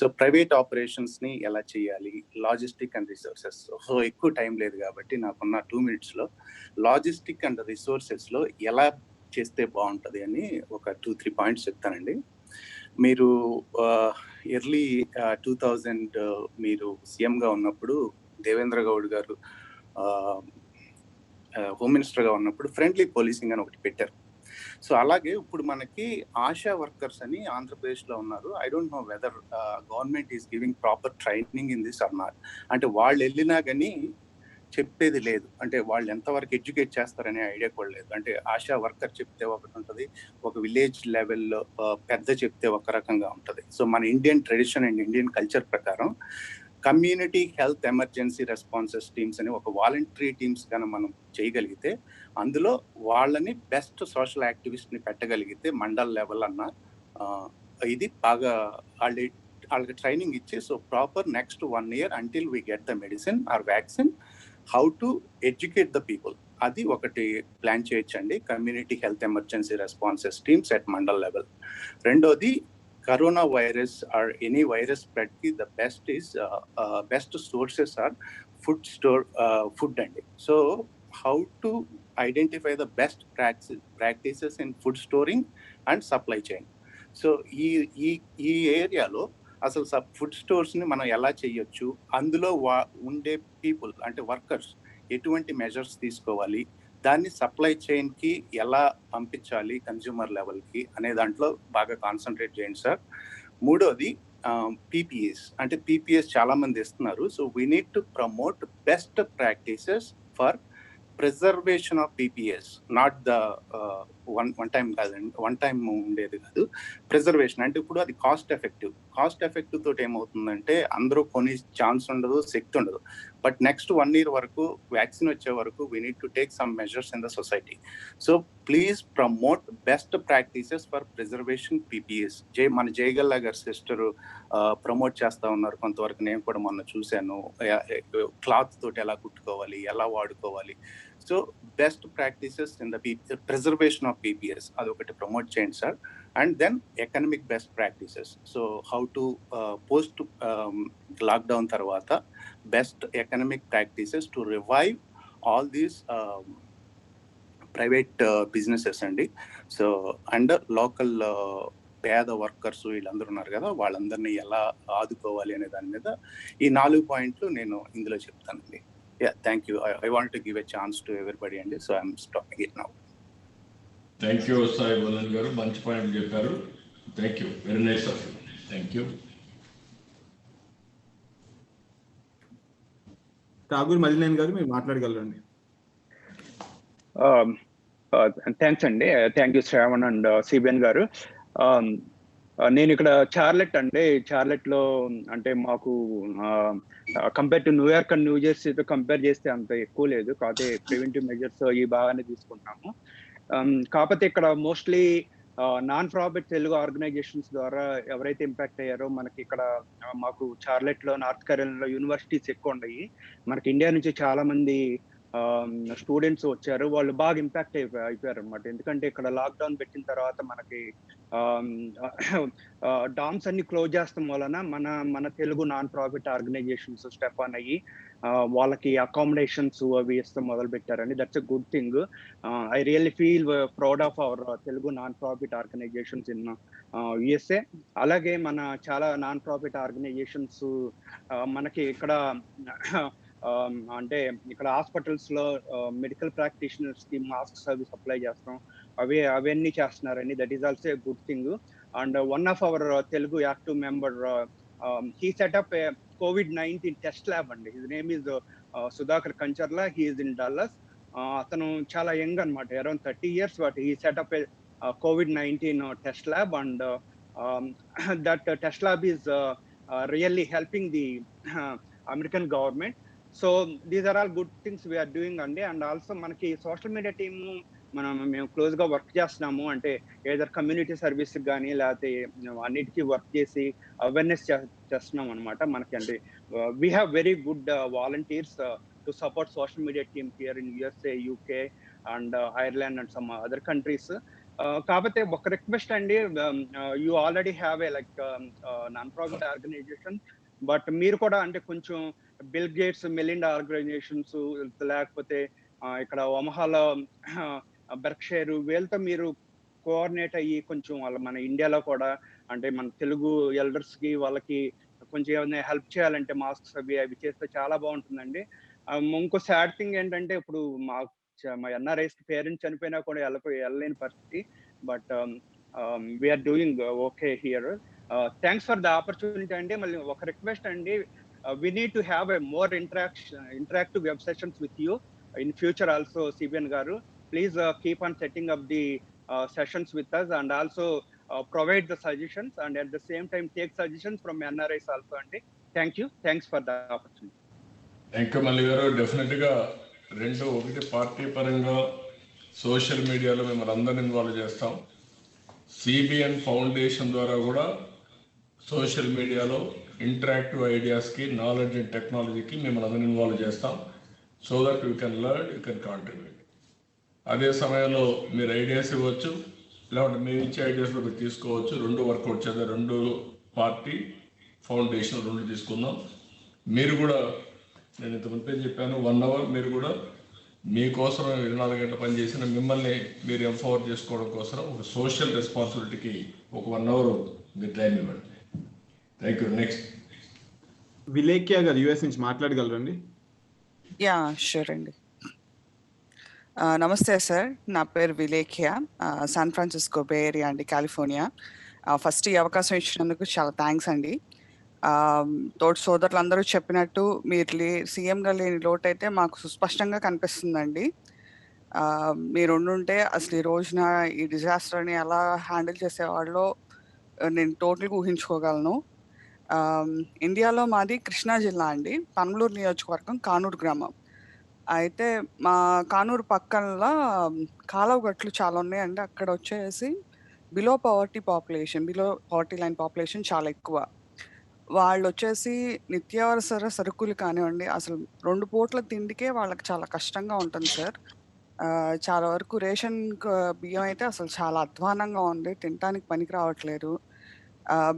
So private operations ని ఎలా చేయాలి, లాజిస్టిక్ అండ్ రిసోర్సెస్. సో ఎక్కువ టైం లేదు కాబట్టి నాకున్న 2 minutes లో లాజిస్టిక్ అండ్ రిసోర్సెస్ లో ఎలా చేస్తే బాగుంటుంది అని ఒక 2-3 points చెప్తానండి. మీరు ఎర్లీ 2000 మీరు సీఎంగా ఉన్నప్పుడు దేవేంద్ర గౌడ్ గారు హోమ్ మినిస్టర్గా ఉన్నప్పుడు ఫ్రెండ్లీ పోలీసింగ్ అని ఒకటి పెట్టారు. సో అలాగే ఇప్పుడు మనకి ఆశా వర్కర్స్ అని ఆంధ్రప్రదేశ్లో ఉన్నారు. I don't know whether government is giving proper training in this or not. అంటే వాళ్ళు వెళ్ళినా కానీ చెప్పేది లేదు, అంటే వాళ్ళు ఎంతవరకు ఎడ్యుకేట్ చేస్తారనే ఐడియా కూడా లేదు. అంటే ఆశా వర్కర్ చెప్తే ఒకటి ఉంటుంది, ఒక విలేజ్ లెవెల్లో పెద్ద చెప్తే ఒక రకంగా ఉంటుంది. సో మన Indian tradition and Indian culture ప్రకారం community health emergency responses teams అని ఒక వాలంటరీ టీమ్స్ కనుక మనం చేయగలిగితే, అందులో వాళ్ళని బెస్ట్ సోషల్ యాక్టివిస్ట్ని పెట్టగలిగితే మండల్ లెవెల్ అన్న ఇది బాగా వాళ్ళకి ట్రైనింగ్ ఇచ్చి, so proper next 1 year until we get the medicine or vaccine, how to educate the people, అది ఒకటి ప్లాన్ చేయొచ్చండి. Community health emergency responses teams at mandal level. రెండోది corona virus or any virus spread కి the best sources are food అండి. So how to identify the best practices in food storing and supply chain. So ఈ ఏరియాలో అసలు food స్టోర్స్ని మనం ఎలా చేయొచ్చు, అందులో ఉండే పీపుల్ అంటే వర్కర్స్ ఎటువంటి మెజర్స్ తీసుకోవాలి, దాన్ని సప్లై చైన్కి ఎలా పంపించాలి కన్జ్యూమర్ లెవెల్కి అనే దాంట్లో బాగా కాన్సన్ట్రేట్ చేయండి సార్. మూడోది పీపీఎస్, అంటే పీపీఎస్ చాలా మంది ఇస్తున్నారు. So we need to promote best practices for preservation of PPEs, not the one time కాదండి, వన్ టైం ఉండేది కాదు. ప్రిజర్వేషన్ అంటే ఇప్పుడు అది కాస్ట్ ఎఫెక్టివ్ తోటి ఏమవుతుందంటే అందరూ కొని ఛాన్స్ ఉండదు, శక్తి ఉండదు. బట్ నెక్స్ట్ 1 year వరకు వ్యాక్సిన్ వచ్చే వరకు we need to take some measures in the society. So please promote best practices for preservation PPEs. మన జయగల్లా గారి సిస్టర్ ప్రమోట్ చేస్తూ ఉన్నారు కొంతవరకు, నేను కూడా మొన్న చూశాను. క్లాత్ తోటి ఎలా కుట్టుకోవాలి, ఎలా వాడుకోవాలి. So best practices in the preservation of PPEs అదొకటి ప్రమోట్ చేయండి sir. And then economic best practices, so how to post lockdown తర్వాత best economic practices to revive all these private businesses అండి. సో అండ్ లోకల్ పేద workers వీళ్ళందరూ ఉన్నారు కదా, వాళ్ళందరినీ ఎలా ఆదుకోవాలి అనే దాని మీద ఈ 4 points నేను ఇందులో చెప్తానండి. Thank you. I want to give a chance to everybody అండి, so I'm stopping it now. Thank you Sai Bolan garu, మంచి పాయింట్ చెప్పారు. Thank you, very nice of you. Thank you. Tagore Malineni garu మీరు మాట్లాడగలరండి. థ్యాంక్స్ అండి. Thank you Shravan and CBN garu. నేను ఇక్కడ చార్లెట్లో అంటే మాకు compare to New York and New జెర్సీతో కంపేర్ చేస్తే అంత ఎక్కువ లేదు, కాకపోతే ప్రివెంటివ్ మెజర్స్ ఇవి బాగానే తీసుకుంటున్నాము. కాకపోతే ఇక్కడ mostly non profit Telugu organizations ద్వారా ఎవరైతే ఇంపాక్ట్ అయ్యారో, మనకి ఇక్కడ మాకు చార్లెట్లో నార్త్ కెరోలినాలో యూనివర్సిటీస్ ఎక్కువ ఉన్నాయి. మనకి ఇండియా నుంచి చాలా మంది స్టూడెంట్స్ వచ్చారు, వాళ్ళు బాగా ఇంపాక్ట్ అయిపోయారు అనమాట. ఎందుకంటే ఇక్కడ లాక్డౌన్ పెట్టిన తర్వాత మనకి డామ్స్ అన్ని క్లోజ్ చేస్తాం వలన మన Telugu non profit organizations step on అయ్యి వాళ్ళకి అకామిడేషన్స్ అవి ఇస్తాం మొదలు పెట్టారండి. That's a good thing. I really feel proud of our Telugu non profit organizations in USA. అలాగే మన చాలా నాన్ ప్రాఫిట్ ఆర్గనైజేషన్స్ మనకి ఇక్కడ అంటే ఇక్కడ హాస్పిటల్స్ లో మెడికల్ ప్రాక్టీషనర్స్ కి మాస్క్స్ అవి సప్లై చేస్తాం, అవన్నీ చేస్తున్నారండి. That is also a good thing. And one of our Telugu active member he set up a COVID-19 test lab అండి. His name is Sudhakar Kancharla. He is in Dallas. అతను చాలా యంగ్ అనమాట, around 30 years, but he set up a COVID-19 test lab. And that test lab is really helping the American government. So these are all good things we are doing అండి. And also మనకి social media team మేము క్లోజ్గా work చేస్తున్నాము. అంటే either community service కానీ లేకపోతే అన్నిటికీ work చేసి అవేర్నెస్ చేస్తున్నాం అనమాట. మనకి అంటే we have very good volunteers to support social media team here in USA, UK and Ireland and some other countries. కాకపోతే ఒక రిక్వెస్ట్ అండి, you already have a like non profit organization, but మీరు కూడా అంటే కొంచెం బిల్ గేట్స్, మెలిండా ఆర్గనైజేషన్స్ లేకపోతే ఇక్కడ ఒమహాలో Berkshire వీళ్ళతో మీరు కోఆర్డినేట్ అయ్యి కొంచెం వాళ్ళ మన ఇండియాలో కూడా అంటే మన తెలుగు ఎల్డర్స్ కి వాళ్ళకి కొంచెం ఏమైనా హెల్ప్ చేయాలంటే మాస్క్స్ అవి చేస్తే చాలా బాగుంటుందండి. ఇంకో సాడ్ థింగ్ ఏంటంటే ఇప్పుడు మా ఎన్ఆర్ఐస్ పేరెంట్స్ చనిపోయినా కూడా వెళ్ళలేని పరిస్థితి. But we are doing okay here. Thanks for the opportunity అండి. మళ్ళీ ఒక రిక్వెస్ట్ అండి, we need to have a more interactive web sessions with you in future also. CBN garu, please keep on setting up the sessions with us, and also provide the suggestions, and at the same time take suggestions from NRIs also andi. Thank you, thanks for the opportunity. Thank you Malli garu. Definitely గా ఒకటి party పరంగా social మీడియాలో మేము అందరిని involve చేస్తాం. CBN foundation ద్వారా కూడా social మీడియాలో ఇంటరాక్టివ్ ఐడియాస్కి, నాలెడ్జ్ అండ్ టెక్నాలజీకి మిమ్మల్ని అందరినీ ఇన్వాల్వ్ చేస్తాం. So that you can learn, you can contribute. అదే సమయంలో మీరు ఐడియాస్ ఇవ్వచ్చు, లేకపోతే మేము ఇచ్చే ఐడియాస్ మీరు తీసుకోవచ్చు. రెండు వర్కౌట్ చేద్దాం. రెండు పార్టీ ఫౌండేషన్ రెండు తీసుకుందాం. మీరు కూడా నేను ఇంత ముందే చెప్పాను, 1 hour మీరు కూడా మీకోసం 24 గంటలు పనిచేసిన మిమ్మల్ని మీరు ఎంపవర్ చేసుకోవడం కోసం ఒక సోషల్ రెస్పాన్సిబిలిటీకి ఒక 1 hour మీరు టైం ఇవ్వండి. Thank you. నెక్స్ట్ విలేఖ్య గారు యుఎస్ నుంచి మాట్లాడగలరండి? యా షూర్ అండి. నమస్తే సార్, నా పేరు విలేఖ్య, శాన్ ఫ్రాన్సిస్కో బే ఏరియా అండి, కాలిఫోర్నియా. ఫస్ట్ ఈ అవకాశం ఇచ్చినందుకు చాలా థ్యాంక్స్ అండి. తోటి సోదరులందరూ చెప్పినట్టు మీరు సీఎంగా లేని లోటు అయితే మాకు సుస్పష్టంగా కనిపిస్తుందండి. మీరు ఉండుంటే అసలు ఈ రోజున ఈ డిజాస్టర్ని ఎలా హ్యాండిల్ చేసేవాళ్ళో నేను టోటల్గా ఊహించుకోగలను. ఇండియాలో మాది కృష్ణా జిల్లా అండి, పనమలూరు నియోజకవర్గం, కానూరు గ్రామం. అయితే మా కానూరు పక్కన కాలువ గట్లు చాలా ఉన్నాయండి. అక్కడ వచ్చేసి బిలో పవర్టీ లైన్ పాపులేషన్ చాలా ఎక్కువ. వాళ్ళు వచ్చేసి నిత్యావసర సరుకులు కానివ్వండి, అసలు 2 పూట్ల తిండికే వాళ్ళకి చాలా కష్టంగా ఉంటుంది సార్. చాలా వరకు రేషన్ బియ్యం అయితే అసలు చాలా అధ్వానంగా ఉంది, తినటానికి పనికి రావట్లేదు.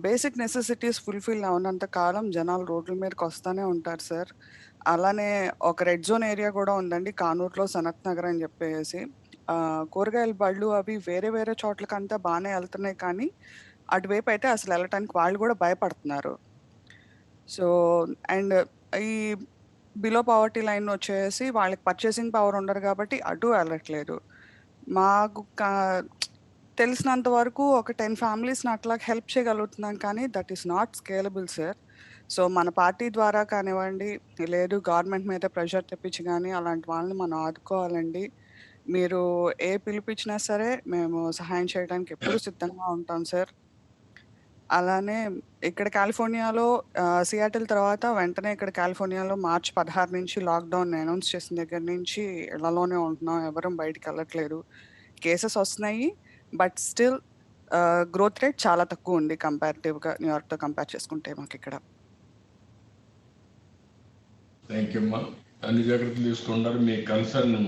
బేసిక్ నెసెసిటీస్ ఫుల్ఫిల్ అవునంత కాలం జనాలు రోడ్ల మీదకి వస్తూనే ఉంటారు సార్. అలానే ఒక రెడ్ జోన్ ఏరియా కూడా ఉందండి కానూరులో, సనత్ నగర్ అని చెప్పేసి. కూరగాయల బళ్ళు అవి వేరే వేరే చోట్లకంతా బాగానే వెళ్తున్నాయి, కానీ అటువైపు అయితే అసలు వెళ్ళటానికి వాళ్ళు కూడా భయపడుతున్నారు. సో అండ్ ఈ బిలో పవర్టీ లైన్ వచ్చేసి వాళ్ళకి పర్చేసింగ్ పవర్ ఉండదు కాబట్టి అటు వెళ్ళట్లేదు. మాకు తెలిసినంత వరకు ఒక 10 ఫ్యామిలీస్ని అట్లా హెల్ప్ చేయగలుగుతున్నాం, కానీ that is not scalable sir. So మన పార్టీ ద్వారా కానివ్వండి, లేదు గవర్నమెంట్ మీద ప్రెషర్ తెప్పించి కానీ అలాంటి వాళ్ళని మనం ఆదుకోవాలండి. మీరు ఏ పిలిపించినా సరే మేము సహాయం చేయడానికి ఎప్పుడూ సిద్ధంగా ఉంటాం సార్. అలానే ఇక్కడ కాలిఫోర్నియాలో సియాటిల్ తర్వాత వెంటనే ఇక్కడ కాలిఫోర్నియాలో మార్చి 16 నుంచి లాక్డౌన్ అనౌన్స్ చేసిన దగ్గర నుంచి ఇళ్లలోనే ఉంటున్నాం, ఎవరం బయటికి వెళ్ళట్లేదు. కేసెస్ వస్తున్నాయి, బట్ స్టిల్ గ్రోత్ రేట్ చాలా తక్కువ ఉంది కంపారిటివ్గా న్యూయార్క్తో కంపేర్ చేసుకుంటే మాకు ఇక్కడ. థ్యాంక్ యూ అమ్మా. అన్ని జాగ్రత్తలు తీసుకుంటారు. మీ కన్సర్న్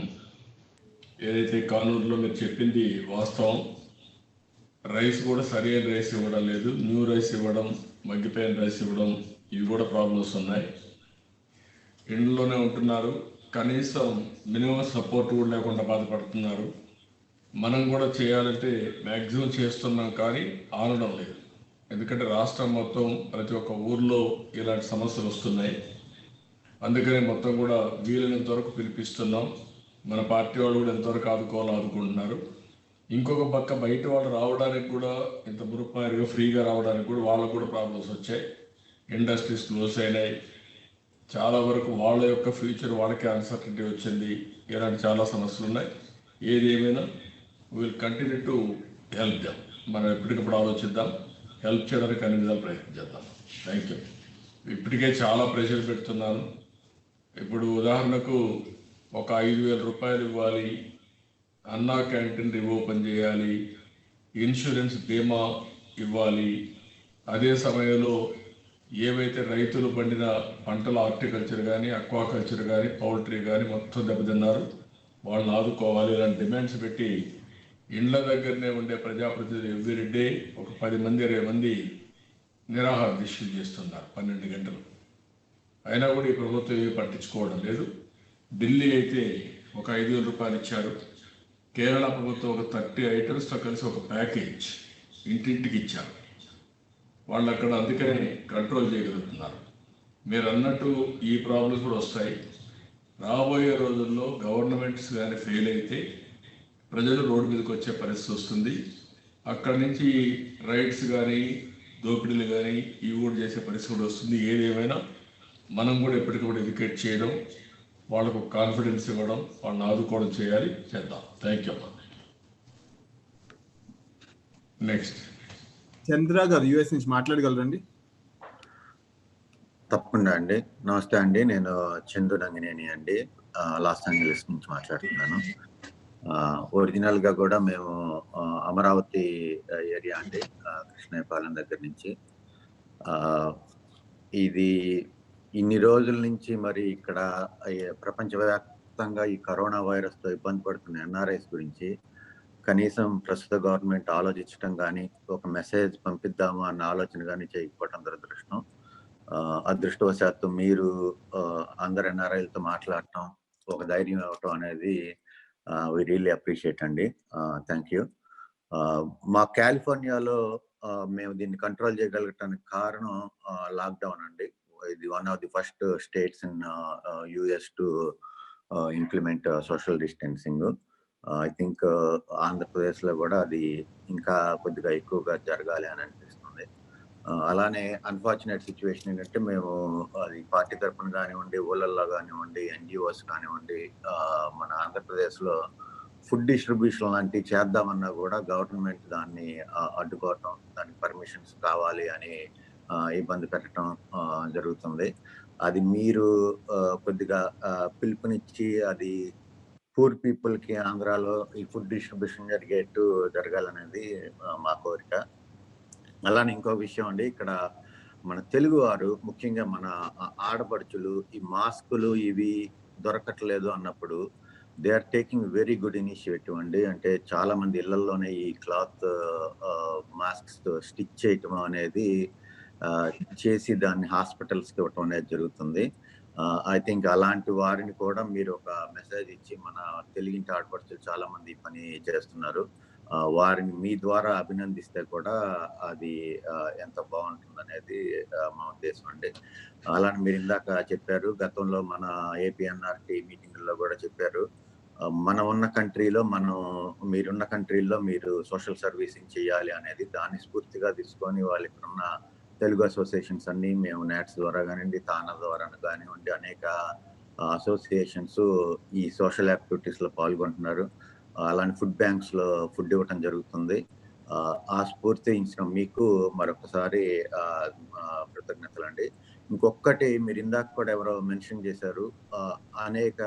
ఏదైతే కానూరులో మీరు చెప్పింది వాస్తవం. రైస్ కూడా సరైన రైస్ ఇవ్వడం లేదు, న్యూ రైస్ ఇవ్వడం, మగ్గిపోయిన రైస్ ఇవ్వడం, ఇవి కూడా ప్రాబ్లమ్స్ ఉన్నాయి. ఇండ్లలోనే ఉంటున్నారు, కనీసం మినిమం సపోర్ట్ కూడా లేకుండా బాధపడుతున్నారు. మనం కూడా చేయాలంటే మ్యాక్సిమం చేస్తున్నాం, కానీ ఆనడం లేదు. ఎందుకంటే రాష్ట్రం మొత్తం ప్రతి ఒక్క ఊర్లో ఇలాంటి సమస్యలు వస్తున్నాయి. అందుకని మొత్తం కూడా వీలైనంత వరకు పిలిపిస్తున్నాం. మన పార్టీ వాళ్ళు కూడా ఎంతవరకు ఆదుకుంటున్నారు. ఇంకొక పక్క బయట వాళ్ళు రావడానికి కూడా ఇంత మురుపారిగా ఫ్రీగా రావడానికి కూడా వాళ్ళకు కూడా ప్రాబ్లమ్స్ వచ్చాయి. ఇండస్ట్రీస్ క్లోజ్ అయినాయి. చాలా వరకు వాళ్ళ యొక్క ఫ్యూచర్ వాళ్ళకే అన్సర్టనిటీ వచ్చింది. ఇలాంటి చాలా సమస్యలు ఉన్నాయి. ఏది ఏమైనా will continue to help them. మనం ఎప్పటికప్పుడు ఆలోచిద్దాం, హెల్ప్ చేయడానికి అన్ని విధాలు ప్రయత్నించేద్దాం. Thank you. ఇప్పటికే చాలా ప్రెషర్ పెడుతున్నాను. ఇప్పుడు ఉదాహరణకు ఒక 5,000 రూపాయలు ఇవ్వాలి, అన్నా క్యాంటీన్ రీఓపెన్ చేయాలి, ఇన్సూరెన్స్ బీమా ఇవ్వాలి. అదే సమయంలో ఏవైతే రైతులు పండిన పంటల హార్టికల్చర్ కానీ, అక్వాకల్చర్ కానీ, పౌల్ట్రీ కానీ మొత్తం దెబ్బతిన్నారు, వాళ్ళని ఆదుకోవాలి. ఇలాంటి డిమాండ్స్ పెట్టి ఇండ్ల దగ్గరనే ఉండే ప్రజాప్రతినిధులు ఎవ్రీ డే ఒక 10 మంది 20 మంది నిరాహార దీక్షలు చేస్తున్నారు 12 గంటలు. అయినా కూడా ఈ ప్రభుత్వం ఏమీ పట్టించుకోవడం లేదు. ఢిల్లీ అయితే ఒక 5,000 రూపాయలు ఇచ్చారు. కేరళ ప్రభుత్వం ఒక 30 ఐటమ్స్తో కలిసి ఒక ప్యాకేజ్ ఇంటింటికి ఇచ్చారు. వాళ్ళు అక్కడ అందుకని కంట్రోల్ చేయగలుగుతున్నారు. మీరు అన్నట్టు ఈ ప్రాబ్లమ్స్ కూడా వస్తాయి. రాబోయే రోజుల్లో గవర్నమెంట్స్ కానీ ఫెయిల్ అయితే ప్రజలు రోడ్డు మీదకి వచ్చే పరిస్థితి వస్తుంది. అక్కడి నుంచి రైట్స్ కానీ దోపిడీలు కానీ ఇవి కూడా చేసే పరిస్థితి కూడా వస్తుంది. ఏదేమైనా మనం కూడా ఎప్పటికప్పుడు ఎడ్యుకేట్ చేయడం, వాళ్ళకు కాన్ఫిడెన్స్ ఇవ్వడం, వాళ్ళని ఆదుకోవడం చేయాలి, చేద్దాం. థ్యాంక్ యూ అమ్మా. నెక్స్ట్ చంద్ర గారు యుఎస్ నుంచి మాట్లాడగలరండి? తప్పకుండా అండి. నమస్తే అండి, నేను చందు నంగినేని అండి, లాస్ ఏంజలీస్ నుంచి మాట్లాడుతున్నాను. ఒరిజినల్ గా కూడా మేము అమరావతి ఏరియా అండి, కృష్ణాయపాలెం దగ్గర నుంచి. ఇది ఇన్ని రోజుల నుంచి మరి ఇక్కడ ప్రపంచవ్యాప్తంగా ఈ కరోనా వైరస్ తో ఇబ్బంది పడుతున్న ఎన్ఆర్ఐస్ గురించి కనీసం ప్రస్తుత గవర్నమెంట్ ఆలోచించడం కానీ, ఒక మెసేజ్ పంపిద్దాము అన్న ఆలోచన కానీ చేయకపోవడం దురదృష్టం. అదృష్టవశాత్తు మీరు అందరు ఎన్ఆర్ఐలతో మాట్లాడటం, ఒక ధైర్యం ఇవ్వటం అనేది వి రియల్లీ అప్రిషియేట్ అండి. Thank you. మా కాలిఫోర్నియాలో మేము దీన్ని కంట్రోల్ చేయగలగటానికి కారణం లాక్డౌన్ అండి. ఇది one of the first states in US to implement social distancing. I think ఆంధ్రప్రదేశ్లో కూడా అది ఇంకా కొద్దిగా ఎక్కువగా జరగాలి అని అనిపిస్తుంది. అలానే అన్ఫార్చునేట్ సిచ్యువేషన్ ఏంటంటే, మేము అది పార్టీ తరఫున కానివ్వండి, ఊళ్ళల్లో కానివ్వండి, ఎన్జిఓస్ కానివ్వండి, మన ఆంధ్రప్రదేశ్లో ఫుడ్ డిస్ట్రిబ్యూషన్ లాంటివి చేద్దామన్నా కూడా గవర్నమెంట్ దాన్ని అడ్డుకోవటం, దానికి పర్మిషన్స్ కావాలి అని ఇబ్బంది పెట్టడం జరుగుతుంది. అది మీరు కొద్దిగా పిలుపునిచ్చి అది పూర్ పీపుల్ కి ఆంధ్రాలో ఈ ఫుడ్ డిస్ట్రిబ్యూషన్ జరగాలనేది మా కోరిక. అలానే ఇంకో విషయం అండి, ఇక్కడ మన తెలుగు వారు ముఖ్యంగా మన ఆడపడుచులు ఈ మాస్కులు ఇవి దొరకట్లేదు అన్నప్పుడు they are taking very good initiative అండి. అంటే చాలా మంది ఇళ్లలోనే ఈ క్లాత్ మాస్క్స్ స్టిచ్ చేయటం అనేది చేసి దాన్ని హాస్పిటల్స్కి ఇవ్వటం అనేది జరుగుతుంది. ఐ థింక్ అలాంటి వారిని కూడా మీరు ఒక మెసేజ్ ఇచ్చి, మన తెలుగింటి ఆడపడుచులు చాలా మంది పని చేస్తున్నారు, వారిని మీ ద్వారా అభినందిస్తే కూడా అది ఎంత బాగుంటుంది అనేది మా ఉద్దేశం అండి. అలానే మీరు ఇందాక చెప్పారు, గతంలో మన ఏపీఎన్ఆర్టీ మీటింగ్లో కూడా చెప్పారు, మనం ఉన్న కంట్రీలో మీరున్న కంట్రీల్లో మీరు సోషల్ సర్వీసింగ్ చేయాలి అనేది. దాన్ని స్ఫూర్తిగా తీసుకొని వాళ్ళు ఇక్కడున్న తెలుగు అసోసియేషన్స్ అన్ని మేము నాట్స్ ద్వారా కానివ్వండి, తానా ద్వారా కానివ్వండి, అనేక అసోసియేషన్స్ ఈ సోషల్ యాక్టివిటీస్లో పాల్గొంటున్నారు. అలాంటి ఫుడ్ బ్యాంక్స్లో ఫుడ్ ఇవ్వటం జరుగుతుంది. ఆ స్ఫూర్తి ఇచ్చిన మీకు మరొకసారి కృతజ్ఞతలు అండి. ఇంకొకటి, మీరు ఇందాక కూడా ఎవరో మెన్షన్ చేశారు, అనేక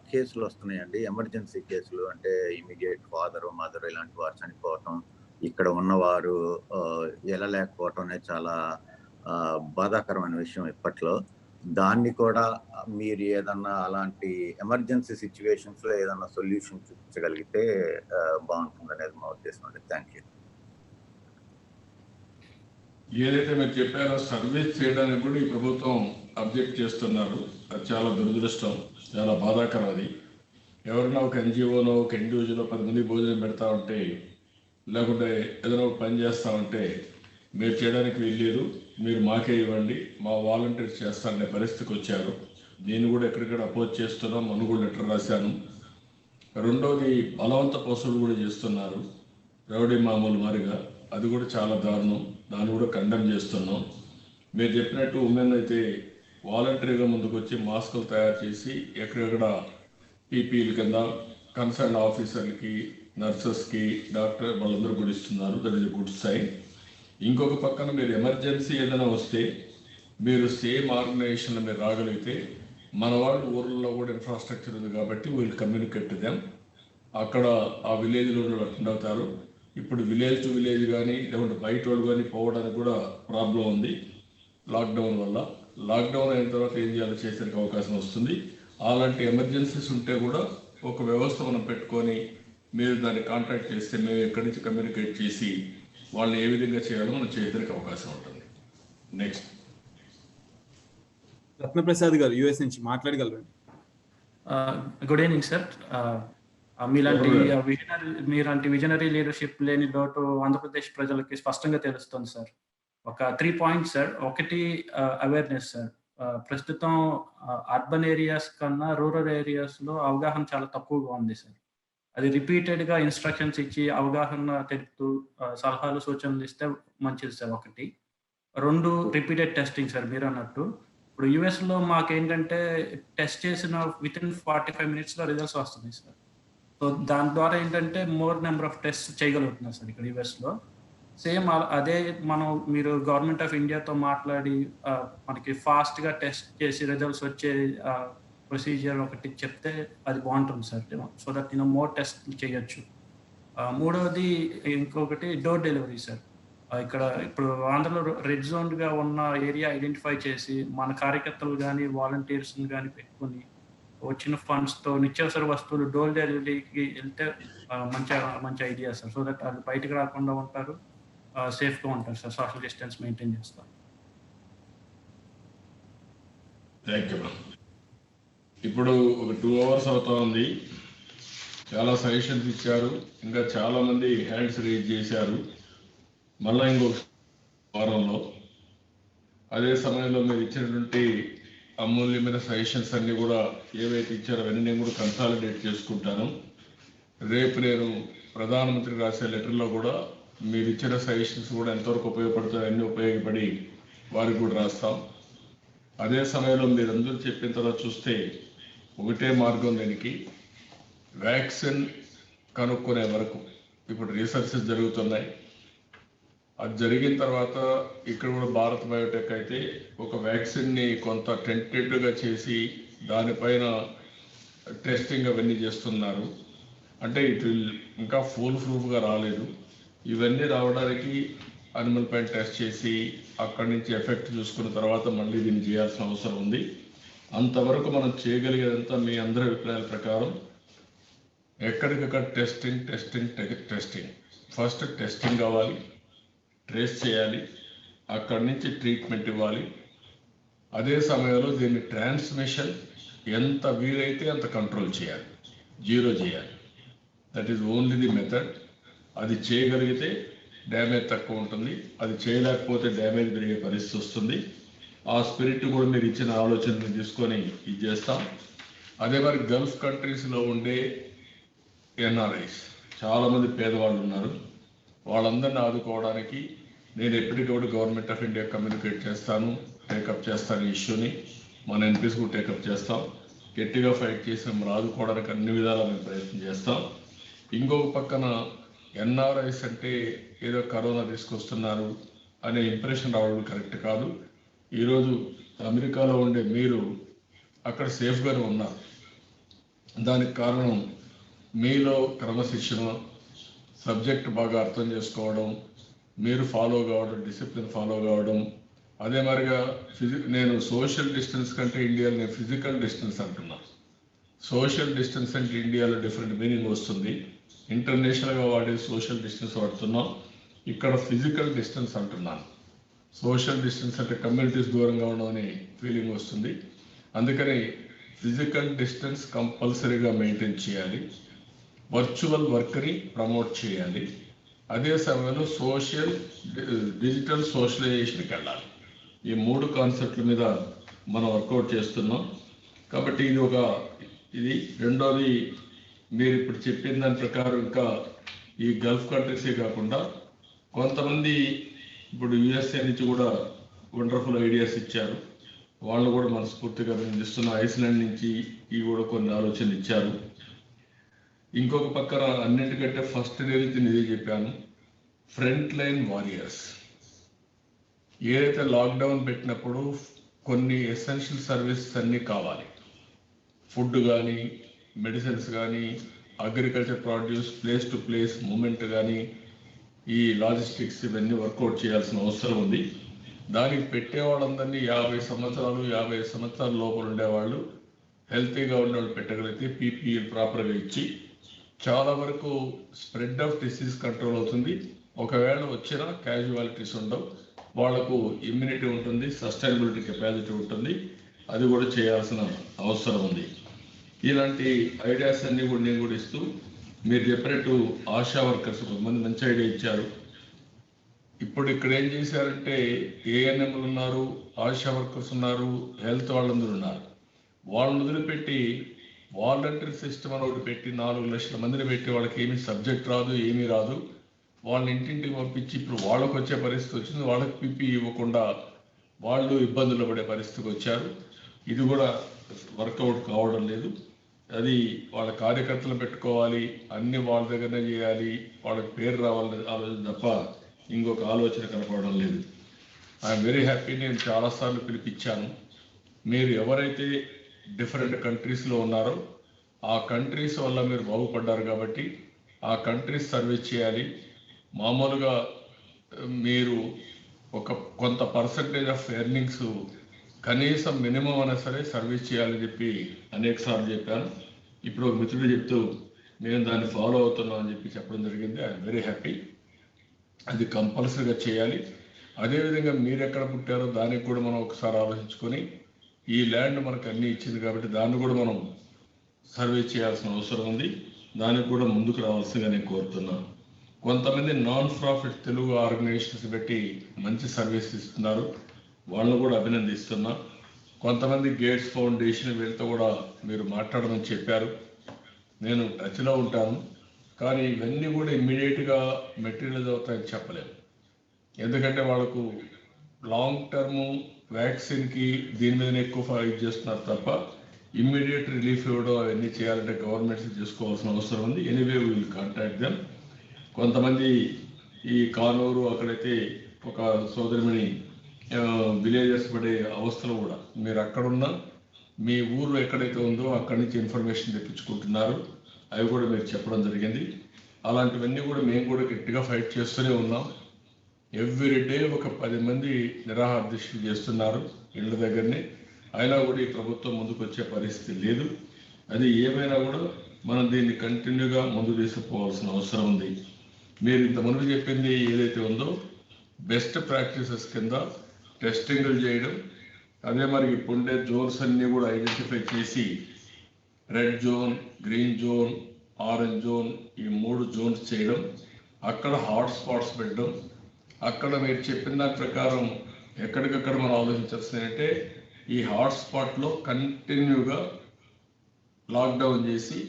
కేసులు వస్తున్నాయండి, ఎమర్జెన్సీ కేసులు. అంటే ఇమీడియట్ ఫాదర్ మదర్ ఇలాంటి వారు చనిపోవటం, ఇక్కడ ఉన్నవారు వెళ్ళలేకపోవటం అనేది చాలా బాధాకరమైన విషయం ఇప్పట్లో. దాన్ని కూడా మీరు ఏదన్నా అలాంటి ఎమర్జెన్సీ సిచ్యువేషన్స్ లో ఏదన్నా సొల్యూషన్ చూపించగలిగితే బాగుంటుంది అనేది మా ఉద్దేశం అండి. Thank you. ఏదైతే మీరు చెప్పారో సర్వీస్ చేయడానికి కూడా ఈ ప్రభుత్వం అబ్జెక్ట్ చేస్తున్నారు. అది చాలా దురదృష్టం, చాలా బాధాకరం. అది ఎవరైనా ఒక ఎన్జిఓనో ఒక ఇండివిజువల్ 10 మంది భోజనం పెడతా ఉంటే, లేకుంటే ఏదైనా ఒక పని చేస్తా ఉంటే మీరు చేయడానికి వీల్లేదు, మీరు మాకే ఇవ్వండి, మా వాలంటీర్స్ చేస్తారనే పరిస్థితికి వచ్చారు. దీన్ని కూడా ఎక్కడిక్కడ అపోజ్ చేస్తున్నాం, మనం కూడా లెటర్ రాశాను. రెండోది బలవంత పోసులు కూడా చేస్తున్నారు రౌడీ మామూలు మారిగా, అది కూడా చాలా దారుణం, దాన్ని కూడా కండెమ్ చేస్తున్నాం. మీరు చెప్పినట్టు ఉమెన్ అయితే వాలంటరీగా ముందుకు వచ్చి మాస్కులు తయారు చేసి ఎక్కడెక్కడ పీపీల కింద కన్సర్న్ ఆఫీసర్లకి, నర్సెస్కి, డాక్టర్ వాళ్ళందరూ కూడా ఇస్తున్నారు. That is a good sign. ఇంకొక పక్కన మీరు ఎమర్జెన్సీ ఏదైనా వస్తే మీరు సేమ్ ఆర్గనైజేషన్లో మీరు రాగలిగితే, మన వాళ్ళు ఊర్లలో కూడా ఇన్ఫ్రాస్ట్రక్చర్ ఉంది కాబట్టి వీళ్ళు కమ్యూనికేట్ దెమ్, అక్కడ ఆ విలేజ్లో అటెండ్ అవుతారు. ఇప్పుడు విలేజ్ టు విలేజ్ కానీ లేకుంటే బయట వాళ్ళు కానీ పోవడానికి కూడా ప్రాబ్లం ఉంది లాక్డౌన్ వల్ల. లాక్డౌన్ అయిన తర్వాత ఏం చేయాలో చేసేందుకు అవకాశం వస్తుంది. అలాంటి ఎమర్జెన్సీస్ ఉంటే కూడా ఒక వ్యవస్థ మనం పెట్టుకొని మీరు దాన్ని కాంటాక్ట్ చేస్తే మేము ఎక్కడి నుంచి కమ్యూనికేట్ చేసి వాళ్ళు ఏ విధంగా చేయాలో మనం చేయడానికి అవకాశం ఉంటుంది. నెక్స్ట్ రత్నప్రసాద్ గారు యుఎస్ నుంచి మాట్లాడగలరు? Good evening sir. మీలాంటి విజనరీ లీడర్షిప్ లేని లోటు ఆంధ్రప్రదేశ్ ప్రజలకి స్పష్టంగా తెలుస్తుంది సార్. ఒక 3 పాయింట్స్ సార్. ఒకటి అవేర్నెస్ సార్. ప్రస్తుతం అర్బన్ ఏరియాస్ కన్నా రూరల్ ఏరియాస్లో అవగాహన చాలా తక్కువగా ఉంది సార్. అది రిపీటెడ్గా ఇన్స్ట్రక్షన్స్ ఇచ్చి అవగాహన తెలుపుతూ సలహాలు సూచనలు ఇస్తే మంచిది సార్. ఒకటి. 2 రిపీటెడ్ టెస్టింగ్ సార్ మీరు అన్నట్టు. ఇప్పుడు యూఎస్లో మాకేంటంటే టెస్ట్ చేసిన వితిన్ 45 minutesలో రిజల్ట్స్ వస్తున్నాయి సార్. సో దాని ద్వారా ఏంటంటే మోర్ నెంబర్ ఆఫ్ టెస్ట్ చేయగలుగుతున్నారు సార్ ఇక్కడ యూఎస్లో. సేమ్ అదే మనం మీరు గవర్నమెంట్ ఆఫ్ ఇండియాతో మాట్లాడి మనకి ఫాస్ట్గా టెస్ట్ చేసి రిజల్ట్స్ వచ్చే ప్రొసీజర్ ఒకటి చెప్తే అది బాగుంటుంది sir. So that more test చేయొచ్చు. మూడవది ఇంకొకటి డోర్ డెలివరీ సార్. ఇక్కడ ఇప్పుడు ఆంధ్రలో రెడ్ జోన్గా ఉన్న ఏరియా ఐడెంటిఫై చేసి మన కార్యకర్తలు కానీ వాలంటీర్స్ని కానీ పెట్టుకొని వచ్చిన ఫండ్స్తో నిత్యావసర వస్తువులు డోర్ డెలివరీకి వెళ్తే మంచి ఐడియా సార్. సో దట్ వాళ్ళు బయటకు రాకుండా ఉంటారు, సేఫ్గా ఉంటారు సార్, సోషల్ డిస్టెన్స్ మెయింటైన్ చేస్తారు. Thank you. ఇప్పుడు ఒక 2 hours అవుతా ఉంది. చాలా సజెషన్స్ ఇచ్చారు, ఇంకా చాలా మంది హ్యాండ్స్ రేజ్ చేశారు. మళ్ళీ ఇంకొక వారంలో అదే సమయంలో మీరు ఇచ్చినటువంటి అమూల్యమైన సజెషన్స్ అన్నీ కూడా ఏవైతే ఇచ్చారో అవన్నీ నేను కూడా కన్సాలిడేట్ చేసుకుంటాను. రేపు నేను ప్రధానమంత్రి రాసే లెటర్లో కూడా మీరు ఇచ్చిన సజెషన్స్ కూడా ఎంతవరకు ఉపయోగపడతాయో అన్నీ ఉపయోగపడి వారికి కూడా రాస్తాం. అదే సమయంలో మీరందరూ చెప్పిన తర్వాత చూస్తే ఒకటే మార్గం, దీనికి వ్యాక్సిన్ కనుక్కునే వరకు ఇప్పుడు రీసెర్చెస్ జరుగుతున్నాయి. అది జరిగిన తర్వాత ఇక్కడ కూడా భారత్ బయోటెక్ అయితే ఒక వ్యాక్సిన్ని కొంత టెంటేటివ్గా చేసి దానిపైన టెస్టింగ్ అవన్నీ చేస్తున్నారు. అంటే ఇటు ఇంకా ఫుల్ ప్రూఫ్గా రాలేదు. ఇవన్నీ రావడానికి అనిమల్ పైన టెస్ట్ చేసి అక్కడి నుంచి ఎఫెక్ట్ చూసుకున్న తర్వాత మళ్ళీ దీన్ని చేయాల్సిన అవసరం ఉంది. అంతవరకు మనం చేయగలిగేదంతా మీ అందరి అభిప్రాయాల ప్రకారం ఎక్కడికక్కడ టెస్టింగ్. ఫస్ట్ టెస్టింగ్ కావాలి, ట్రేస్ చేయాలి, అక్కడి నుంచి ట్రీట్మెంట్ ఇవ్వాలి. అదే సమయంలో దీన్ని ట్రాన్స్మిషన్ ఎంత వీలైతే అంత కంట్రోల్ చేయాలి, 0 చేయాలి. That is only the method. అది చేయగలిగితే డ్యామేజ్ తక్కువ ఉంటుంది, అది చేయలేకపోతే డ్యామేజ్ పెరిగే పరిస్థితి వస్తుంది. ఆ స్పిరిట్ కూడా మీరు ఇచ్చిన ఆలోచనలు తీసుకొని ఇది చేస్తాం. అదే మరి గల్ఫ్ కంట్రీస్లో ఉండే ఎన్ఆర్ఐస్ చాలామంది పేదవాళ్ళు ఉన్నారు. వాళ్ళందరినీ ఆదుకోవడానికి నేను ఎప్పటికప్పుడు గవర్నమెంట్ ఆఫ్ ఇండియా కమ్యూనికేట్ చేస్తాను, టేకప్ చేస్తాను ఈ ఇష్యూని. మన ఎన్పీస్ కూడా టేకప్ చేస్తాం. గట్టిగా ఫైట్ చేసి మనం ఆదుకోవడానికి అన్ని విధాలా మేము ప్రయత్నం చేస్తాం. ఇంకొక పక్కన ఎన్ఆర్ఐస్ అంటే ఏదో కరోనా తీసుకొస్తున్నారు అనే ఇంప్రెషన్ రావడం కరెక్ట్ కాదు. ఈరోజు అమెరికాలో ఉండే మీరు అక్కడ సేఫ్గానే ఉన్నారు. దానికి కారణం మీలో క్రమశిక్షణ, సబ్జెక్ట్ బాగా అర్థం చేసుకోవడం, మీరు ఫాలో కావడం, డిసిప్లిన్ ఫాలో కావడం. అదే మరిగా నేను సోషల్ డిస్టెన్స్ కంటే ఇండియాలో నేను ఫిజికల్ డిస్టెన్స్ అంటున్నాను. సోషల్ డిస్టెన్స్ అంటే ఇండియాలో డిఫరెంట్ మీనింగ్ వస్తుంది. ఇంటర్నేషనల్గా వాడే సోషల్ డిస్టెన్స్ వాడుతున్నాం, ఇక్కడ ఫిజికల్ డిస్టెన్స్ అంటున్నాను. సోషల్ డిస్టెన్స్ అంటే కమ్యూనిటీస్ దూరంగా ఉండడం అనే ఫీలింగ్ వస్తుంది. అందుకని ఫిజికల్ డిస్టెన్స్ కంపల్సరీగా మెయింటైన్ చేయాలి. వర్చువల్ వర్క్ని ప్రమోట్ చేయాలి. అదే సమయంలో డిజిటల్ సోషలైజేషన్కి వెళ్ళాలి. ఈ 3 కాన్సెప్ట్ల మీద మనం వర్కౌట్ చేస్తున్నాం. కాబట్టి ఇది రెండోది, మీరు ఇప్పుడు చెప్పిన దాని ప్రకారం ఇంకా ఈ గల్ఫ్ కంట్రీసే కాకుండా కొంతమంది ఇప్పుడు యుఎస్ఏ నుంచి కూడా వండర్ఫుల్ ఐడియాస్ ఇచ్చారు. వాళ్ళు కూడా మనస్ఫూర్తిగా అభినందిస్తున్న. ఐస్లాండ్ నుంచి ఇవి కూడా కొన్ని ఆలోచనలు ఇచ్చారు. ఇంకొక పక్కన అన్నింటికంటే ఫస్ట్ నేను ఇదే చెప్పాను, ఫ్రంట్ లైన్ వారియర్స్. ఏదైతే లాక్డౌన్ పెట్టినప్పుడు కొన్ని ఎసెన్షియల్ సర్వీసెస్ అన్నీ కావాలి. ఫుడ్ కానీ, మెడిసిన్స్ కానీ, agriculture produce, place to place movement కానీ, ఈ లాజిస్టిక్స్ ఇవన్నీ వర్కౌట్ చేయాల్సిన అవసరం ఉంది. దానికి పెట్టే వాళ్ళందరినీ 50 సంవత్సరాల లోపల ఉండేవాళ్ళు, హెల్తీగా ఉండేవాళ్ళు పెట్టగలిగితే పీపీఈ ప్రాపర్గా ఇచ్చి చాలా వరకు స్ప్రెడ్ ఆఫ్ డిసీజ్ కంట్రోల్ అవుతుంది. ఒకవేళ వచ్చినా క్యాజువాలిటీస్ ఉండవు, వాళ్లకు ఇమ్యూనిటీ ఉంటుంది, సస్టైనబిలిటీ కెపాసిటీ ఉంటుంది. అది కూడా చేయాల్సిన అవసరం ఉంది. ఇలాంటి ఐడియాస్ అన్నీ కూడా నేను కూడా ఇస్తూ, మీరు చెప్పినట్టు ఆశా వర్కర్స్ కొంతమంది మంచి ఐడియా ఇచ్చారు. ఇప్పుడు ఇక్కడ ఏం చేశారంటే ఏఎన్ఎంలు ఉన్నారు, ఆశా వర్కర్స్ ఉన్నారు, హెల్త్ వాళ్ళందరూ ఉన్నారు. వాళ్ళని వదిలిపెట్టి వాలంటరీ సిస్టమ్ అని ఒకటి పెట్టి 4 లక్షల మందిని పెట్టి వాళ్ళకి ఏమీ సబ్జెక్ట్ రాదు, ఏమీ రాదు, వాళ్ళని ఇంటింటికి పంపించి ఇప్పుడు వాళ్ళకు వచ్చే పరిస్థితి వచ్చింది. వాళ్ళకి పిపి ఇవ్వకుండా వాళ్ళు ఇబ్బందులు పడే పరిస్థితికి వచ్చారు. ఇది కూడా వర్కౌట్ కావడం లేదు. అది వాళ్ళ కార్యకర్తలు పెట్టుకోవాలి, అన్ని వాళ్ళ దగ్గరనే చేయాలి, వాళ్ళకి పేరు రావాలని ఆలోచన తప్ప ఇంకొక ఆలోచన కనపడడం లేదు. I'm very happy. నేను చాలాసార్లు పిలిపించాను. మీరు ఎవరైతే డిఫరెంట్ కంట్రీస్లో ఉన్నారో ఆ కంట్రీస్ వల్ల మీరు బాగుపడ్డారు కాబట్టి ఆ కంట్రీస్ సర్వీస్ చేయాలి. మామూలుగా మీరు ఒక కొంత పర్సంటేజ్ ఆఫ్ ఎర్నింగ్స్ కనీసం మినిమం అయినా సరే సర్వీస్ చేయాలని చెప్పి అనేక సార్లు చెప్పాను. ఇప్పుడు ఒక మిత్రుడు చెప్తూ మేము దాన్ని ఫాలో అవుతున్నాం అని చెప్పి చెప్పడం జరిగింది. I'm very happy. అది కంపల్సరీగా చేయాలి. అదేవిధంగా మీరు ఎక్కడ పుట్టారో దానికి కూడా మనం ఒకసారి ఆలోచించుకొని ఈ ల్యాండ్ మనకు అన్నీ ఇచ్చింది కాబట్టి దాన్ని కూడా మనం సర్వీస్ చేయాల్సిన అవసరం ఉంది. దానికి కూడా ముందుకు రావాల్సిందిగా నేను కోరుతున్నాను. కొంతమంది నాన్ ప్రాఫిట్ తెలుగు ఆర్గనైజేషన్స్ పెట్టి మంచి సర్వీస్ ఇస్తున్నారు, వాళ్ళని కూడా అభినందిస్తున్నా. కొంతమంది గేట్స్ ఫౌండేషన్ వీళ్ళతో కూడా మీరు మాట్లాడమని చెప్పారు. నేను టచ్లో ఉంటాను, కానీ ఇవన్నీ కూడా ఇమ్మీడియట్గా మెటీరియలైజ్ అవుతాయని చెప్పలేము. ఎందుకంటే వాళ్ళకు లాంగ్ టర్మ్ వ్యాక్సిన్కి దీని మీదనే ఎక్కువ ఫైట్ చేస్తున్నారు తప్ప ఇమ్మీడియట్ రిలీఫ్ ఇవ్వడం అవన్నీ చేయాలంటే గవర్నమెంట్స్ చేసుకోవాల్సిన అవసరం ఉంది. Anyway will contact them. కొంతమంది ఈ కానూరు అక్కడైతే ఒక సోదరిమణి విలేజెస్ పడే అవస్థలు కూడా మీరు అక్కడున్న మీ ఊరు ఎక్కడైతే ఉందో అక్కడి నుంచి ఇన్ఫర్మేషన్ తెప్పించుకుంటున్నారు. అవి కూడా మీరు చెప్పడం జరిగింది. అలాంటివన్నీ కూడా మేము కూడా గట్టిగా ఫైట్ చేస్తూనే ఉన్నాం. ఎవ్రీ డే ఒక 10 మంది నిరాహార దీక్షలు చేస్తున్నారు ఇళ్ళ దగ్గరనే. అయినా కూడా ఈ ప్రభుత్వం ముందుకు వచ్చే పరిస్థితి లేదు. అది ఏమైనా కూడా మనం దీన్ని కంటిన్యూగా ముందు తీసుకుపోవాల్సిన అవసరం ఉంది. మీరు ఇంత ముందు చెప్పింది ఏదైతే ఉందో బెస్ట్ ప్రాక్టీసెస్ కింద టెస్టింగ్లు చేయడం, అదే మరి ఇప్పుడుండే జోన్స్ అన్నీ కూడా ఐడెంటిఫై చేసి red zone, green zone, orange zone ఈ 3 జోన్స్ చేయడం, అక్కడ హాట్ స్పాట్స్ పెట్టడం. అక్కడ మీరు చెప్పిన దాని ప్రకారం ఎక్కడికక్కడ మనం ఆలోచించాల్సిందంటే ఈ హాట్ స్పాట్లో కంటిన్యూగా లాక్డౌన్ చేసి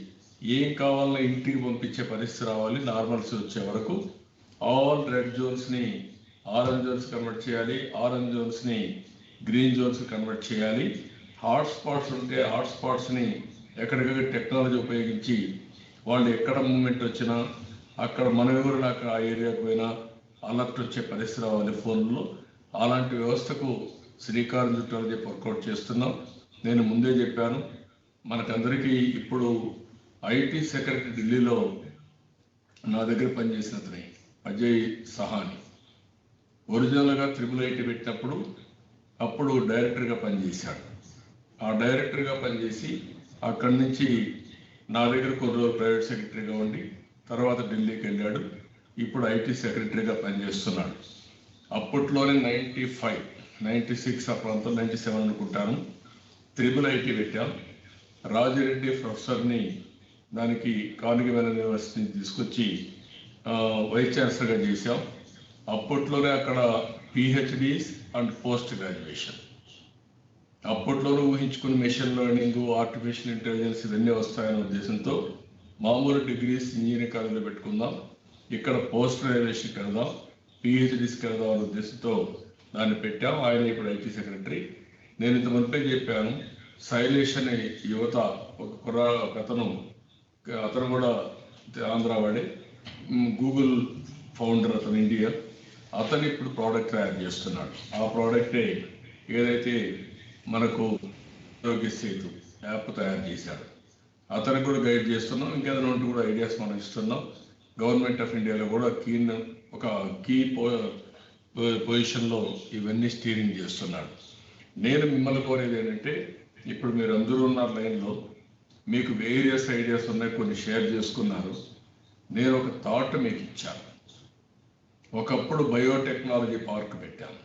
ఏం కావాలన్నా ఇంటికి పంపించే పరిస్థితి రావాలి. నార్మల్స్ వచ్చే వరకు ఆల్ రెడ్ జోన్స్ని ఆరెంజ్ జోన్స్ కన్వర్ట్ చేయాలి, ఆరెంజ్ జోన్స్ని గ్రీన్ జోన్స్ కన్వర్ట్ చేయాలి. హాట్ స్పాట్స్ ఉంటే హాట్ స్పాట్స్ని ఎక్కడికక్కడ టెక్నాలజీ ఉపయోగించి వాళ్ళు ఎక్కడ మూమెంట్ వచ్చినా అక్కడ మన ఎవరు నాకు ఆ ఏరియాకు పోయినా అలర్ట్ వచ్చే పరిస్థితి రావాలి ఫోన్లో. అలాంటి వ్యవస్థకు శ్రీకారం చుట్టాలని చెప్పి వర్కౌట్ చేస్తున్నాం. నేను ముందే చెప్పాను, మనకందరికీ ఇప్పుడు ఐటీ సెక్రటరీ ఢిల్లీలో నా దగ్గర పనిచేసిన అతని అజయ్ సహాని ఒరిజినల్గా IIIT పెట్టినప్పుడు అప్పుడు డైరెక్టర్గా పనిచేశాడు. ఆ డైరెక్టర్గా పనిచేసి అక్కడి నుంచి నా దగ్గర కొన్ని రోజులు ప్రైవేట్ సెక్రటరీగా ఉండి తర్వాత ఢిల్లీకి వెళ్ళాడు. ఇప్పుడు ఐటీ సెక్రటరీగా పనిచేస్తున్నాడు. అప్పట్లోనే 95, 96 ఆ ప్రాంతం 97 అనుకుంటాను IIIT పెట్టాం. రాజిరెడ్డి ప్రొఫెసర్ని దానికి కార్నెగీ మెల్లన్ యూనివర్సిటీ తీసుకొచ్చి వైస్ ఛాన్సలర్గా చేశాం. అప్పట్లోనే అక్కడ పిహెచ్డీస్ అండ్ పోస్ట్ గ్రాడ్యుయేషన్. అప్పట్లోనే ఊహించుకుని మెషిన్ లెర్నింగ్, ఆర్టిఫిషియల్ ఇంటెలిజెన్స్ ఇవన్నీ వస్తాయనే ఉద్దేశంతో మామూలు డిగ్రీస్ ఇంజనీరింగ్ కాలేజీలో పెట్టుకుందాం, ఇక్కడ పోస్ట్ గ్రాడ్యుయేషన్ కడదాం, పిహెచ్డీస్ కడదాం అనే ఉద్దేశంతో దాన్ని పెట్టాం. ఆయన ఇప్పుడు ఐటీ సెక్రటరీ. నేను ఇంత మునిపే చెప్పాను, శైలేష్ అనే యువత ఒక అతను కూడా ఆంధ్ర వాడే, గూగుల్ ఫౌండర్ అతను, ఇండియా. అతను ఇప్పుడు ప్రోడక్ట్ తయారు చేస్తున్నాడు. ఆ ప్రోడక్టే ఏదైతే మనకు ఆరోగ్య సేతు యాప్ తయారు చేశాడు. అతనికి కూడా గైడ్ చేస్తున్నాం. ఇంకేదైనా ఉంటే కూడా ఐడియాస్ మనం ఇస్తున్నాం. గవర్నమెంట్ ఆఫ్ ఇండియాలో కూడా ఒక కీ పొజిషన్లో ఇవన్నీ స్టీరింగ్ చేస్తున్నాడు. నేను మిమ్మల్ని కోరేది ఏంటంటే, ఇప్పుడు మీరు అందరూ ఉన్నారు లైన్లో, మీకు వేరియస్ ఐడియాస్ ఉన్నాయి, కొన్ని షేర్ చేసుకున్నారు. నేను ఒక థాట్ మీకు ఇచ్చాను. ఒకప్పుడు బయోటెక్నాలజీ పార్క్ పెట్టాను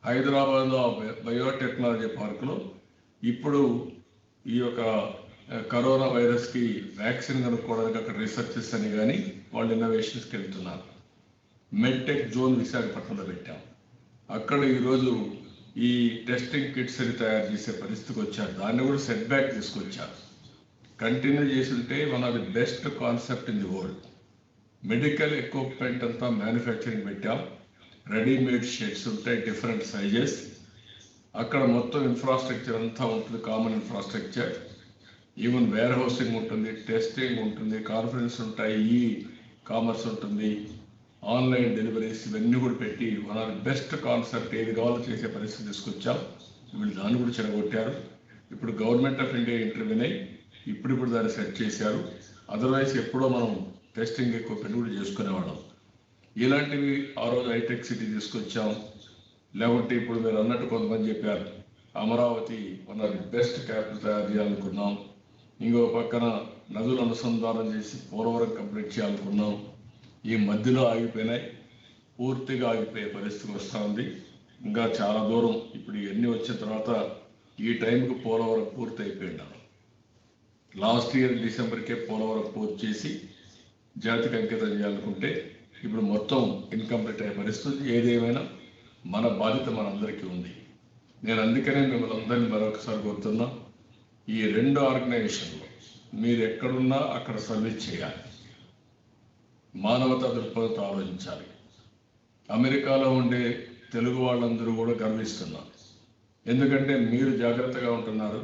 హైదరాబాద్లో. బయోటెక్నాలజీ పార్క్లో ఇప్పుడు ఈ యొక్క కరోనా వైరస్కి వ్యాక్సిన్ కనుక్కోవడానికి అక్కడ రీసెర్చెస్ అని కానీ వాళ్ళు ఇన్నోవేషన్స్కి వెళ్తున్నారు. మెడ్టెక్ జోన్ విశాఖపట్నంలో పెట్టాం. అక్కడ ఈరోజు ఈ టెస్టింగ్ కిట్స్ అని తయారు చేసే పరిస్థితికి వచ్చారు. దాన్ని కూడా సెట్ బ్యాక్ తీసుకొచ్చారు. కంటిన్యూ చేస్తుంటే one of the best concept in the world. Medical equipment అంతా మ్యానుఫ్యాక్చరింగ్ పెట్టాం. రెడీమేడ్ షెడ్స్ ఉంటాయి, డిఫరెంట్ సైజెస్. అక్కడ మొత్తం ఇన్ఫ్రాస్ట్రక్చర్ అంతా ఉంటుంది, common infrastructure. Even warehousing ఉంటుంది, టెస్టింగ్ ఉంటుంది, కాన్ఫరెన్స్ ఉంటాయి, ఈ కామర్స్ ఉంటుంది, ఆన్లైన్ డెలివరీస్, ఇవన్నీ కూడా పెట్టి one of the best concept ఏది కావాలో చేసే పరిస్థితి తీసుకొచ్చాం. వీళ్ళు దాన్ని కూడా చెడగొట్టారు. ఇప్పుడు గవర్నమెంట్ ఆఫ్ ఇండియా ఇంటర్వ్యూని ఇప్పుడు దాన్ని సెట్ చేశారు. అదర్వైజ్ ఎప్పుడో మనం టెస్టింగ్ ఎక్విప్మెంట్ కూడా చేసుకునేవాళ్ళం. ఇలాంటివి ఆ రోజు హైటెక్ సిటీ తీసుకొచ్చాం. లేకుంటే ఇప్పుడు మీరు అన్నట్టు కొంతమంది చెప్పారు, Amaravati one of the best capital తయారు చేయాలనుకున్నాం. ఇంకో పక్కన నదులు అనుసంధానం చేసి పోలవరం కంప్లీట్ చేయాలనుకున్నాం. ఈ మధ్యలో ఆగిపోయినాయి, పూర్తిగా ఆగిపోయే పరిస్థితి వస్తూ ఉంది. ఇంకా చాలా దూరం. ఇప్పుడు ఇవన్నీ వచ్చిన తర్వాత ఈ టైంకి పోలవరం పూర్తి అయిపోయింది. లాస్ట్ ఇయర్ డిసెంబర్కే పోలవరం పూర్తి చేసి జాతికి అంకితం చేయాలనుకుంటే ఇప్పుడు మొత్తం ఇన్కంప్లీట్ అయ్యే పరిస్థితి. ఏదేమైనా మన బాధ్యత మనందరికీ ఉంది. నేను అందుకనే మిమ్మల్ని అందరినీ మరొకసారి కోరుతున్నా, ఈ రెండు ఆర్గనైజేషన్లో మీరు ఎక్కడున్నా అక్కడ సర్వీస్ చేయాలి, మానవతా దృక్పథంతో ఆలోచించాలి. అమెరికాలో ఉండే తెలుగు వాళ్ళందరూ కూడా గర్విస్తున్నారు. ఎందుకంటే మీరు జాగ్రత్తగా ఉంటున్నారు,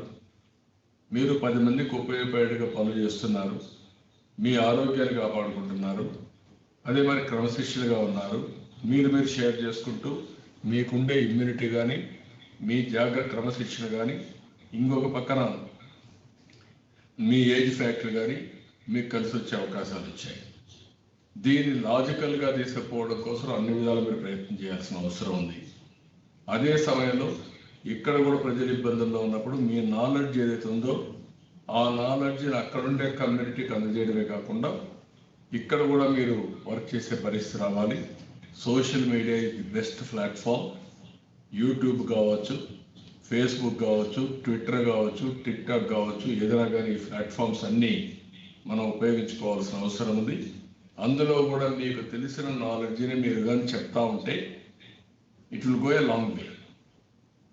మీరు 10 మందికి ఉపయోగపడేట్టుగా పనులు చేస్తున్నారు, మీ ఆరోగ్యాన్ని కాపాడుకుంటున్నారు, అదే మరి క్రమశిక్షణగా ఉన్నారు. మీరు షేర్ చేసుకుంటూ మీకుండే ఇమ్యూనిటీ కానీ, మీ జాగ్రత్త క్రమశిక్షణ కానీ, ఇంకొక పక్కన మీ ఏజ్ ఫ్యాక్టర్ కానీ మీకు కలిసి వచ్చే అవకాశాలు వచ్చాయి. దీన్ని లాజికల్గా తీసుకుపోవడం కోసం అన్ని విధాలు మీరు ప్రయత్నం చేయాల్సిన అవసరం ఉంది. అదే సమయంలో ఇక్కడ కూడా ప్రజలు ఇబ్బందుల్లో ఉన్నప్పుడు మీ నాలెడ్జ్ ఏదైతే ఉందో ఆ నాలెడ్జ్ని అక్కడుండే కమ్యూనిటీకి అందజేయడమే కాకుండా ఇక్కడ కూడా మీరు వర్క్ చేసే పరిస్థితి రావాలి. Social media is the best platform. YouTube కావచ్చు, ఫేస్బుక్ కావచ్చు, ట్విట్టర్ కావచ్చు, టిక్టాక్ కావచ్చు, ఏదైనా కానీ ఈ ప్లాట్ఫామ్స్ అన్నీ మనం ఉపయోగించుకోవాల్సిన అవసరం ఉంది. అందులో కూడా మీకు తెలిసిన నాలెడ్జ్ని మీరు కానీ చెప్తా ఉంటే it will go a long వే.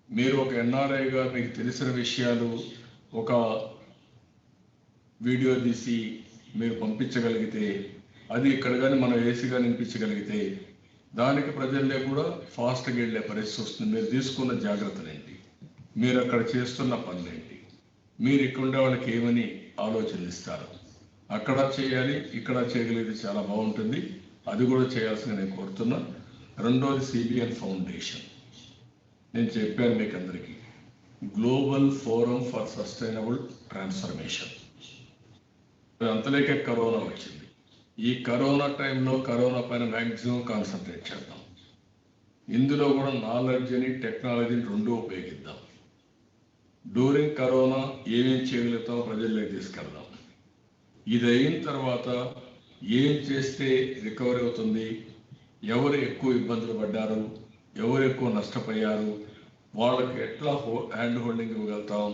మీరు ఒక ఎన్ఆర్ఐగా మీకు తెలిసిన విషయాలు ఒక వీడియో తీసి మీరు పంపించగలిగితే, అది ఇక్కడ కానీ మనం ఏసీగా వినిపించగలిగితే దానికి ప్రజల్లో కూడా ఫాస్ట్గా వెళ్ళే పరిస్థితి వస్తుంది. మీరు తీసుకున్న జాగ్రత్తలు ఏంటి, మీరు అక్కడ చేస్తున్న పనులు ఏంటి, మీరు ఇక్కడ ఉండే వాళ్ళకి ఏమని ఆలోచనలు ఇస్తారు, అక్కడ చేయాలి ఇక్కడ చేయగలిగితే చాలా బాగుంటుంది. అది కూడా చేయాల్సిన నేను కోరుతున్నా. రెండోది సిబిఎన్ ఫౌండేషన్. నేను చెప్పాను మీకు అందరికీ, global forum for sustainable transformation. అంతలేకే కరోనా వచ్చింది. ఈ కరోనా టైంలో కరోనా పైన మ్యాక్సిమం కాన్సన్ట్రేట్ చేద్దాం. ఇందులో కూడా నాలెడ్జ్ని టెక్నాలజీని రెండూ ఉపయోగిద్దాం. డ్యూరింగ్ కరోనా ఏమేం చేయగలుగుతాం ప్రజల్లోకి తీసుకెళ్దాం. ఇది అయిన తర్వాత ఏం చేస్తే రికవరీ అవుతుంది, ఎవరు ఎక్కువ ఇబ్బందులు పడ్డారు, ఎవరు ఎక్కువ నష్టపోయారు, వాళ్ళకి ఎట్లా హ్యాండ్ హోల్డింగ్ ఇవ్వగలుగుతాం,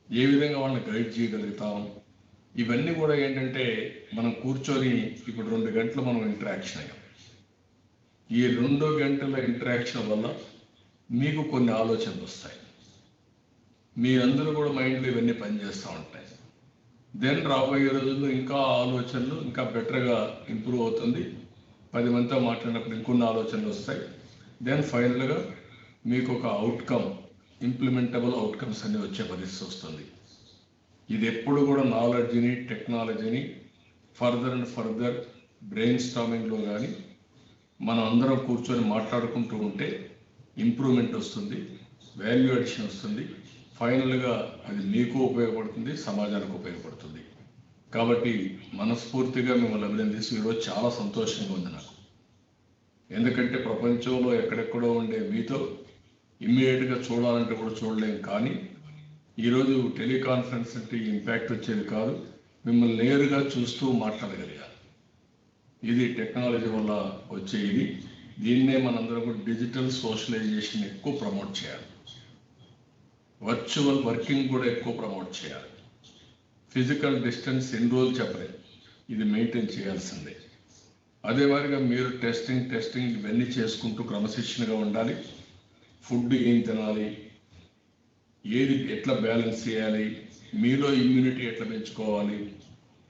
ఏ విధంగా వాళ్ళని గైడ్ చేయగలుగుతాం. ఇవన్నీ కూడా ఏంటంటే మనం కూర్చొని ఇప్పుడు 2 గంటలు మనం ఇంటరాక్షన్ అయ్యాం. ఈ 2 గంటల ఇంటరాక్షన్ వల్ల మీకు కొన్ని ఆలోచనలు వస్తాయి. మీ అందరూ కూడా మైండ్లో ఇవన్నీ పనిచేస్తూ ఉంటాయి. దెన్ రాబోయే రోజుల్లో ఇంకా ఆలోచనలు ఇంకా బెటర్గా ఇంప్రూవ్ అవుతుంది. 10 మందితో మాట్లాడినప్పుడు ఇంకొన్ని ఆలోచనలు వస్తాయి. దెన్ ఫైనల్గా మీకు ఒక అవుట్కమ్, ఇంప్లిమెంటబుల్ అవుట్కమ్స్ అన్నీ వచ్చే పరిస్థితి వస్తుంది. ఇది ఎప్పుడు కూడా నాలెడ్జ్ని టెక్నాలజీని ఫర్దర్ అండ్ ఫర్దర్ బ్రెయిన్ స్టామింగ్లో కానీ మనం అందరం కూర్చొని మాట్లాడుకుంటూ ఉంటే ఇంప్రూవ్మెంట్ వస్తుంది, వాల్యూ అడిషన్ వస్తుంది. ఫైనల్గా అది మీకు ఉపయోగపడుతుంది, సమాజానికి ఉపయోగపడుతుంది. కాబట్టి మనస్ఫూర్తిగా మిమ్మల్ని అభినందిస్తూ ఈరోజు చాలా సంతోషంగా ఉంది నాకు. ఎందుకంటే ప్రపంచంలో ఎక్కడెక్కడో ఉండే మీతో ఇమ్మీడియట్గా చూడాలంటే కూడా చూడలేం. కానీ ఈరోజు టెలికాన్ఫరెన్స్ అంటే ఇంపాక్ట్ వచ్చేది కాదు, మిమ్మల్ని నేరుగా చూస్తూ మాట్లాడగలిగారు. ఇది టెక్నాలజీ వల్ల వచ్చే ఇది. దీన్నే మనందరం కూడా డిజిటల్ సోషలైజేషన్ ఎక్కువ ప్రమోట్ చేయాలి. వర్చువల్ వర్కింగ్ కూడా ఎక్కువ ప్రమోట్ చేయాలి. ఫిజికల్ డిస్టెన్స్ ఎన్ని రోజులు చెప్పలేదు, ఇది మెయింటైన్ చేయాల్సిందే. అదే మాదిరిగా మీరు టెస్టింగ్ ఇవన్నీ చేసుకుంటూ క్రమశిక్షణగా ఉండాలి. ఫుడ్ ఏం తినాలి, ఏది ఎట్లా బ్యాలెన్స్ చేయాలి, మీలో ఇమ్యూనిటీ ఎట్లా పెంచుకోవాలి,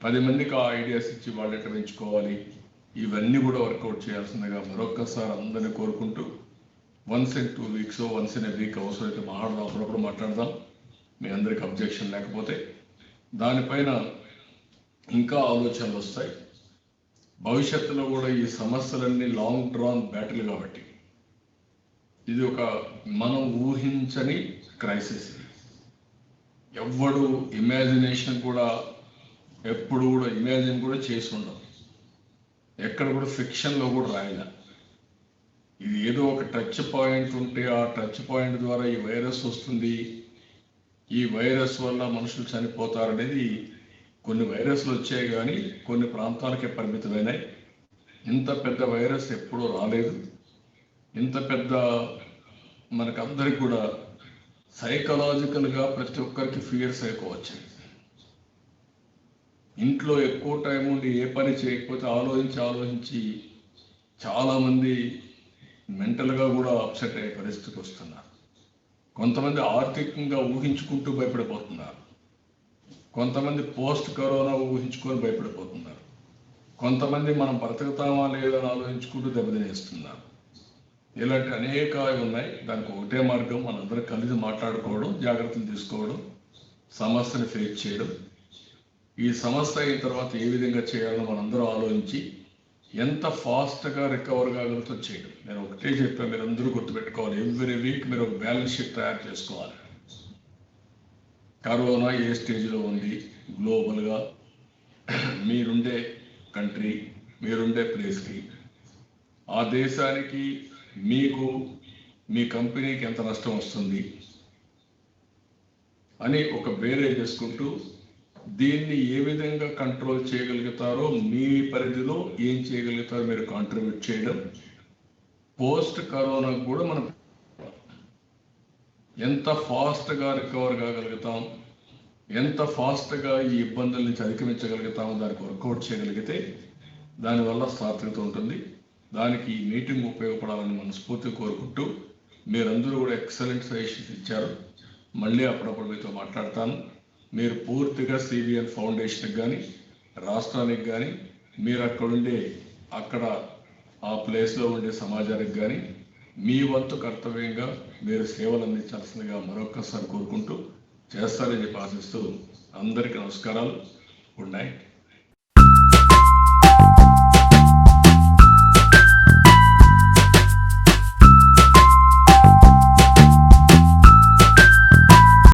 10 మందికి ఆ ఐడియాస్ ఇచ్చి వాళ్ళు ఎట్లా పెంచుకోవాలి, ఇవన్నీ కూడా వర్కౌట్ చేయాల్సిందిగా మరొక్కసారి అందరినీ కోరుకుంటూ once in 2 weeks once in a week అవసరమైతే మాట్లాడదాం, అప్పుడప్పుడు మాట్లాడదాం, మీ అందరికి అబ్జెక్షన్ లేకపోతే. దానిపైన ఇంకా ఆలోచనలు వస్తాయి. భవిష్యత్తులో కూడా ఈ సమస్యలన్నీ లాంగ్ డ్రాన్ బ్యాటిల్ కాబట్టి ఇది ఒక మనం ఊహించని క్రైసిస్. ఎవ్వడు ఇమాజినేషన్ కూడా ఎప్పుడు కూడా ఇమాజిన్ కూడా చేసి ఉండవు, ఎక్కడ కూడా ఫిక్షన్లో కూడా రాయలే. ఇది ఏదో ఒక టచ్ పాయింట్ ఉంటే ఆ టచ్ పాయింట్ ద్వారా ఈ వైరస్ వస్తుంది, ఈ వైరస్ వల్ల మనుషులు చనిపోతారనేది కొన్ని వైరస్లు వచ్చాయి కానీ కొన్ని ప్రాంతాలకే పరిమితమైనాయి. ఇంత పెద్ద వైరస్ ఎప్పుడూ రాలేదు. ఇంత పెద్ద మనకందరికి కూడా సైకలాజికల్గా ప్రతి ఒక్కరికి ఫియర్స్ ఎక్కువ వచ్చాయి. ఇంట్లో ఎక్కువ టైం ఉండి ఏ పని చేయకపోతే ఆలోచించి చాలామంది మెంటల్గా కూడా అప్సెట్ అయ్యే పరిస్థితికి వస్తున్నారు. కొంతమంది ఆర్థికంగా ఊహించుకుంటూ భయపడిపోతున్నారు, కొంతమంది పోస్ట్ కరోనా ఊహించుకొని భయపడిపోతున్నారు, కొంతమంది మనం బ్రతుకుతామా లేదని ఆలోచించుకుంటూ దెబ్బతినేస్తున్నారు. ఇలాంటి అనేక ఉన్నాయి. దానికి ఒకటే మార్గం, మనందరం కలిసి మాట్లాడుకోవడం, జాగ్రత్తలు తీసుకోవడం, సమస్యను ఫేస్ చేయడం. ఈ సమస్య అయిన తర్వాత ఏ విధంగా చేయాలో మనందరం ఆలోచించి ఎంత ఫాస్ట్గా రికవర్ కాగలుగుతో చేయడం. నేను ఒకటే చెప్పాను, మీరు అందరూ గుర్తుపెట్టుకోవాలి, ఎవ్రీ వీక్ మీరు ఒక బ్యాలెన్స్ షీట్ తయారు చేసుకోవాలి. కరోనా ఏ స్టేజ్లో ఉంది గ్లోబల్గా, మీరుండే కంట్రీ, మీరుండే ప్లేస్కి, ఆ దేశానికి, మీకు, మీ కంపెనీకి ఎంత నష్టం వస్తుంది అని ఒక బేరే చేసుకుంటూ దీన్ని ఏ విధంగా కంట్రోల్ చేయగలుగుతారో, మీ పరిధిలో ఏం చేయగలుగుతారో మీరు కాంట్రిబ్యూట్ చేయడం. పోస్ట్ కరోనా కూడా మనం ఎంత ఫాస్ట్గా రికవర్ కాగలుగుతాం, ఎంత ఫాస్ట్గా ఈ ఇబ్బందుల నుంచి అధిగమించగలుగుతామో దానికి వర్కౌట్ చేయగలిగితే దానివల్ల సార్థకత ఉంటుంది. దానికి ఈ మీటింగ్ ఉపయోగపడాలని మనస్ఫూర్తిగా కోరుకుంటూ, మీరందరూ కూడా ఎక్సలెంట్ సజెషన్స్ ఇచ్చారు. మళ్ళీ అప్పుడప్పుడు మీతో మాట్లాడతాను. మీరు పూర్తిగా సిబిఎన్ ఫౌండేషన్కి కానీ రాష్ట్రానికి కానీ మీరు అక్కడ ఆ ప్లేస్లో ఉండే సమాజానికి కానీ మీ వంతు కర్తవ్యంగా మీరు సేవలు అందించాల్సిందిగా మరొక్కసారి కోరుకుంటూ చేస్తారని చెప్పి ఆశిస్తూ అందరికీ నమస్కారాలు. Good night.